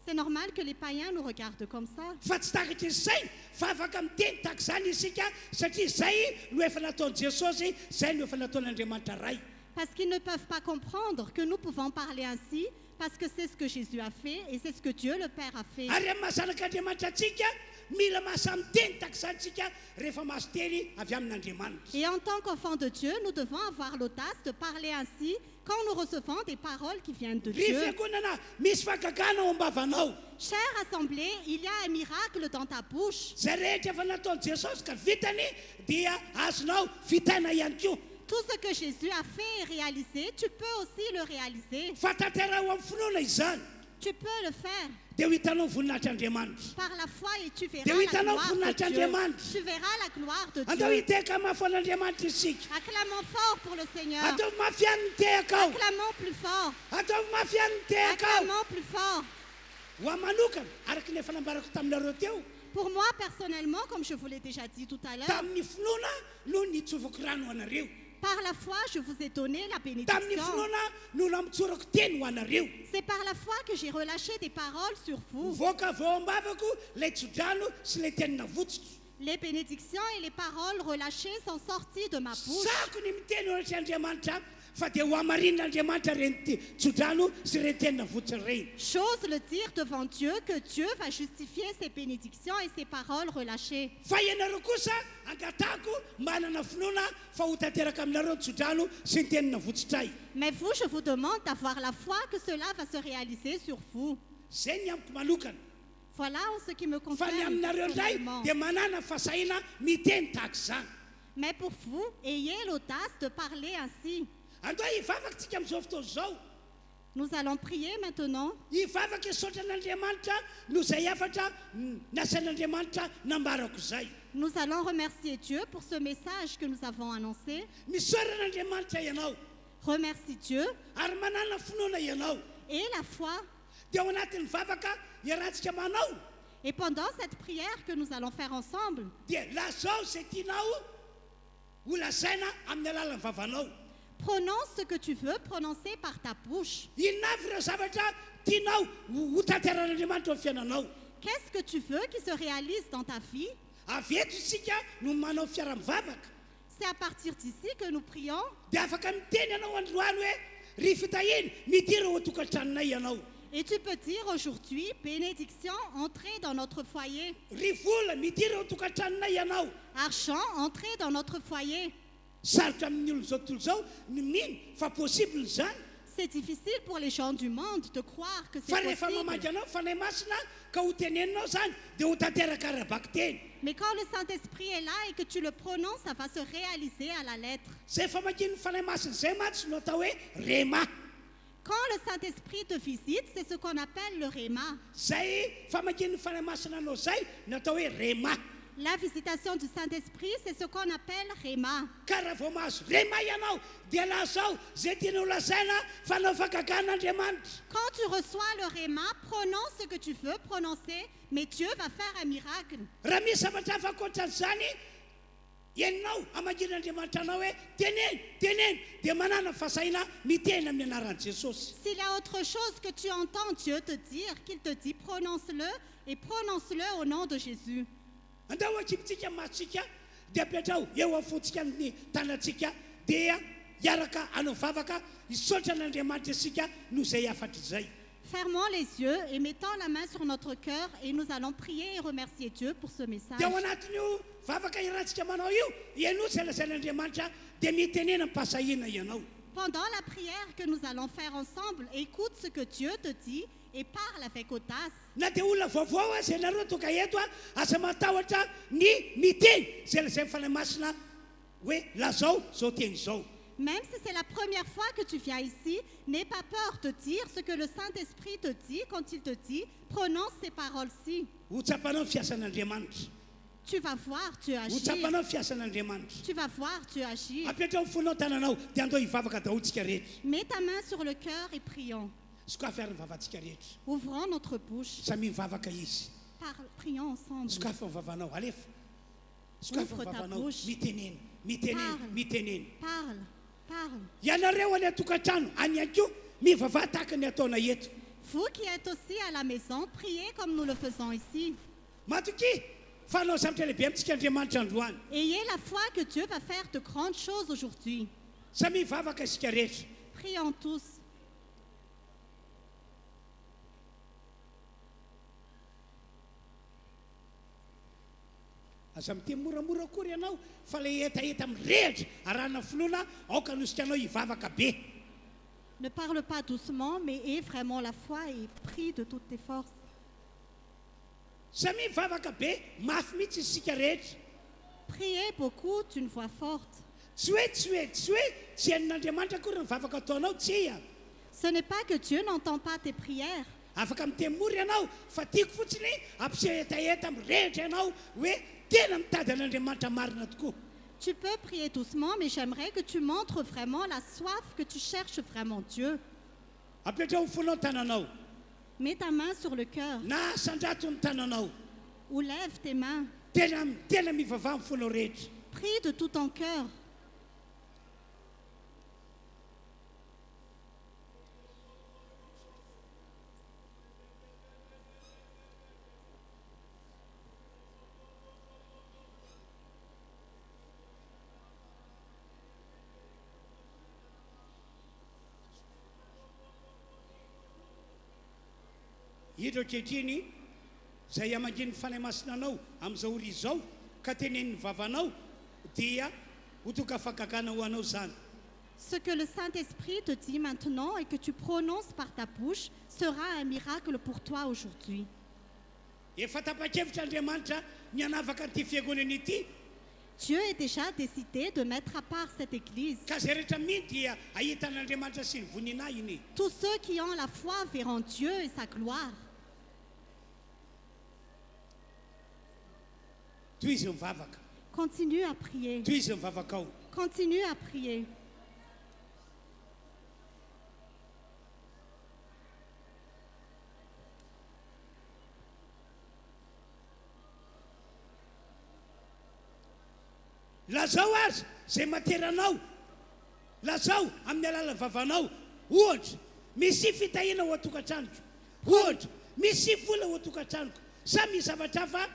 C'est normal que les païens nous regardent comme ça. Fa tsy takatra izay fa afaka miteny tahaka izany isika satria izay no efa nataon'i Jesosy, izay no efa nataon'Andriamanitra ray. Parce qu'ils ne peuvent pas comprendre que nous pouvons parler ainsi, parce que c'est ce que Jésus a fait et c'est ce que Dieu le Père a fait. Ary amin'ny mahazanak'Andriamanitra atsika mila mahaza miteny tahaka izany tsika rehefa mahazo teny avy amin'Andriamanitra. Et en tant qu'enfants de Dieu, nous devons avoir l'audace de parler ainsi quand nous recevons des paroles qui viennent de Ry Dieu. fiangonana misy fahagagana ao am-bavanao. Chère assemblée, il y a un miracle dans ta bouche. Zay rehetra efa nataon'i Jesosy ka vitany dia azonao vitana ihany koa. Tout ce que Jésus a fait et réalisé, tu peux aussi le réaliser. Fa tanterao amin'ny finoana izany Tu peux le faire dia ho hitanao voninahitran'Andriamanitra. par la foi et tu verras Dia la hitanao gloire de voninahitra Dieu. Andriamanitra. Tu verras la gloire de Andao Dieu. hiteka mafy an'Andriamanitra isika. Acclamons fort pour le Seigneur. Ataovy mafy ihany ny tehaka ao. Acclamons plus fort. Ataovy mafy ihany ny tehaka ao. Acclamons plus fort. Ho ahy manokana araky ny efa nambarako taminareo teo Pour moi, personnellement, comme je vous l'ai déjà dit tout à l'heure, tamin'ny finoana no nitsovako rano ho anareo. par la foi, je vous ai donné la Tamin'ny bénédiction. finoana no namitsorako teny ho anareo. C'est par la foi que j'ai relâché des paroles sur vous. Voaka vao ambavako lay tsodrano sy lay teny navotsitra. Les bénédictions et les paroles relâchées sont sorties de ma bouche. Sako ny miteny ohatry Andriamanitra fa dia ho amarin'Andriamanitra reny tsodrano sy reny teny navotsitra reny. J'ose le dire devant Dieu que Dieu va justifier ses bénédictions et ses paroles relâchées. Fa ianareo kosa angatako manana finoana fa ho tanteraka aminareo ny tsodrano sy ny teny navotsitray. Mais vous, je vous demande d'avoir la foi que cela va se réaliser sur vous. Zay ny amiko manokana. Voilà en ce qui me Fa ny concerne aminareo indray personnellement. dia manana fahasahiana miteny tahaka izany. Mais pour vous, ayez l'audace de parler ainsi. Andao hivavakantsika amin'izao fotoana izao. Nous allons prier maintenant. Ivavaka isaotra an'Andriamanitra no zay afatra nasan'Andriamanitra nambarako zay. Nous allons remercier Dieu pour ce message que nous avons annoncé. Misoran'Andriamanitra ianao Remercie Dieu ary manana finoana ianao. et la foi. Dia ao anatin'ny vavaka iarahantsika manao Et pendant cette prière que nous allons faire ensemble, dia lazao zay tianao ho lazaina amin'ny alalan'ny vavanao. prononce ce que tu veux prononcer par ta bouche. Inona avy ireo zavatra tianao ho tanteran'Andriamanitra eo amin'ny fiainanao. Qu'est-ce que tu veux qui se réalise dans ta vie? Avy eto isika no manao fiara-mivavaka C'est à partir d'ici que nous prions. dia afaka miteny ianao androany hoe ry fitahiny midira ho tokantranonay ianao. Et tu peux dire aujourd'hui, bénédiction, entrez dans notre foyer. Ry vola midira ho tokantranonay ianao. Argent, entrez dans notre foyer. Sarotra amin'ny olona zao tontolo zao ny mino fa possible zany. C'est difficile pour les gens du monde de croire que c'est Fa rehefa possible. mamaky anao fanahy masina ka ho teneninao zany dia ho tanteraka arabaky teny. Mais quand le Saint-Esprit est là et que tu le prononces, ça va se réaliser à la lettre. Zay famakin'ny fanahy masina zay matsy no atao hoe rema. Quand le Saint-Esprit te visite, c'est ce qu'on appelle le réma. Zay famakin'ny fanahy masina anao zay no atao hoe rema. La visitation du Saint-Esprit, c'est ce qu'on appelle réma. Ka raha vao mahazo rema ianao dia lazao zay tianao lazaina fanao fagagan'Andriamanitra. Quand tu reçois le réma, prononce ce que tu veux prononcer, mais Dieu va faire un miracle. Raha misy zavatra hafa ankoatran'izany ianao amakin'Andriamanitra anao hoe teneny dia manana fasaina miteny amin'ny anaran'i Jesosy. S'il y a autre chose que tu entends Dieu te dire, qu'il te dit, prononce-le et prononce-le au nom de Jésus. Andao akipitsika masika dia apetrao eo afotsika amin'ny tanantsika dia hiaraka anao vavaka hisaotra an'Andriamanitra isika no zay afatra izay. Fermons les yeux et mettons la main sur notre cœur et nous allons prier et remercier Dieu pour ce message. Dia ao anatin'io vavaka irantsika manao io ianao zay lazain'Andriamanitra dia mitenena mpasahina ianao. Pendant la prière que nous allons faire ensemble, écoute ce que Dieu te dit et parle avec audace. Na dia olona vaovao zay nareo toka eto aza matahotra ny miteny zay lazay fanahy masina hoe lazao zao teny zao. Même si c'est la première fois que tu viens ici, n'aie pas peur de dire ce que le Saint-Esprit te dit quand il te dit, prononce ces paroles-ci. Ho tsapanao ny fiasan'Andriamanitra. Tu vas voir Dieu Ho agir. tsapanao ny fiasan'Andriamanitra. Tu vas voir Dieu agir. Apetrao fonao tananao dia andao hivavaka dahotsika rehetra. Mets ta main sur le cœur et prions. Sokafy ary ny vavantsika rehetra. Ouvrons notre bouche. Samy mivavaka izy. Prions ensemble. Sokafy ny vavanao alefa. Sokafy ny Ouvre ta vavanao bouche. miteneny. Parle. Parle. Ianareo any atokantrano any anko mivavaha tahaka ny ataona eto. Vous qui êtes aussi à la maison, priez comme nous le faisons ici. Matoky fanao zavatra lehibe amintsika Andriamanitra androany. Ayez la foi que Dieu va faire de grandes choses aujourd'hui. Samy mivavaka isika rehetra. Prions tous. Aza miteny moramora kory ianao fa le etaeta mirehatra arahana finoana aoka anosikanao hivavaka be. Ne parle pas doucement, mais aie vraiment la foi et prie de toutes tes forces. Samy mivavaka be mafy mihitsy isika rehetra. Priez beaucoup d'une voix forte. Tsy hoe tsy hain'Andriamanitra kory ny mivavaka ataonao tsy ia. Ce n'est pas que Dieu n'entend pas tes prières. Afaka miteny mora ianao fa tiako fotsiny ampiseho etaeta mirehatra ianao hoe tena mitady an'Andriamanitra marina tokoa. Tu peux prier doucement, mais j'aimerais que tu montres vraiment la soif, que tu cherches vraiment Dieu. Apetrao ny fonao ny tananao Mets ta main sur le cœur na sandrato ny tananao. ou lève tes mains. Tena mivavaha ny fonao rehetra. Prie de tout ton cœur. Hidro ankehitriny zay amangin'ny fanahy masinanao amin'izao ry izao ka tenen'ny vavanao dia ho toka afakagana ho anao zany. Ce que le Saint-Esprit te dit maintenant et que tu prononces par ta bouche sera un miracle pour toi aujourd'hui. Efa tapa-kevitra Andriamanitra ny hanavaka an'ity fiangonana ity. Dieu est déjà décidé de mettre à part cette église. ka zay rehetra miny dia ahitan'Andriamanitra sy ny vonina iny. Tous ceux qui ont la foi verront Dieu et sa gloire. Toy izy mivavaka, Continue à prier. toy izy mivavaka ao. Continue à prier. Lazao azy zay materanao, lazao amin'ny alala vavanao. Ohatra misy fitahina ao atokantranoko, ohatra misy vola ao atokantranoko, sa misy zavatra hafa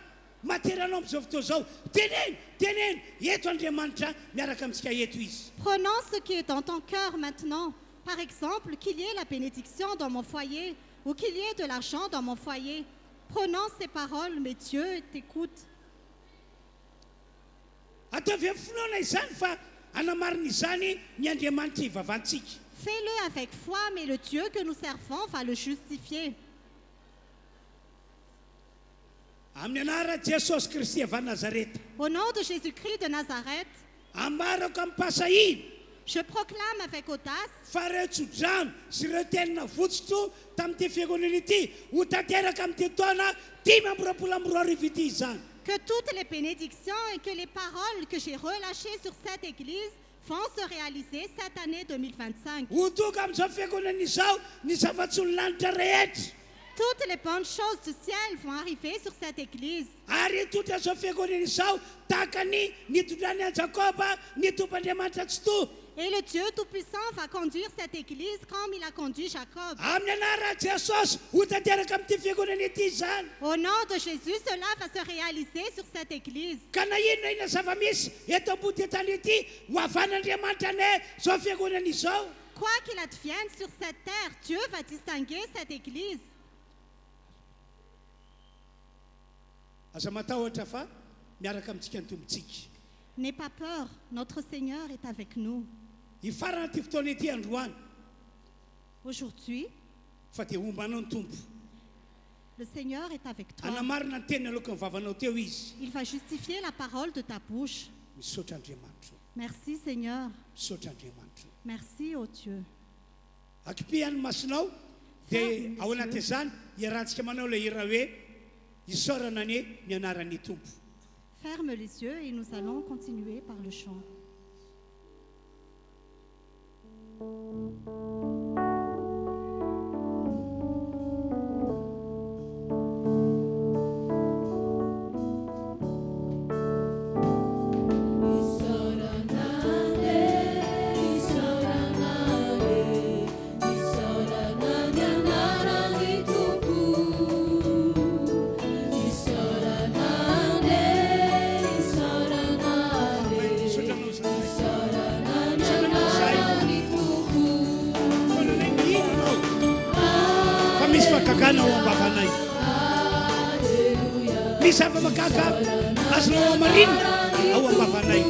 materanao amin'izao fotoana zao. Teneno eto Andriamanitra miaraka amintsika eto izy. Prenons ce qui est dans ton cœur maintenant. Par exemple, qu'il y ait la bénédiction dans mon foyer ou qu'il y ait de l'argent dans mon foyer. Prenons ces paroles, mais Dieu t'écoute. Ataovy amin'ny finoana izany fa anamarina izany ny Andriamanitra ivavahantsika. Fais-le avec foi, mais le Dieu que nous servons va le justifier. Amin'ny anarana Jesosy Kristy avy Nazareta, Au nom de Jésus-Christ de Nazareth, ambarako amin'ny mpasahiny je proclame avec audace fa ireo tsodrano sy ireo tenina votsotro tamin'ity fiangonana ity ho tanteraka amin'ity taona 10 ity izany. que toutes les bénédictions et que les paroles que j'ai relâchées sur cette église vont se réaliser cette année 2025. Ho tonga amin'izao fiangonana izao ny zava-tsoly lanitra rehetra. Toutes les bonnes choses du ciel vont arriver sur cette église. Ary hitondra izao fiangonana izao tahaka ny nitondrany an Jakoba ny tompon'Andriamanitra tsy to. Et le Dieu Tout-Puissant va conduire cette église comme il a conduit Jacob. Amin'ny anarana Jesosy ho tanteraka amin'ity fiangonana ity izany. Au nom de Jésus, cela va se réaliser sur cette église. Ka na inona zava-misy eto ambony tany ity ho avan'Andriamanitra ne zao fiangonana izao. Quoi qu'il advienne sur cette terre, Dieu va distinguer cette église. Aza matahotra fa miaraka amintsika ny tompontsika. N'aie pas peur, notre Seigneur est avec nous. Hifarana ty fotoana ity androany Aujourd'hui, fa dia ombanao ny tompo. le Seigneur est avec toi. Anamarina ny teny aloka ny vavanao teo izy. Il va justifier la parole de ta bouche. Misaotra Andriamanitra. Merci Seigneur. Misaotra Andriamanitra. Merci ô Dieu. Akipihany masinao dia ao anatin'izany iarahantsika manao ilay hira hoe isaorana ny anaran'ny tompo. Ferme les yeux et nous allons continuer par le chant. Kakana ao ambavanay. Misy afa-makaka azonao amarina ao ambavanay.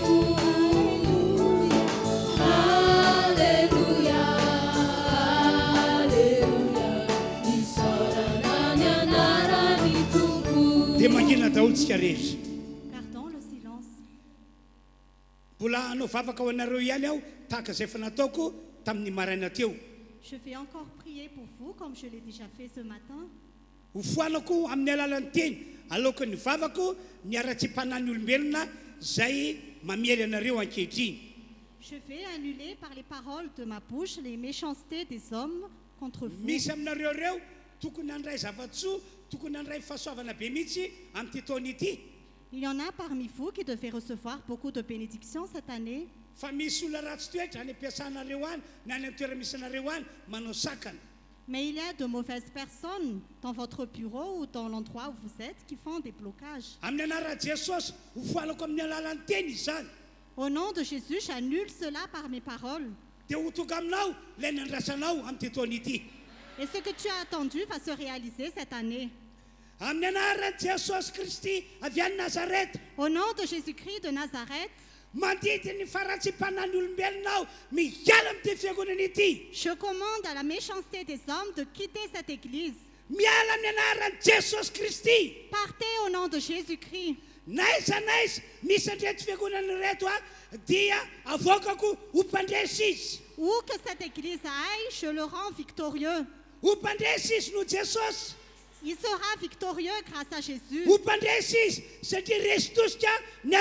Dia mangina daholo tsika rehetra. Gardons le silence. Mbola anao vavaka ho anareo ihany aho tahaka izay efa nataoko tamin'ny maraina teo. Je vais encore prier pour vous comme je l'ai déjà fait ce matin. Ho foanako amin'ny alalan'ny teny aloka ny vavako ny ara-tsim-panan'ny olombelona izay mamiely anareo ankehitriny. Je vais annuler par les paroles de ma bouche les méchancetés des hommes contre vous. Misy aminareo reo tokony handray zavatsoa, tokony handray fahasoavana be mihitsy amin'ity taona ity. Il y en a parmi vous qui devaient recevoir beaucoup de bénédictions cette année. Fa misy olona ratsy toetra any ampiasanareo any na any amin'ny toerana misy anareo any manao sakana. Mais il y a de mauvaises personnes dans votre bureau ou dans l'endroit où vous êtes qui font des blocages. Amin'ny anaran'i Jesosy ho foanako amin'ny alalan'ny teny izany. Au nom de Jésus, j'annule cela par mes paroles. Dia ho tonga aminao ilay nandrasanao amin'ity taona ity. Et ce que tu as attendu va se réaliser cette année. Amin'ny anaran'i Jesosy Kristy avy any Nazareta. Au nom de Jésus-Christ de Nazareth, mandidy ny faratsim-panan'ny olombelonao miala amin'ity fiangonana ity. je commande à la méchanceté des hommes de quitter cette église. Miala amin'ny anaran'i Jesosy Kristy. Partez au nom de Jésus-Christ. naiza misy andreto fiangonana reto dia avokako ho mpandresy izy. Où que cette église aille, je le rends victorieux. Ho mpandresy izy no Jesosy. Il sera victorieux grâce à Jésus. Ho mpandresy izy satria resy tosika ny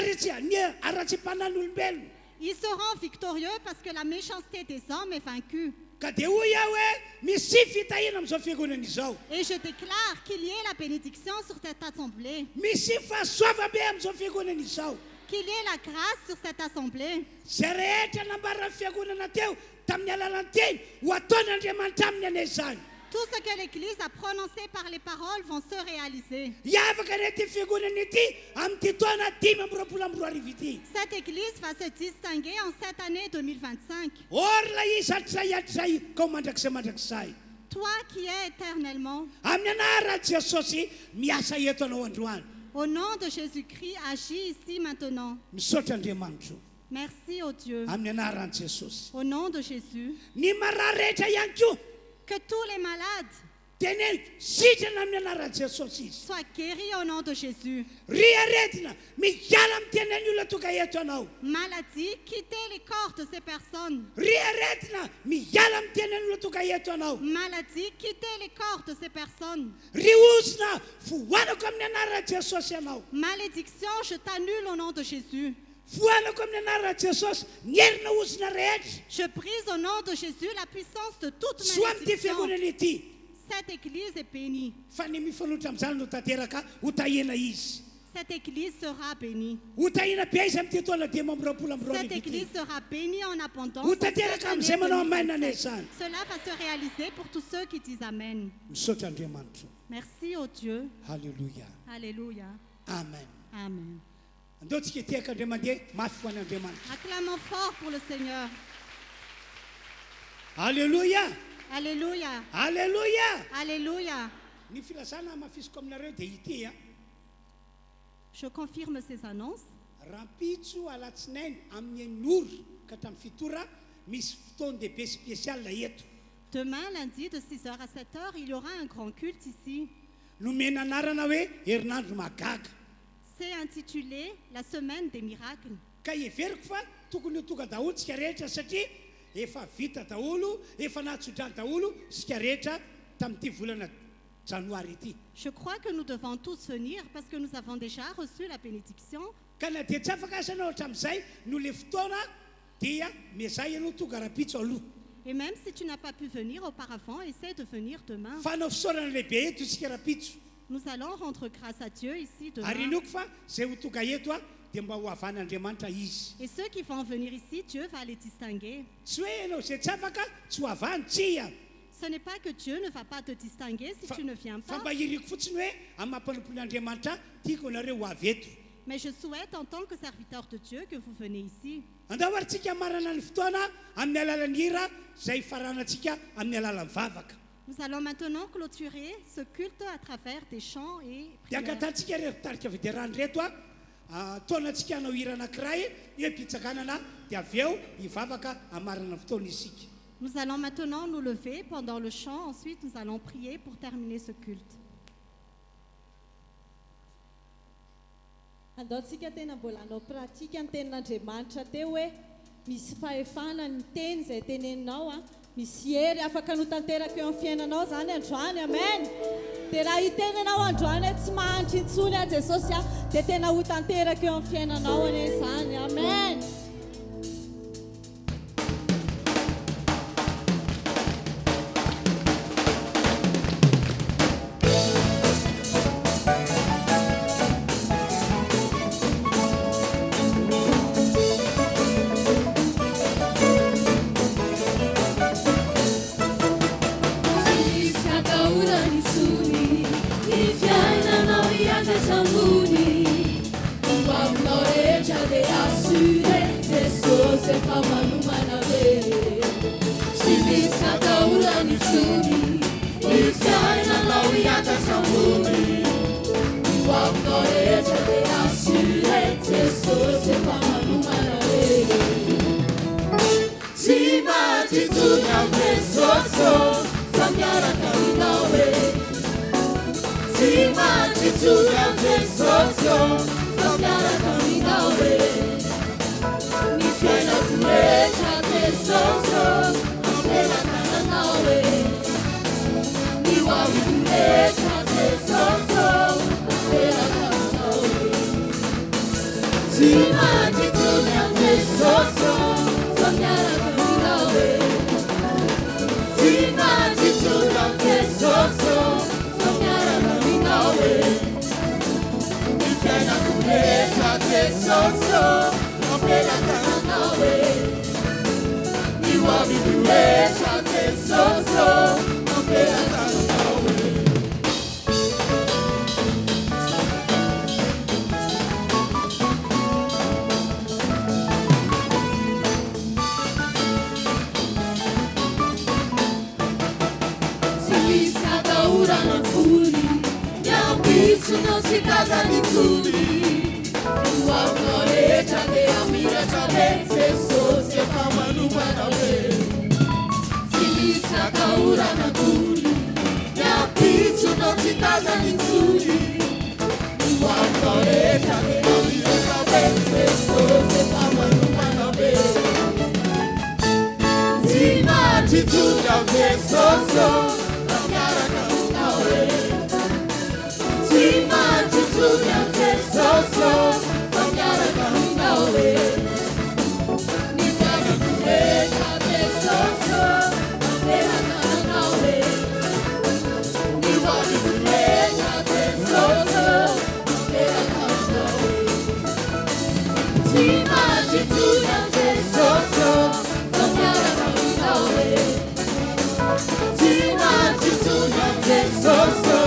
aratsy-panan'olombelona. Ils seront victorieux parce que la méchanceté des hommes est vaincue. Ka dia hoy aho hoe misy fitahina amin'izao fiangonana izao. Et je déclare qu'il y ait la bénédiction sur cette assemblée. Misy fahasoava-be amin'izao fiangonana izao. Qu'il y ait la grâce sur cette assemblée. Zay rehetra nambarana fiangonana teo tamin'ny alalan'ny teny ho ataon'Andriamanitra aminy anay izany. Tout ce que l'Église a prononcé par les paroles vont se réaliser. Hiavaka rety fiangonana ity amin'ity taona 2024 ity. Cette Église va se distinguer en cette année 2025. Orla izy atrizay kao mandrakizay. Toi qui es éternellement. Amin'ny anaran'i Jesosy miasa eto anao androany. Au nom de Jésus-Christ, agis ici maintenant. Misaotra Andriamanitra. Merci au Dieu. Amin'ny anaran'i Jesosy. Au nom de Jésus. Ny marary rehetra ihany koa. Que tous les malades teneny sitrana amin'ny anaran'i Jesosy izy. soient guéris au nom de Jésus. Ry aretina miala amin'ny tenen'ny olona tonga eto anao. Maladie, quittez les corps de ces personnes. Ry aretina miala amin'ny tenen'ny olona tonga eto anao. Maladie, quittez les corps de ces personnes. Ry ozina foanako amin'ny anaran'i Jesosy anao. Malédiction, je t'annule au nom de Jésus. Foanako amin'ny anaran'i Jesosy ny herina ozina rehetra. Je brise au nom de Jésus la puissance de toute Soa amin'ity malédiction. fiangonana ity. Cette église est bénie. Fa ny mifanotra amin'izany no tanteraka ho tahina izy. Cette église sera bénie. Ho tahina be izy amin'ity taona 2024 Cette ity. église sera bénie en abondance. Ho en cette tanteraka année amin'izay manao amaina 2025. anay izany. Cela va se réaliser pour tous ceux qui disent Amen. Misaotra Andriamanitra. Merci au Dieu. Halleluja. Alléluia. Amen. Amen. Andao tsika tiaka andray mandeha mafy ho an'Andriamanitra. Acclamons fort pour le Seigneur. Alléluia. Alléluia. Alléluia. Alléluia. Ny filazana mafisiko aminareo dia ity Je confirme ces annonces. rampitso alatsinainy amin'ny enoro ka hatramin'ny fitora misy fotoan-dehibe spécial eto. Demain, lundi, de 6h à 7h, il y aura un grand culte ici. Nomena anarana hoe herinandro magaga. C'est intitulé La semaine des miracles. Ka everiko fa tokony ho tonga daholo tsika rehetra satria efa vita daholo, efa nahatsodrany daholo tsika rehetra tamin'ity volana janoary ity. Je crois que nous devons tous venir parce que nous avons déjà reçu la bénédiction. Ka na dia tsy afaka asa anao hatramin'izay no le fotoana dia mezay ianao tonga rapitso aloha. Et même si tu n'as pas pu venir auparavant, essaie de venir demain. Fa anao fisaorana lehibe eto isika rapitso. Nous allons rendre grâce à Dieu ici demain. Ary inoko fa zay ho tonga eto dia mba ho havan'Andriamanitra izy. Et ceux qui vont venir ici, Dieu va les distinguer. Tsy hoe ianao zay tsy afaka tsy ho havany tsia. Ce n'est pas que Dieu ne va pas te distinguer si tu ne viens Fa pas. mba iriko fotsiny hoe amin'ny mampanompon'Andriamanitra tiako anareo ho avy eto. Mais je souhaite en tant que serviteur de Dieu que vous venez ici. Andao ary tsika marana ny fotoana amin'ny alalan'ny hira zay faranantsika amin'ny alalan'ny vavaka. Nous allons maintenant clôturer ce culte à travers des chants et Dia prières. ankatantsika rehefa tarika fiderany reto taonantsika hanao hira anankiray epitsakanana dia avy eo hivavaka amarana fotoana isika. Nous allons maintenant nous lever pendant le chant. Ensuite, nous allons prier pour terminer ce culte. Andaontsika tena mbola hanao pratika ny tenin'Andriamanitra teo hoe misy fahefana ny teny izay teneninao misy hery afaka no tanteraka eo amin'ny fiainanao zany androany. Amen. Dia raha hitenenao androany hoe tsy mahantra intsony a Jesosy dia tena ho tanteraka eo amin'ny fiainanao ane izany. Amen. Sim, kaurana furi Nyapitsu no sikaza ni tsuri Wakorecha de amira chavetse Sose kamanu manawe Simisa kaurana furi Nyapitsu no sikaza ni tsuri Wakorecha de amira chavetse Sose kamanu manawe Zimajitunya vesoso Amyara kamunawe Zimajitunya vesoso Amyara kamunawe Nipana kurecha vesoso Amyara kamunawe Niwani kurecha vesoso Amyara kamunawe Zimajitunya vesoso Amyara kamunawe Zimajitunya vesoso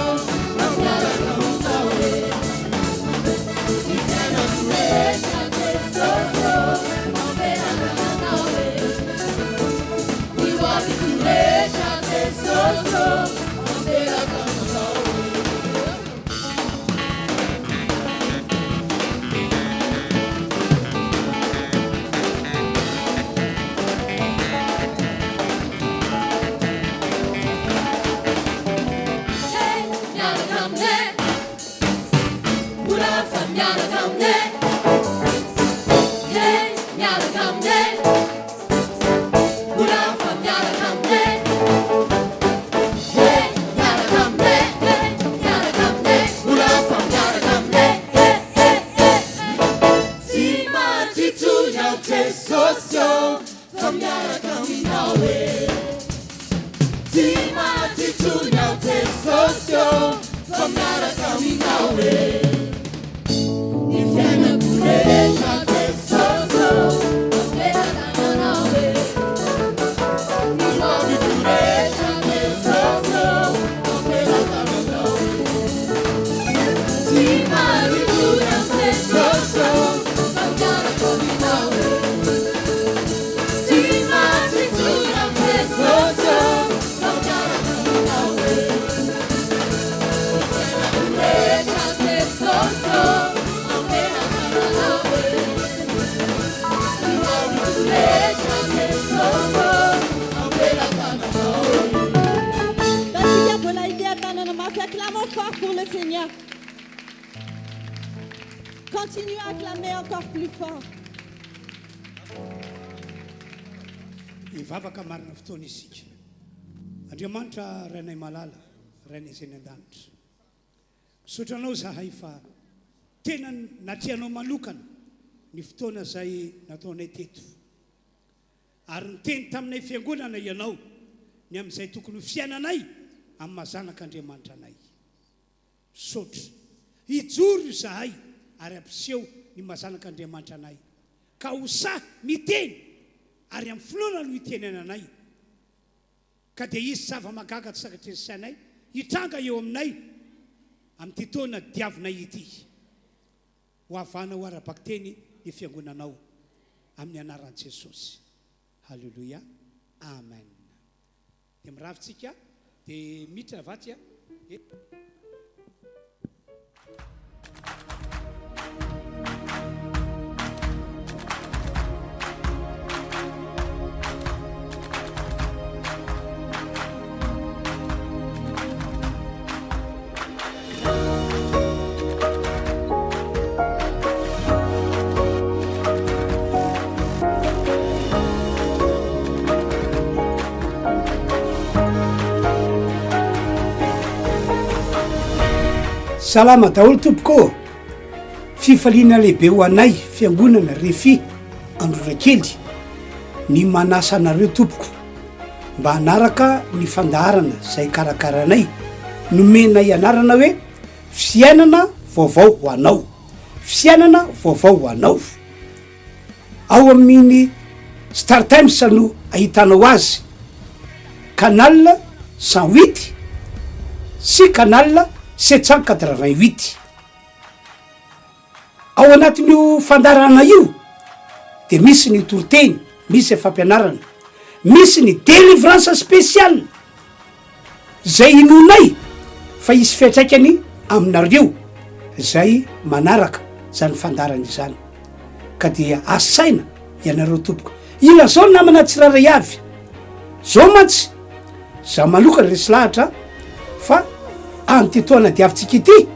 Amyara kamunawe Nipana kurecha vesoso Amyara kamunawe Niwani kurecha vesoso Amyara kamunawe Hey, nyara kamne Pura fam nyara kamne Hey, nyara kamne Pura fam nyara kamne Hey, nyara kamne Hey, nyara kamne Pura fam nyara kamne Hey, hey, hey Zimajitunya vesoso Fam nyara kaminawe Zimajitunya vesoso Famyara kaminawe Nifyana kurecha vesoso Famyara kaminawe Niwabi kurecha vesoso Famyara kaminawe Zimajitunya vesoso Famyara kaminawe Zimajitunya vesoso Famyara kaminawe Kurecha vesoso Amyara kaminawe Niwabi kurecha vesoso Amyara kaminawe Tasikia Bolaïdi Atanana Mafia, acclamons fort pour le Seigneur. Continuez à acclamer encore plus fort. Ivavaka marina fotoana isika. Andriamanitra rainay malala, rainay izay ny an-danitra. Misotranao zahay fa tena natrianao manokana ny fotoana izay nataonay teto. Ary niteny taminay fiangonana ianao ny amin'izay tokony ho fiainanay amin'ny mahazanak'Andriamanitra anay. Sotra. Hijoro izahay ary ampiseho ny mahazanak'Andriamanitra anay. Ka hosahy miteny ary amin'ny finoana no hitenena anay. Ka dia izy zava-magaga tsy sakatry ny sainay hitranga eo aminay amin'ity taona diavinay ity. Ho havanao arabaky teny ny fiangonanao amin'ny anaran'i Jesosy. Halleluia. Amen. Dia miravitsika dia miditra avatsy Salama daholo tompoko. Fifaliana lehibe ho anay fiangonana Refy Androrakely ny manasa anareo tompoko mba hanaraka ny fandaharana izay karakaranay nomenay anarana hoe fiainana vaovao ho anao. Fiainana vaovao ho anao. Ao amin'ny Star Times no ahitanao azy. Canal 108 sy canal 788. Ao anatin'io fandarana io dia misy ny toriteny, misy fampianarana, misy ny délivrance spéciale zay inonay fa isy fiatraikany aminareo zay manaraka zany fandarana izany ka dia asaina ianareo tompoko ila zao namana tsiraray avy zao mantsy za maloka resy lahatra fa antytoana diavintsika ity